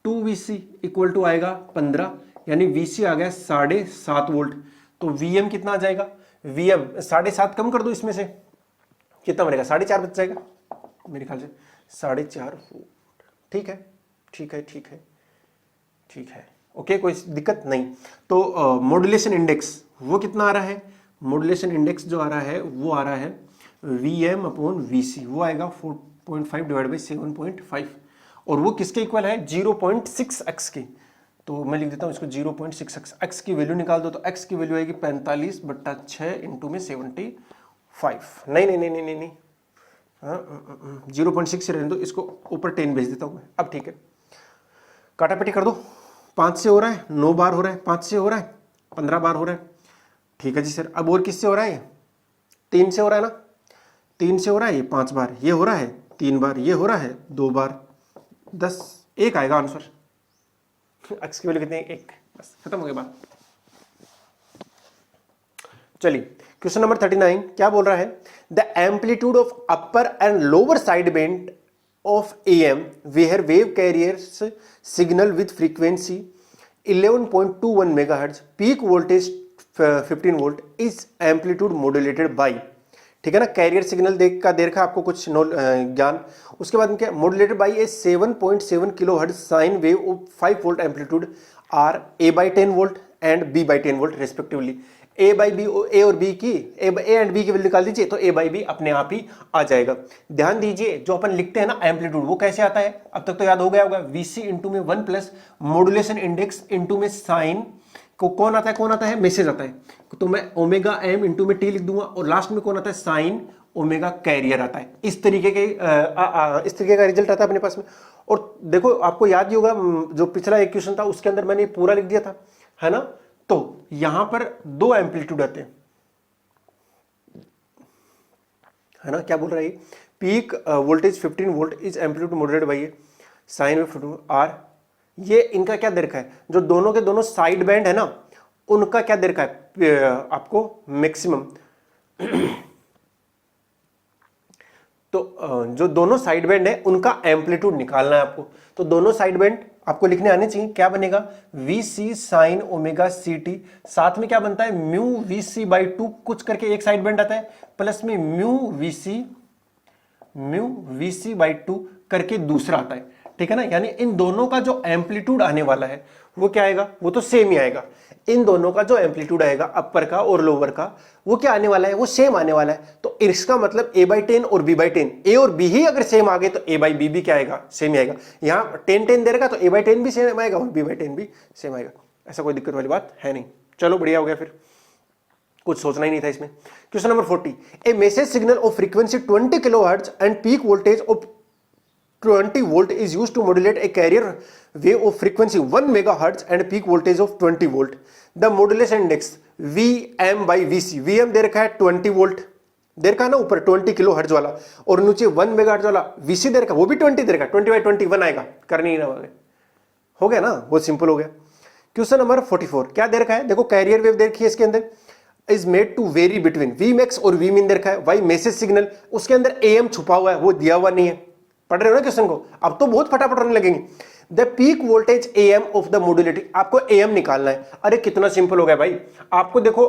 2VC इक्वल टू आएगा 15, यानी VC आ गया 7.5 वोल्ट। तो VM कितना आ जाएगा, VM 7.5 कम कर दो इसमें से, कितना बनेगा, 4.5 बच जाएगा मेरे ख्याल से, 4.5 वोल्ट। ठीक है ठीक है ठीक है ठीक है, ओके, कोई दिक्कत नहीं। तो मॉड्यूलेशन इंडेक्स वो कितना आ रहा है, मॉड्यूलेशन इंडेक्स जो आ रहा है वो आ रहा है VM अपॉन VC, वो आएगा 4.5 डिवाइड बाई 7.5, और वो किसके इक्वल है, 0.6x के। तो मैं लिख देता हूँ इसको 0.6x, x की वैल्यू निकाल दो तो x की वैल्यू आएगी 45/6 इंटू में 75, नहीं 0.6 रहने दो, इसको ऊपर 10 भेज देता हूँ मैं। अब ठीक है, काटापीटी कर दो, 5 से हो रहा है, 9 बार हो रहा है, 5 से हो रहा है, 15 बार हो रहा है, ठीक है जी सर। अब और किससे हो रहा है, 3 से हो रहा है ना, 3 से हो रहा है, ये 5 बार, ये हो रहा है 3 बार, ये हो रहा है 2 बार, 10, 1 आएगा आंसर। x की वैल्यू कितनी है, 1, बस खत्म हो गया बात। चलिए क्वेश्चन नंबर 39 क्या बोल रहा है, the amplitude of upper and lower side band of AM where wave carriers signal with frequency 11.21 megahertz, peak voltage 15 volt is amplitude modulated by, ठीक है ना, कैरियर सिग्नल दे रखा आपको कुछ ज्ञान। उसके बाद में क्या, modulated by a 7.7 kilo hertz sine wave of 5 volt amplitude are A/10 volt and B/10 volt respectively. A और बी की ए एंड बी की वैल्यू निकाल दीजिए तो A/B अपने आप ही आ जाएगा। ध्यान दीजिए जो अपन लिखते हैं ना एम्पलीट्यूड, वो कैसे आता है, अब तक तो याद हो गया होगा, VC इंटू में 1 प्लस मॉड्यूलेशन इंडेक्स इंटू में साइन को कौन आता है, मैसेज आता है, तो मैं ओमेगा m इंटू में T लिख दूंगा, और लास्ट में कौन आता है, साइन ओमेगा कैरियर आता है। इस तरीके का रिजल्ट आता है अपने पास में। और देखो आपको याद ही होगा जो पिछला एक क्वेश्चन था उसके अंदर मैंने पूरा लिख दिया था, है ना। तो यहां पर 2 एम्पलीट्यूड आते हैं, है ना, क्या बोल रहा है, peak voltage 15 volt is amplitude modulated by sine wave 15 r. ये इनका क्या दे रखा है, जो दोनों के दोनों साइड बैंड है ना, उनका क्या दे रखा है आपको मैक्सिमम। तो जो दोनों साइड बैंड है उनका एम्पलीट्यूड निकालना है आपको। तो दोनों साइड बैंड आपको लिखने आने चाहिए, क्या बनेगा, VC साइन ओमेगा CT, साथ में क्या बनता है, म्यू VC/2 कुछ करके एक साइड बैंड आता है, प्लस में म्यू VC/2 करके दूसरा आता है, ठीक है ना। यानी इन दोनों का जो एम्पलीट्यूड आने वाला है वो क्या आएगा, वो तो सेम ही आएगा। इन दोनों का जो एम्पलीट्यूड आएगा अपर का और लोअर का, वो क्या आने वाला है, वो सेम आने वाला है। तो इसका मतलब A/10 और B/10, A और B ही अगर सेम आ गए तो A/B भी क्या आएगा, सेम ही आएगा। यहां 10 दे रखा तो A/10 भी सेम आएगा और B/10 भी सेम आएगा, ऐसा कोई दिक्कत वाली बात है नहीं। चलो बढ़िया हो गया, फिर कुछ सोचना ही नहीं था इसमें। Question number 40, A message signal of frequency 20 kilohertz and peak voltage of 20 volt is used to modulate a carrier wave of frequency 1 megahertz and peak voltage of 20 volt. The modulation index V M by V C. V M दे रखा है 20 वोल्ट दे रखा है ना ऊपर 20 किलो हर्ट्ज वाला, और नीचे 1 मेगाहर्ट्ज वाला वीसी दे रखा है, वो भी 20 दे रखा है, 20/21 आएगा, करनी ही ना हो गया ना, बहुत सिंपल हो गया। क्वेश्चन नंबर 44 क्या दे रखा है, देखो कैरियर वेव दे रखी है इसके अंदर, is made to vary between v max और वी मिन दे रखा है, वाई मैसेज सिग्नल, उसके अंदर एएम छुपा हुआ है, वो दिया हुआ नहीं है। पढ़ रहे हो ना क्वेश्चन को, अब तो बहुत फटाफट होने लगेंगे। The peak voltage AM of the modulated, आपको एएम निकालना है। अरे कितना सिंपल हो गया भाई, आपको देखो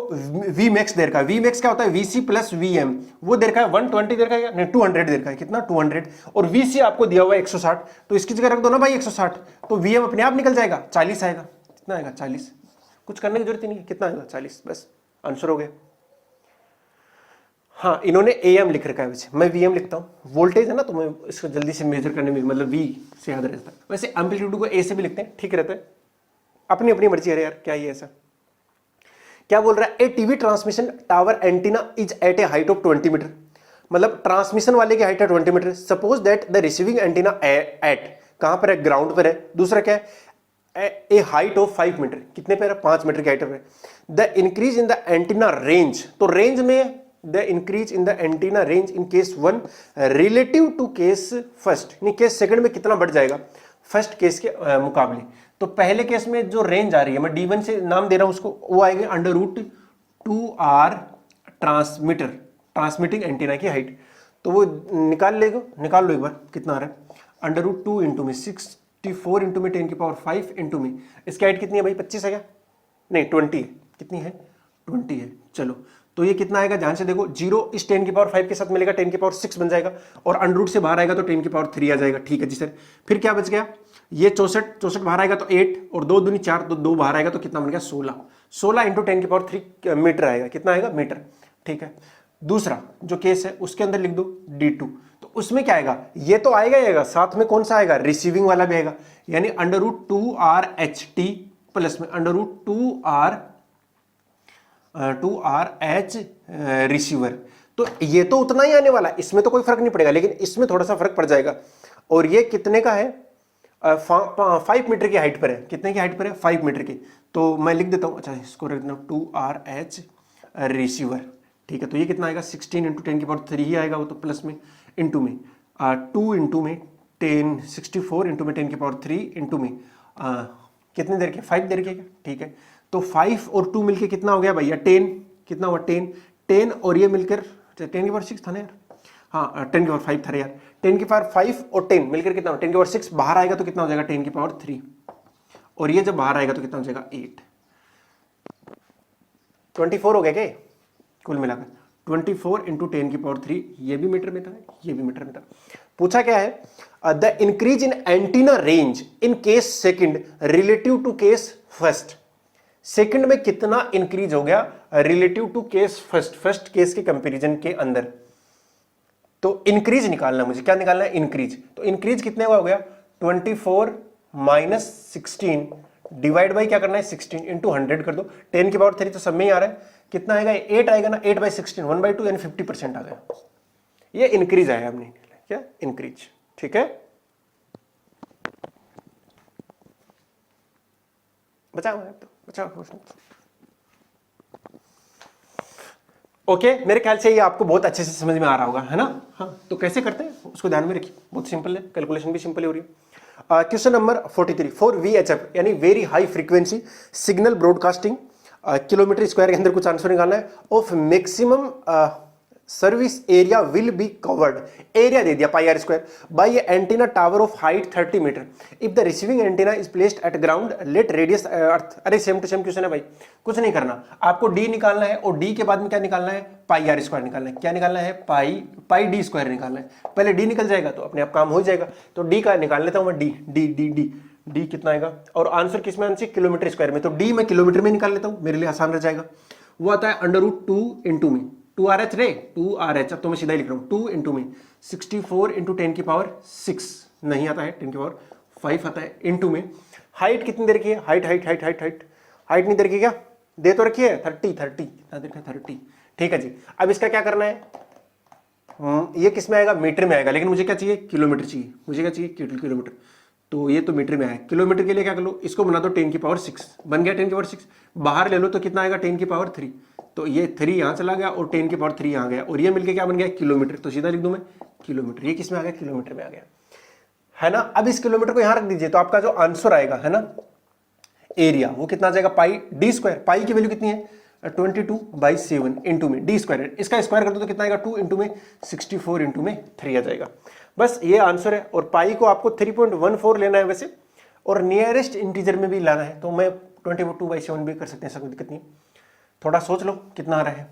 वी मैक्स दे रखा है, वी मैक्स क्या होता है वीसी प्लस वीएम, वो दे रखा है 120 दे रखा है, नहीं 200 दे रखा है, कितना 200, और वीसी आपको दिया हुआ है 160, तो इसकी जगह रख दो ना भाई 160, तो वीएम अपने आप निकल जाएगा, 40 आएगा। कितना आएगा 40, कुछ करने की जरूरत ही नहीं है, कितना आएगा 40, बस आंसर हो गया। हाँ इन्होंने एएम लिख रखा है, वैसे मैं वीएम लिखता हूँ, वोल्टेज है ना तो मैं इसको जल्दी से मेजर करने में मतलब वी से याद रहता है। वैसे एम्पलीट्यूड को ए से भी लिखते हैं, ठीक रहता है, अपनी अपनी मर्जी है यार, क्या ये ऐसा क्या बोल रहा है, a TV transmission tower antenna is at a height of 20 metre, मतलब ट्रांसमिशन वाले की हाइट है 20 metre. Suppose that the receiving antenna at कहां पर है, ग्राउंड पर है। दूसरा क्या है, ए हाइट ऑफ 5 मीटर, कितने पर है 5 मीटर की हाइट पर। The increase in the antenna range, तो रेंज में the increase in the antenna range in case 1 relative to case first, यानी केस सेकंड में कितना बढ़ जाएगा फर्स्ट केस के मुकाबले। तो पहले केस में जो रेंज आ रही है, मैं D1 से नाम दे रहा हूं उसको, वो आएगी √2R ट्रांसमीटर, ट्रांसमिटिंग एंटीना की हाइट, तो वो निकाल लो एक बार कितना आ रहा है, √2 इंटू में 64 इंटू में 10⁵ इंटू में, इसकी हाइट कितनी है भाई 25 है क्या, नहीं 20 है, कितनी है 20 है। चलो तो ये कितना आएगा, ध्यान से देखो, 0 इस 10⁵ के साथ मिलेगा 10⁶ बन जाएगा, और अंडर से बाहर आएगा तो 10�3 आ जाएगा। ठीक है जी सर, फिर क्या बच गया, ये 64 बाहर आएगा तो 8, और 2 दूनी 4, तो 2 बाहर आएगा तो कितना बन गया 16 इंटू 10⁻³ मीटर आएगा, कितना आएगा मीटर। ठीक है, दूसरा जो केस है उसके अंदर लिख दो D2, तो उसमें क्या आएगा, ये तो आएगा ही आएगा, साथ में कौन सा आएगा, रिसीविंग वाला भी आएगा, यानी √2RHT प्लस में √2RH रिसीवर। तो ये तो उतना ही आने वाला है, इसमें तो कोई फर्क नहीं पड़ेगा, लेकिन इसमें थोड़ा सा फर्क पड़ जाएगा। और ये कितने का है, 5 मीटर की हाइट पर है, कितने की हाइट पर है 5 मीटर की, तो मैं लिख देता हूं, अच्छा इसको रख देता हूं 2RH रिसीवर। ठीक है, तो ये कितना आएगा 16 इंटू 10⁻³ ही आएगा, वो तो प्लस में इंटू में 2 इंटू में 10 64 इंटू में 10⁻³ इंटू में कितने देर के 5 देर के क्या। ठीक है, तो 5 और 2 मिलके कितना हो गया भैया 10, कितना हुआ 10 और ये मिलकर 10⁻6 था ना यार, हाँ 10⁵ था यार, 10⁵ और 10 मिलकर कितना हो 10⁻6, बाहर आएगा तो कितना हो जाएगा 10⁻3, और ये जब बाहर आएगा तो कितना हो जाएगा 8, 24 हो गया क्या कुल मिलाकर, 24 इंटू 10⁻3, ये भी मीटर में था, ये भी मीटर में था। पूछा क्या है, the increase in antenna range in case second relative to case first, second में कितना इंक्रीज हो गया relative to case first case के कंपैरिजन के अंदर। तो इंक्रीज निकालना मुझे, क्या निकालना है इंक्रीज, तो इंक्रीज कितने का हो गया 24 माइनस 16 डिवाइड बाई क्या करना है 16 इंटू 100 कर दो, 10⁻³ तो सब में ही आ रहा है, कितना आएगा 8 आएगा ना, 8/16 1/2 यानी 50% आ गया, ये इंक्रीज आया हमने, क्या इंक्रीज। ठीक है, बचाओ तो बचाओ। ओके, मेरे ख्याल से ये आपको बहुत अच्छे से समझ में आ रहा होगा, है ना। हाँ, तो कैसे करते हैं उसको ध्यान में रखिए, बहुत सिंपल है, कैलकुलेशन भी सिंपल ही हो रही है। क्वेश्चन नंबर 43 फॉर VHF यानी very high frequency signal broadcasting kilometre square के अंदर कुछ आंसर निकालना है, of maximum service area will be covered, area दे दिया πr² by antenna tower of height 30 metre if the receiving antenna is placed at ground let radius earth. अरे सेम टू सेम क्वेश्चन है भाई, कुछ नहीं करना, आपको d निकालना है, और d के बाद में क्या निकालना है πr² निकालना है, क्या निकालना है πd² निकालना है, पहले d निकल जाएगा तो अपने आप काम हो जाएगा। तो d का निकाल लेता हूं मैं, d कितना आएगा, और आंसर किस में आंसर किलोमीटर स्क्वायर में, तो d मैं किलोमीटर में निकाल लेता हूं, मेरे लिए आसान रह जाएगा। वो आता है √2 इंटू में 2RH रे 2RH, अब तो मैं सीधा ही लिख रहा हूं 2 इंटू में 64 इंटू 10⁻6 नहीं आता है 10⁻5 आता है, इंटू में हाइट कितनी देर की है, हाइट नहीं देर की, क्या दे तो रखी है 30 कितना देर का 30। ठीक है जी, अब इसका क्या करना है, ये किस में आएगा मीटर में आएगा, लेकिन मुझे क्या चाहिए किलोमीटर चाहिए, मुझे क्या चाहिए किलोमीटर, तो ये तो मीटर में आया। किलोमीटर के लिए क्या कर लो, इसको बना दो 10 की पावर 6, बन गया 10 की पावर 6। बाहर ले लो तो कितना आएगा 10 की पावर 3, तो ये 3 यहाँ चला गया और 10 की पावर 3 यहाँ गया, और ये मिलके क्या बन गया किलोमीटर, तो सीधा लिख दूं मैं किलोमीटर। ये किस में आ गया, किलोमीटर में आ गया, है ना। अब इस किलोमीटर को यहां रख दीजिए, तो आपका जो आंसर आएगा, है ना, एरिया, वो कितना आ जाएगा पाई डी स्क्वायर। पाई की वैल्यू कितनी है 22/7 इंटू में डी स्क्वायर, इसका स्क्वायर कर दो तो कितना आएगा 2 इंटू में 64 इंटू में 3 आ जाएगा। बस ये आंसर है। और पाई को आपको 3.14 लेना है वैसे, और नियरेस्ट इंटीजर में भी लाना है, तो मैं 22/7 भी कर सकते हैं, कोई दिक्कत नहीं। थोड़ा सोच लो कितना आ रहा है।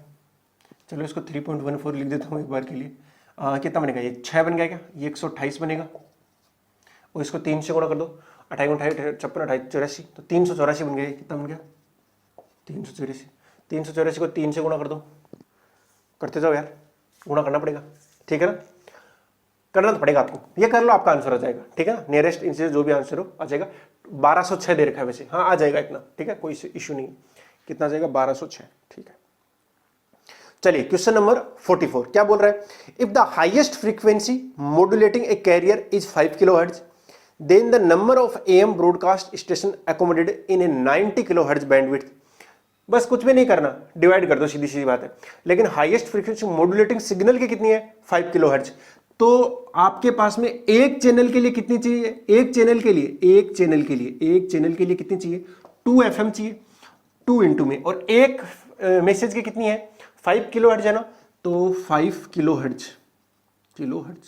चलो इसको 3.14 लिख देता हूँ एक बार के लिए। कितना बनेगा, ये 6 बन गया क्या, ये 128 बनेगा, और इसको 3 से गुणा कर दो, 28 58 56 28 84, तो 384 बन गया। कितना बन गया 384। 384 को 3 से गुणा कर दो, करते जाओ यार, गुणा करना पड़ेगा, ठीक है ना, करना तो पड़ेगा आपको। ये कर लो, आपका आंसर आ जाएगा, ठीक है ना। नियरेस्ट इंटीजर जो भी आंसर हो आ जाएगा। 1206 दे रखा है वैसे, हाँ आ जाएगा इतना, ठीक है, कोई इश्यू नहीं। कितना आ जाएगा 1206, ठीक है। चलिए क्वेश्चन नंबर 44 क्या बोल रहा है, if the highest frequency modulating a carrier is 5 kilohertz, then the number of AM broadcast station accommodated in a 90 kilohertz bandwidth. बस कुछ भी नहीं करना, डिवाइड कर दो, सीधी सीधी बात है। लेकिन हाईएस्ट फ्रीक्वेंसी मॉड्यूलेटिंग सिग्नल की कितनी है 5 किलोहर्ट्ज, तो आपके पास में एक चैनल के लिए कितनी चाहिए, एक चैनल के लिए कितनी चाहिए 2 FM चाहिए 2 इंटू में, और एक मैसेज की कितनी है 5 किलोहर्ट्ज है ना, तो 5 किलोहर्ट्ज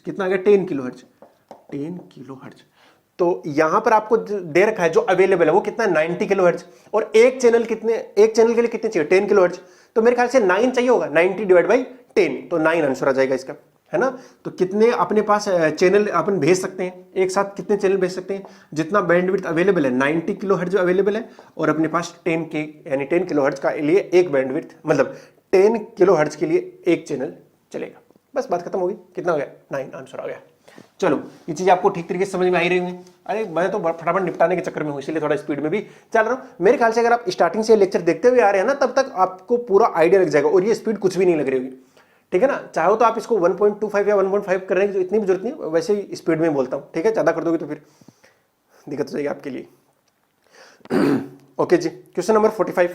कितना आ गया 10 किलोहर्ट्ज। तो यहां पर आपको दे रखा है जो अवेलेबल है वो कितना 90 किलोहर्ट्ज, और एक चैनल के लिए कितने चाहिए 10 किलोहर्ट्ज, तो मेरे ख्याल से 9 चाहिए होगा, 90 डिवाइड बाई 10, तो 9 आंसर आ जाएगा इसका, है ना। तो कितने अपने पास चैनल अपन भेज सकते हैं, एक साथ कितने चैनल भेज सकते हैं, जितना बैंडविड्थ अवेलेबल है 90 किलोहर्ट्ज अवेलेबल है, और अपने पास 10 के यानी 10 किलोहर्ट्ज का लिए एक बैंडविड्थ, मतलब 10 किलोहर्ट्ज के लिए एक चैनल चलेगा। बस बात खत्म होगी। कितना हो गया 9 आंसर आ गया। चलो ये चीज आपको ठीक तरीके से समझ में आ ही रही होंगी। अरे मैं तो फटाफट निपटाने के चक्कर में हूं, इसलिए थोड़ा स्पीड में भी चल रहा हूं। मेरे ख्याल से अगर आप स्टार्टिंग से लेक्चर देखते हुए आ रहे हैं ना, तब तक आपको पूरा आइडिया लग जाएगा, और ये स्पीड कुछ भी नहीं लग रही होगी, ठीक है ना। चाहो तो आप इसको 1.25 या 1.5 करने की इतनी भी जरूरत नहीं, वैसे ही स्पीड में बोलता हूं, ठीक है। ज्यादा कर दोगे तो फिर दिक्कत हो जाएगी आपके लिए। ओके जी, question number 45,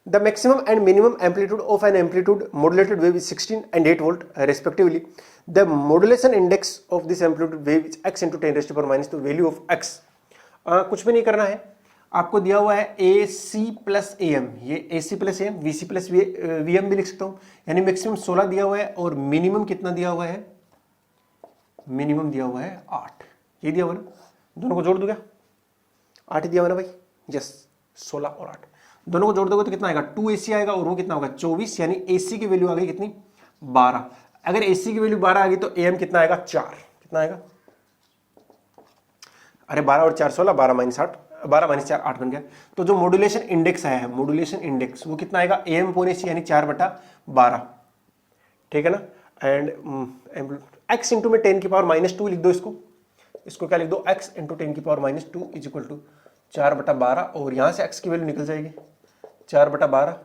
the maximum and minimum amplitude of an amplitude modulated wave is 16 and 8 volt respectively. The modulation index of this amplitude wave is x into 10 raised to power minus the value of x. कुछ भी नहीं करना है, आपको दिया हुआ है AC प्लस AM, ये AC plus AM VC plus VM भी लिख सकता हूँ, यानी मैक्सिमम 16 दिया हुआ है, और मिनिमम कितना दिया हुआ है, मिनिमम दिया हुआ है 8, ये दिया हुआ ना, दोनों को जोड़ दूंगा 8 दिया हुआ ना भाई, यस 16 और 8 दोनों को जोड़ दोगे तो कितना आएगा 2AC आएगा, और वो कितना होगा 24, यानी AC की वैल्यू आ गई कितनी 12। अगर AC की वैल्यू 12 आ गई तो AM कितना आएगा 4, कितना आएगा, अरे 12 और 4 16, 12 माइनस 8, 12 माइनस 4 8 बन गया। तो जो मॉड्यूलेशन इंडेक्स आया है, मॉड्यूलेशन इंडेक्स वो कितना आएगा AM अपॉन AC यानी 4/12, ठीक है ना। एंड x इंटू में 10 की पावर माइनस 2 लिख दो, इसको क्या लिख दो x इंटू 10 की power minus 2 is equal to 4/12, और यहां से x की वैल्यू निकल जाएगी 4/12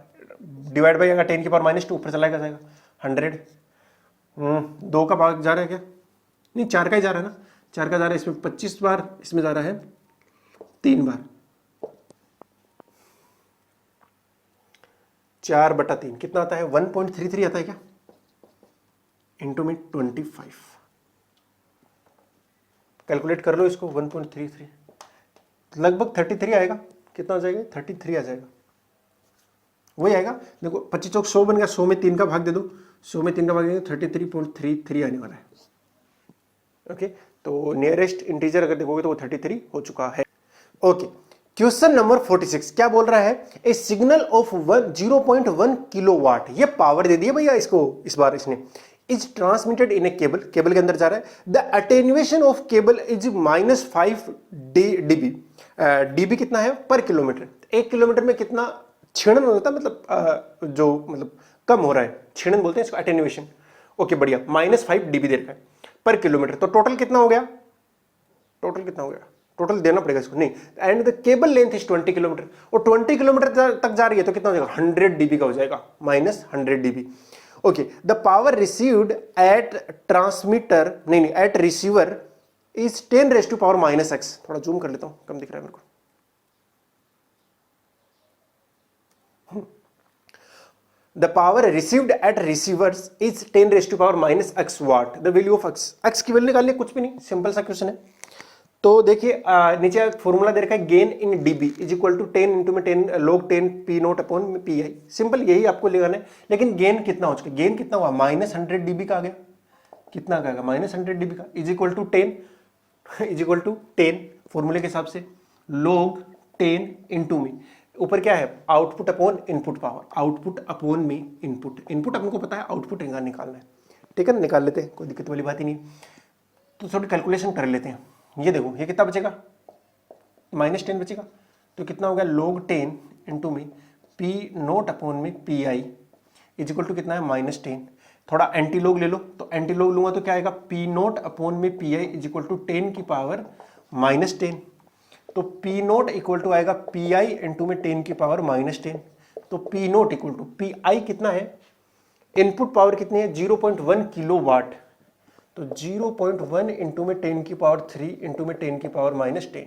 डिवाइड बाई, अगर 10 की पावर माइनस 2 ऊपर चला जाएगा 100। 2 का भाग जा रहा है क्या, नहीं 4 का ही जा रहा है ना, 4 का जा रहा है, इसमें 25 बार, इसमें जा रहा है 3 बार, 4/3 कितना आता है 1.33 आता है क्या, इंटू में 25, कैलकुलेट कर लो इसको, 1.33 लगभग 33 आएगा, कितना आ जाएगा 33 आ जाएगा, वही आएगा। देखो 25 चौक 100 बन गया, 100 में 3 का भाग दे दो, 100 में 3 का भाग देंगे 33.33 आने वाला है। ओके, तो नियरेस्ट इंटीजर अगर देखोगे तो वो 33 हो चुका है। ओके, क्वेश्चन नंबर 46 क्या बोल रहा है, ए सिग्नल ऑफ 0.1 किलोवाट, ये पावर दे दिया भैया इसको, इस बार इसने, is transmitted in a cable, cable के अंदर जा रहा है। The attenuation of cable is -5 dB, dB कितना है पर किलोमीटर, 1 किलोमीटर में कितना छीणन होता है, मतलब जो मतलब कम हो रहा है, छीणन बोलते हैं इसको, अटेन्युएशन। ओके बढ़िया, -5 dB दे रखा है पर किलोमीटर, तो टोटल कितना हो गया, टोटल देना पड़ेगा इसको, नहीं, and the cable length is 20 kilometre, और 20 किलोमीटर तक जा रही है, तो कितना हो जाएगा 100 dB का हो जाएगा, -100 dB। Okay, the power received at transmitter, नहीं at receiver is 10 raise to power minus X. थोड़ा जूम कर लेता हूं, कम दिख रहा है मेरे को। The power received at receivers is 10 raised to power minus x watt. The value of x, x की वैल्यू निकालनी, कुछ भी नहीं, सिंपल सा क्वेश्चन है। तो देखिए नीचे फॉर्मूला दे रखा है, gain in dB is equal to 10 into में 10 log 10 P naught upon P i. Simple यही आपको लगाना है, लेकिन गेन कितना हो चुका है, गेन कितना हुआ, -100 डीबी का आ गया। कितना का आएगा, -100 डीबी का, इज इक्वल टू 10 फॉर्मूले के हिसाब से log 10 इंटू में ऊपर क्या है, output upon input power, output upon में इनपुट, इनपुट अपने को पता है, आउटपुट यहाँ निकालना है। ठीक है ना, निकाल लेते हैं, कोई दिक्कत वाली बात ही नहीं। तो थोड़ी कैलकुलेशन कर लेते हैं। ये देखो, ये कितना बचेगा, -10 बचेगा। तो कितना हो गया, log 10 इंटू में पी नोट अपॉन में P i is equal to कितना है, -10। थोड़ा एंटी लॉग ले लो, तो एंटी लॉग लूंगा तो क्या आएगा, पी नोट अपॉन में P i is equal to 10 की पावर -10। तो P नोट इक्वल टू आएगा पी आई इंटू में 10 की पावर -10। तो P naught equal to P i कितना है, इनपुट पावर कितनी है, 0.1 किलो वाट। तो 0.1 इंटू में 10 की पावर 3 इंटू में 10 की पावर -10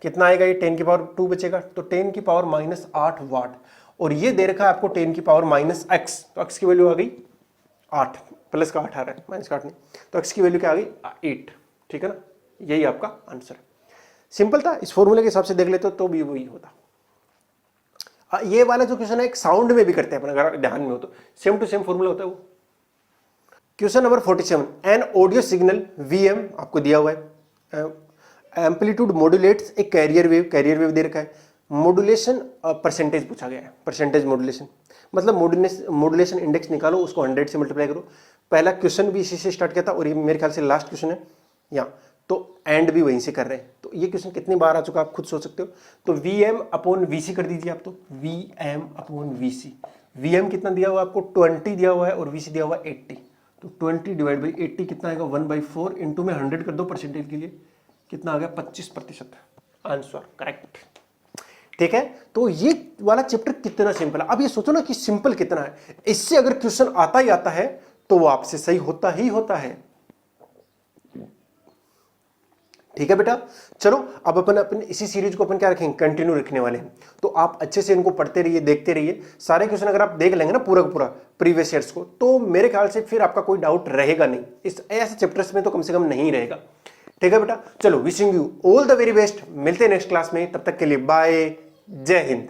कितना आएगा, ये 10 की पावर 2 बचेगा, तो 10 की पावर -8 वाट। और ये दे रखा है आपको 10 की पावर -x, तो x की वैल्यू आ गई 8, प्लस का 8 आ रहा है, माइनस का 8 नहीं, तो x की वैल्यू क्या आ गई, 8। ठीक है ना, यही आपका आंसर है। सिंपल था, इस फॉर्मूले के हिसाब से देख लेते तो भी वही होता। ये वाला जो क्वेश्चन है एक साउंड में भी करते हैं अपन, अगर ध्यान में हो तो सेम टू सेम फॉर्मूला होता है वो। Question number 47, an audio signal VM आपको दिया हुआ है, एम्पलीट्यूड मॉड्यूलेट्स ए कैरियर वेव दे रखा है, मॉड्यूलेशन परसेंटेज पूछा गया है, परसेंटेज मॉड्यूलेशन मतलब मॉड्यूलेशन इंडेक्स निकालो, उसको 100 से मल्टीप्लाई करो। पहला क्वेश्चन भी इसी से स्टार्ट किया था और ये मेरे ख्याल से लास्ट क्वेश्चन है यहाँ, तो एंड भी वहीं से कर रहे हैं। तो ये क्वेश्चन कितनी बार आ चुका आप खुद सोच सकते हो। तो वीएम अपॉन वीसी कर दीजिए आप, तो वीएम अपॉन वीसी, वीएम कितना दिया हुआ आपको 20 दिया हुआ है और वीसी दिया हुआ 80। तो 20 डिवाइड बाई 80 कितना आएगा, 1/4 इंटू में 100 कर दो परसेंटेज के लिए, कितना आ गया 25%। Answer correct. ठीक है, तो ये वाला चैप्टर कितना सिंपल है। अब ये सोचो ना कि सिंपल कितना है, इससे अगर क्वेश्चन आता ही आता है तो वो आपसे सही होता ही होता है। ठीक है बेटा, चलो अब अपन इसी सीरीज को अपन क्या रखेंगे, कंटिन्यू रखने वाले हैं। तो आप अच्छे से इनको पढ़ते रहिए, देखते रहिए। सारे क्वेश्चन अगर आप देख लेंगे ना पूरा का पूरा प्रीवियस ईयर्स को, तो मेरे ख्याल से फिर आपका कोई डाउट रहेगा नहीं, इस ऐसे चैप्टर्स में तो कम से कम नहीं रहेगा। ठीक है बेटा, चलो wishing you all the very best, मिलते हैं नेक्स्ट क्लास में, तब तक के लिए बाय, जय हिंद।